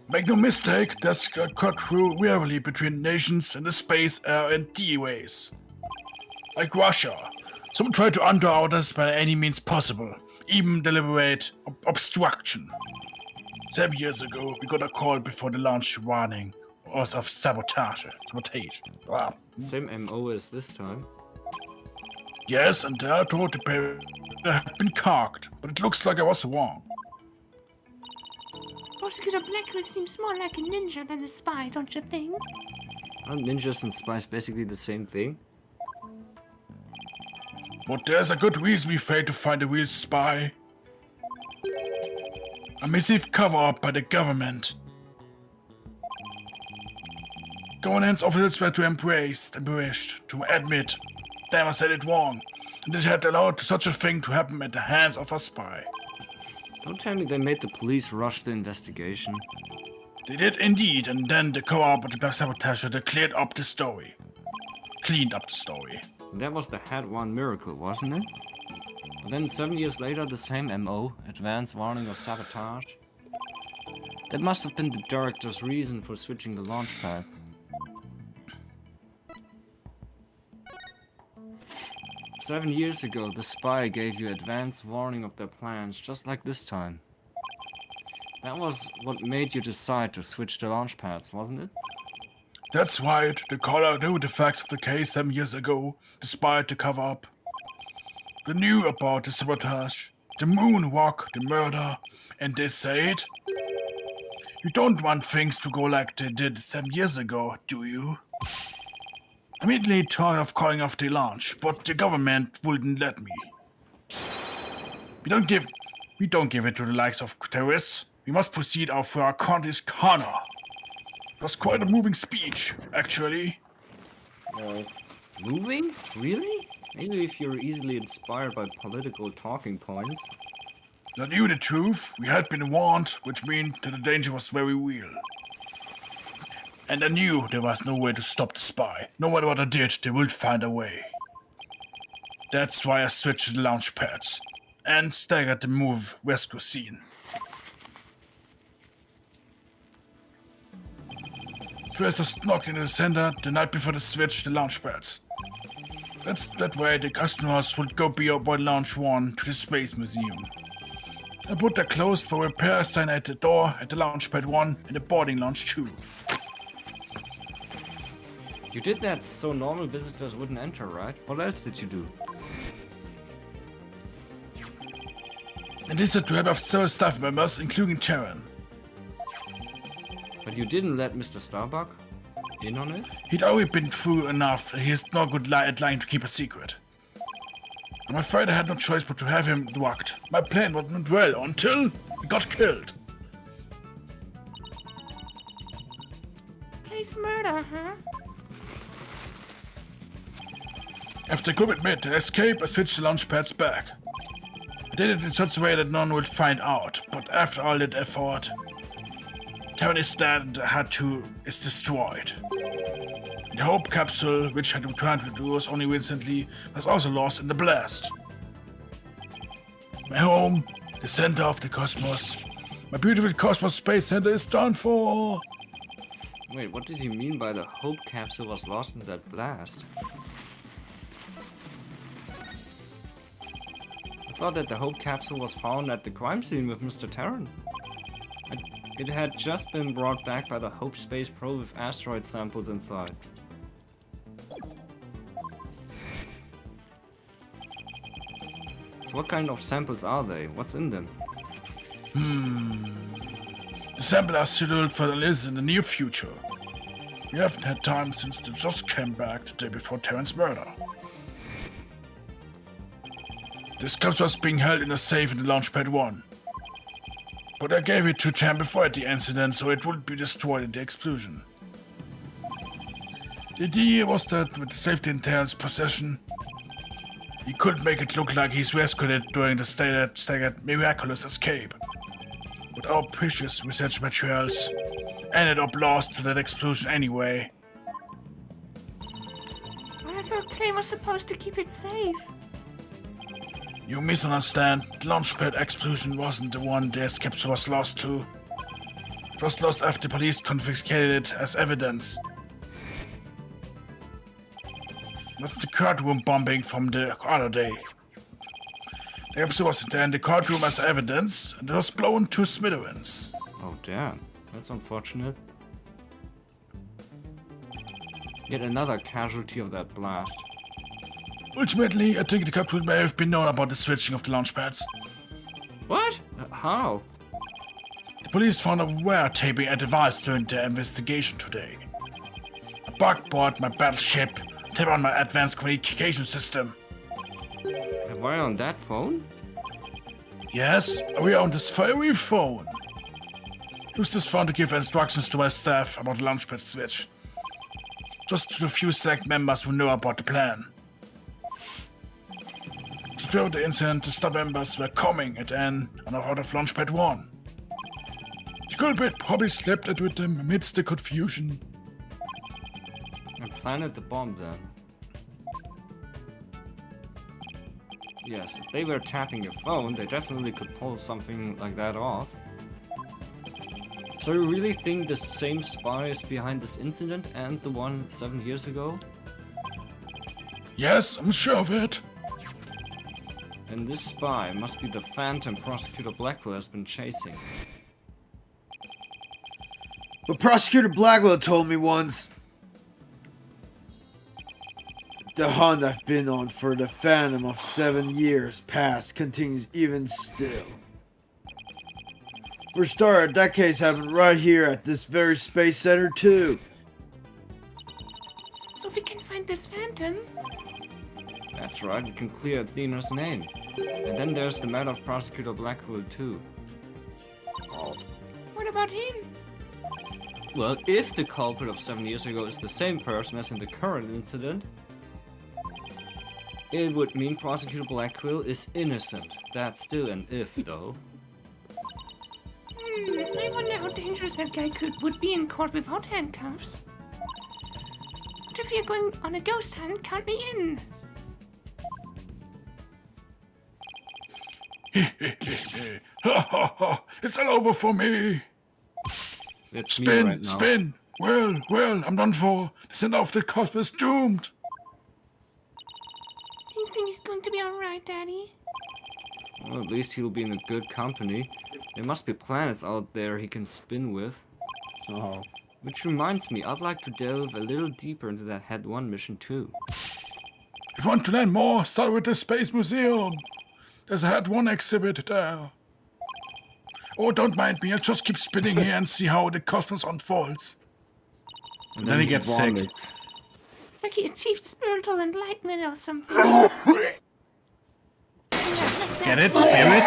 Make no mistake, there's a cut through rarely between nations in the space, air, and D-ways. Like Russia. Some try to underout us by any means possible, even deliberate obstruction. 7 years ago, we got a call before the launch warning us of sabotage. Wow. Same MO as this time. Yes, and I thought the paper had been carked, but it looks like I was wrong. Prosecutor Blackwell seems more like a ninja than a spy, don't you think? Aren't ninjas and spies basically the same thing? But there's a good reason we failed to find a real spy. A massive cover-up by the government. Governance officials were to embraced, to admit they ever said it wrong, and they had allowed such a thing to happen at the hands of a spy. Don't tell me they made the police rush the investigation. They did indeed, and then the cover-up of the sabotage cleared up the story. Cleaned up the story. That was the Head 1 miracle, wasn't it? But then 7 years later, the same MO, advance warning of sabotage. That must have been the director's reason for switching the launch pads. 7 years ago, the spy gave you advance warning of their plans, just like this time. That was what made you decide to switch the launch pads, wasn't it? That's right, the caller knew the facts of the case 7 years ago, despite the cover-up. They knew about the sabotage, the moonwalk, the murder, and they said, "You don't want things to go like they did 7 years ago, do you?" I immediately thought of calling off the launch, but the government wouldn't let me. We don't give it to the likes of terrorists. We must proceed for our country's honor. It was quite a moving speech, actually. Moving? Really? Maybe if you're easily inspired by political talking points. I knew the truth. We had been warned, which meant that the danger was very real. And I knew there was no way to stop the spy. No matter what I did, they would find a way. That's why I switched to the launch pads and staggered the move rescue scene. First I snuck into the center the night before the switch to the launch pads. That way the customers would go beyond launch 1 to the Space Museum. I put the closed for repair sign at the door at the launch pad 1 and the boarding launch 2. You did that so normal visitors wouldn't enter, right? What else did you do? And this had to help several staff members, including Terran. But you didn't let Mr. Starbuck in on it? He'd already been through enough that he's no good at lying to keep a secret. I'm afraid I had no choice but to have him drugged. My plan wasn't well until he got killed. Case murder, huh? After I could admit the escape, I switched the launch pads back. I did it in such a way that none would find out, but after all that effort, Terran is dead and the Hat 2 is destroyed. The Hope capsule, which had returned to us only recently, was also lost in the blast. My home, the center of the cosmos, my beautiful Cosmos Space Center is done for. Wait, what did he mean by the Hope capsule was lost in that blast? I thought that the Hope capsule was found at the crime scene with Mr. Terran. It had just been brought back by the Hope Space Probe with asteroid samples inside. So what kind of samples are they? What's in them? The samples are scheduled for release in the near future. We haven't had time since they just came back the day before Terran's murder. This capsule was being held in a safe in the launch pad 1. But I gave it to Terran before the incident so it wouldn't be destroyed in the explosion. The idea was that with the safety in Terran's possession, he could make it look like he's rescued it during the staggered miraculous escape. But our precious research materials ended up lost to that explosion anyway. I thought Clay was supposed to keep it safe. You misunderstand. The launchpad explosion wasn't the one the escape was lost to. It was lost after police confiscated it as evidence. That's the courtroom bombing from the other day. The episode was in the courtroom as evidence, and it was blown to smithereens. Oh damn, that's unfortunate. Yet another casualty of that blast. Ultimately, I think the culprit may have been known about the switching of the launch pads. What? How? The police found a wiretapping device during their investigation today. A bug board my battleship, tap on my advanced communication system. And why on that phone? Yes, we are on this very phone. Use this phone to give instructions to my staff about the launchpad switch. Just to the few select members who know about the plan. Just before the incident, the staff members were coming at N on out of launchpad 1. The culprit probably slipped it with them amidst the confusion. And planted the bomb then. Yes, if they were tapping your phone, they definitely could pull something like that off. So you really think the same spy is behind this incident and the one 7 years ago? Yes, I'm sure of it. And this spy must be the phantom Prosecutor Blackwell has been chasing. But Prosecutor Blackwell told me once, the hunt I've been on for the Phantom of 7 years past continues even still. For a start, that case happened right here at this very space center too. So if we can find this phantom, That's right, we can clear Athena's name. And then there's the matter of Prosecutor Blackwell too. what about him? Well, if the culprit of 7 years ago is the same person as in the current incident, it would mean Prosecutor Blackwell is innocent. That's still an if, though. I I wonder how dangerous that guy would be in court without handcuffs. What if you're going on a ghost hunt? Count me in. Ha ha ha! It's all over for me. It's me Spin, right now. spin. Well, I'm done for. The center of the cosmos doomed. Do you think he's going to be alright, Daddy? Well, at least he'll be in a good company. There must be planets out there he can spin with. Oh. Which reminds me, I'd like to delve a little deeper into that Head 1 mission too. If you want to learn more, start with the Space Museum. There's a Head 1 exhibit there. Oh, don't mind me. I'll just keep spinning here and see how the cosmos unfolds. And Then he gets sick. vomits. It's like he achieved spiritual enlightenment or something. Get it? Spirit?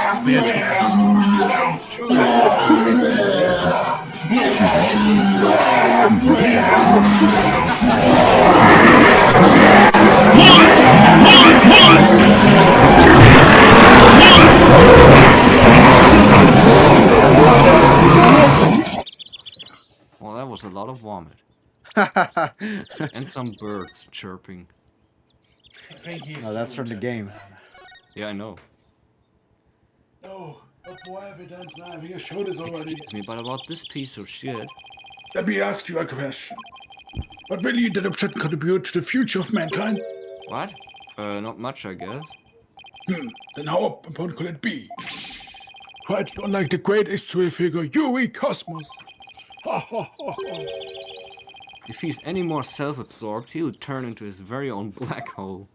Well, that was a lot of vomit. And some birds chirping. I think he's Oh, that's from the game. Yeah, I know. No, but more evidence now. We showed this already. Excuse me, but about this piece of shit... Let me ask you a question. What will you contribute to the future of mankind? What? Not much, I guess. Then how important could it be? Quite unlike the great history figure Yuri Cosmos. Ha ha ha ha. If he's any more self-absorbed, he'll turn into his very own black hole.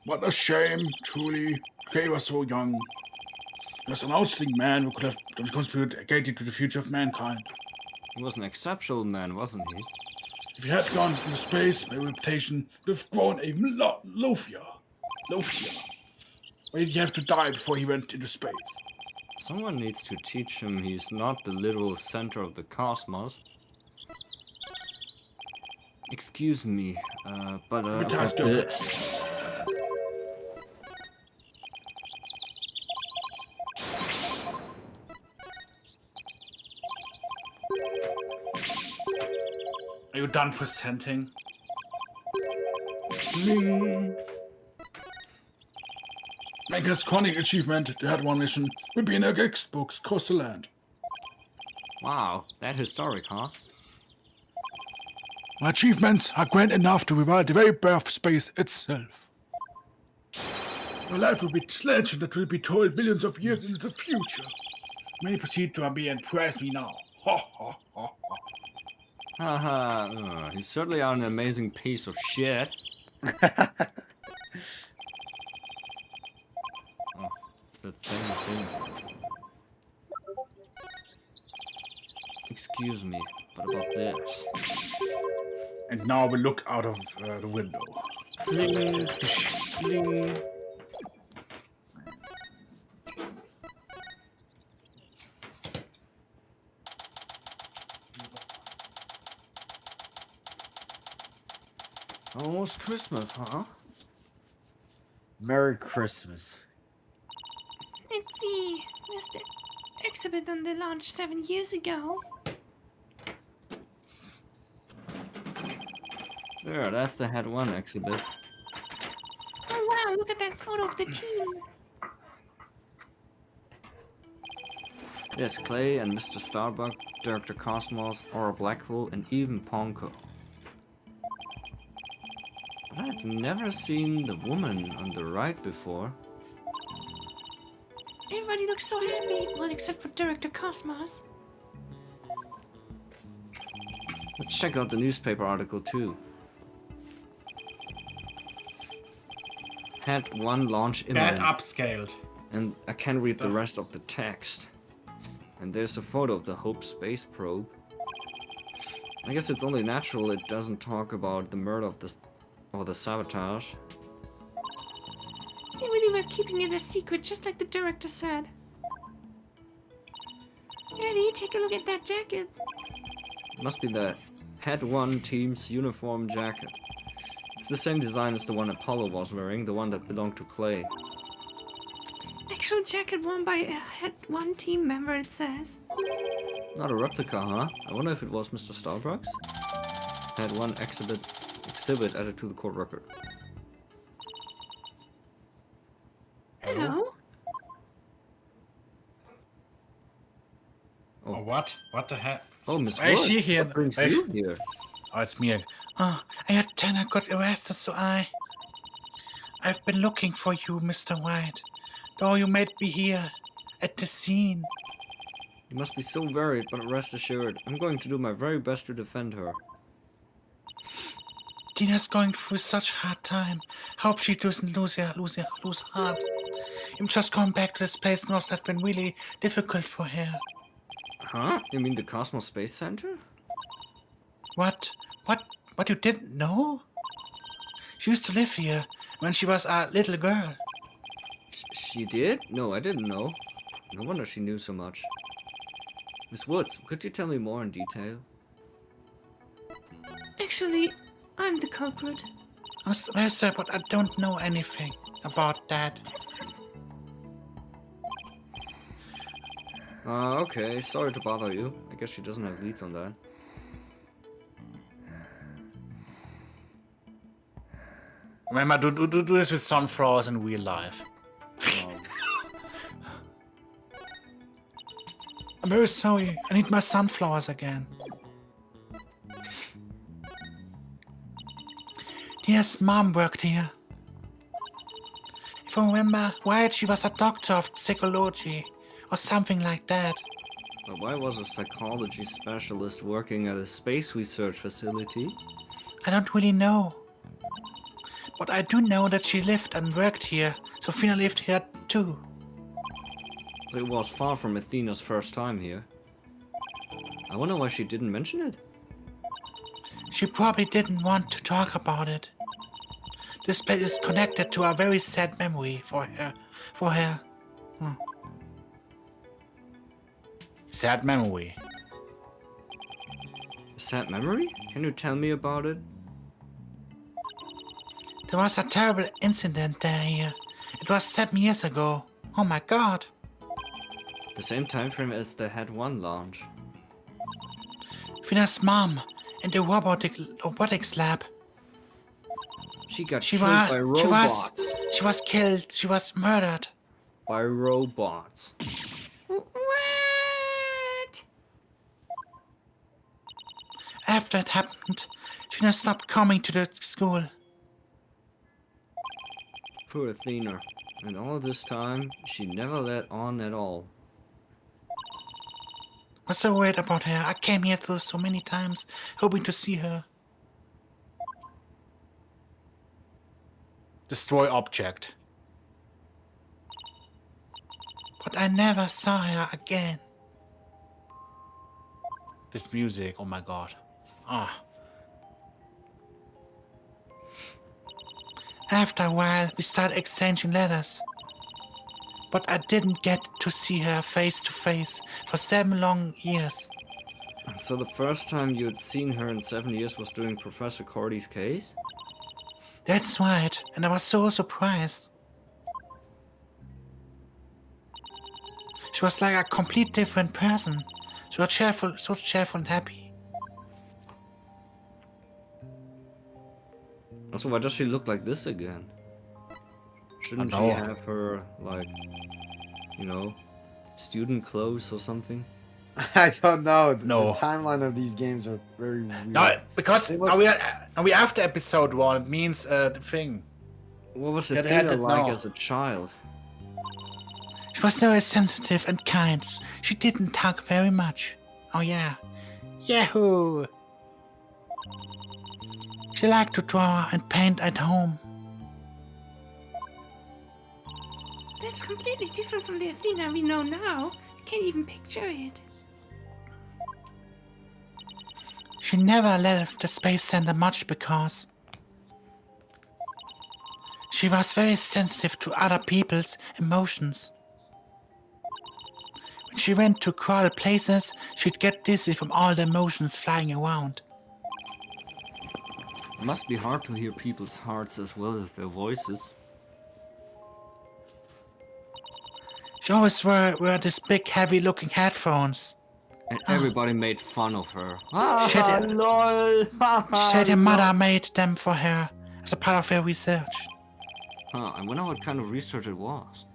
What a shame, truly. Faye was so young. He was an outstanding man who could have contributed greatly to the future of mankind. He was an exceptional man, wasn't he? If he had gone into space, my reputation would have grown even loftier. Loftier. Why did he have to die before he went into space? Someone needs to teach him he's not the literal center of the cosmos. Excuse me, but Let me ask you a question. Are you done presenting? Mankind's crowning achievement, the Head 1 mission, will be in the textbooks across the land. Wow, that historic, huh? My achievements are grand enough to revive the very birth of space itself. My life will be a legend that will be told millions of years into the future. May proceed to be and praise me now. Ha ha ha ha. Haha, you certainly are an amazing piece of shit. Oh, it's that same thing. Excuse me, but about this. And now we look out of the window. Bling, bling. Almost Christmas, huh? Merry Christmas. Let's see. Where's the exhibit on the launch 7 years ago? There, that's the Head 1 exhibit. Oh wow, look at that photo of the team. There's Clay and Mr. Starbuck, Director Cosmos, Aura Blackhole, and even Ponko. But I've never seen the woman on the right before. Everybody looks so happy. Well, except for Director Cosmos. Let's check out the newspaper article too. Head 1 launch Bad imminent. upscaled. And I can't read the rest of the text. And there's a photo of the Hope space probe. I guess it's only natural it doesn't talk about the murder of the sabotage. They really were keeping it a secret, just like the director said. Daddy, take a look at that jacket. Must be the Head 1 team's uniform jacket. It's the same design as the one Apollo was wearing, the one that belonged to Clay. I actual jacket worn by a Head 1 team member, it says. Not a replica, huh? I wonder if it was Mr. Starbucks. Had one exhibit added to the court record. Hello? Oh, what? What the heck? Oh, Miss Why is Wood, she here? what brings Why- you here? Oh, it's me. Oh, I heard Tanner got arrested, so I've been looking for you, Mr. White. Oh, you might be here at the scene. You must be so worried, but rest assured, I'm going to do my very best to defend her. Tina's going through such hard time. Hope she doesn't lose heart. I'm just going back to this place must have been really difficult for her. Huh? You mean the Cosmos Space Center? What? What you didn't know? She used to live here when she was a little girl. She did? No, I didn't know. No wonder she knew so much. Miss Woods, could you tell me more in detail? Actually, I'm the culprit. I'm very sorry, but I don't know anything about that. Okay, sorry to bother you. I guess she doesn't have leads on that. Remember, do this with sunflowers in real life. Oh. I'm very sorry. I need my sunflowers again. Yes, Mom worked here. If I remember right, she was a doctor of psychology or something like that. But why was a psychology specialist working at a space research facility? I don't really know. But I do know that she lived and worked here. Sophia lived here too. So it was far from Athena's first time here. I wonder why she didn't mention it. She probably didn't want to talk about it. This place is connected to a very sad memory for her. Sad memory. A sad memory? Can you tell me about it? There was a terrible incident there here. It was 7 years ago. Oh my god. The same time frame as the Head 1 launch. Fina's mom in the robotics lab. She got She killed was by robots. she was killed. She was murdered. By robots. What? After it happened, Fina stopped coming to the school. Poor Athena. And all this time, she never let on at all. I was so worried about her. I came here through so many times, hoping to see her. Destroy object. But I never saw her again. This music, oh my god. Ah. After a while, we started exchanging letters. But I didn't get to see her face to face for 7 long years. So the first time you'd seen her in 7 years was during Professor Cordy's case? That's right, and I was so surprised. She was like a complete different person. So cheerful and happy. So why does she look like this again? Shouldn't she know. have her, like, you know, student clothes or something? I don't know. No. The timeline of these games are very weird. No, because are we after episode 1, it means the thing. What was Yeah, Athena that- like no. as a child? She was very sensitive and kind. She didn't talk very much. Oh yeah. Yahoo! She liked to draw and paint at home. That's completely different from the Athena we know now. I can't even picture it. She never left the Space Center much because she was very sensitive to other people's emotions. When she went to crowded places, she'd get dizzy from all the emotions flying around. It must be hard to hear people's hearts as well as their voices. She always wear this big, heavy-looking headphones. And everybody made fun of her. Shit, Ah, lol. She said her mother made them for her as a part of her research. Huh, I wonder what kind of research it was.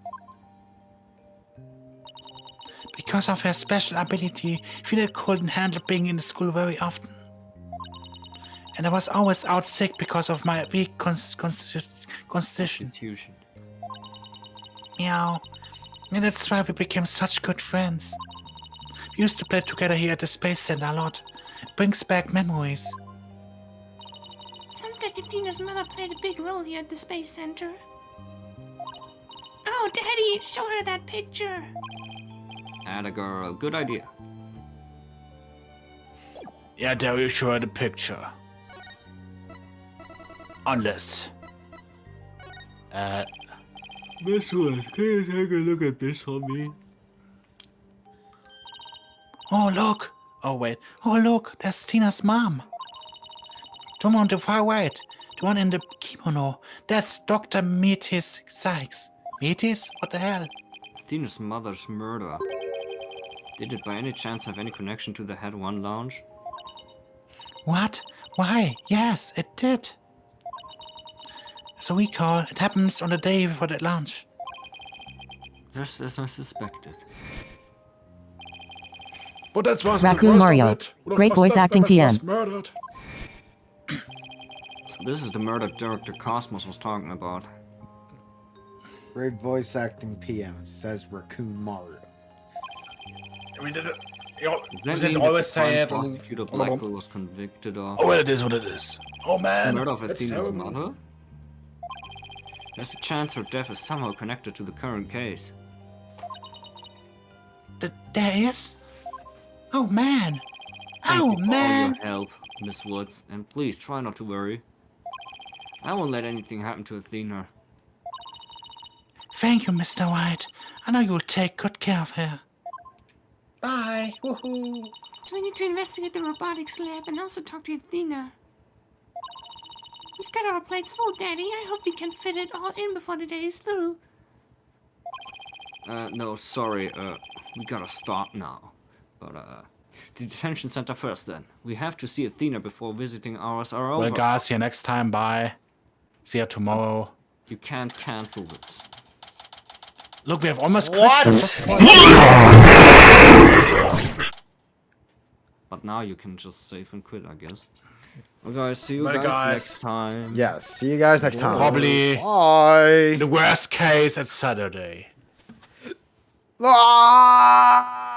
Because of her special ability, Fidel couldn't handle being in the school very often. And I was always out sick because of my weak constitution. Constitution. Meow. And that's why we became such good friends. We used to play together here at the Space Center a lot. It brings back memories. Sounds like Athena's mother played a big role here at the Space Center. Oh, Daddy, show her that picture. Atta girl, good idea. Yeah, Dario, show her the picture. Unless... Miss Wood, can you take a look at this for me? Oh, look! Oh, wait. Oh, look! That's Tina's mom. The one on the far right. The one in the kimono. That's Dr. Metis Sykes. Metis? What the hell? Athena's mother's murder. Did it by any chance have any connection to the Head 1 lounge? What? Why? Yes, it did. As I recall, it happens on the day before the launch. Just as I suspected. But that was Raccoon the worst Mario. of it. One of Great my voice staff acting members PM. was murdered. So this is the murder Director Cosmos was talking about. Great voice acting PM, says Raccoon Mario. I mean, Does that doesn't mean always that the say crime it. prosecutor Blackwell was convicted of Oh, well, it is what it is. Oh, the man. murder of that's Athena's terrible. mother? There's a chance her death is somehow connected to the current case. There is? Oh, man. Thank Oh, you for all man. your help, Miss Woods, and please try not to worry. I won't let anything happen to Athena. Thank you, Mr. White. I know you'll take good care of her. Bye. Woohoo. So we need to investigate the robotics lab and also talk to Athena. We've got our plates full, Daddy. I hope we can fit it all in before the day is through. No, sorry, we gotta stop now. But, the detention center first then. We have to see Athena before visiting hours are over. Well, guys, see you next time. Bye. See you tomorrow. You can't cancel this. Look, we have almost What? Christmas. But now you can just save and quit, I guess. Well, guys, see you Bye, guys guys. next time. Yeah, see you guys next time. Probably Bye. in the worst case, it's Saturday. Ah!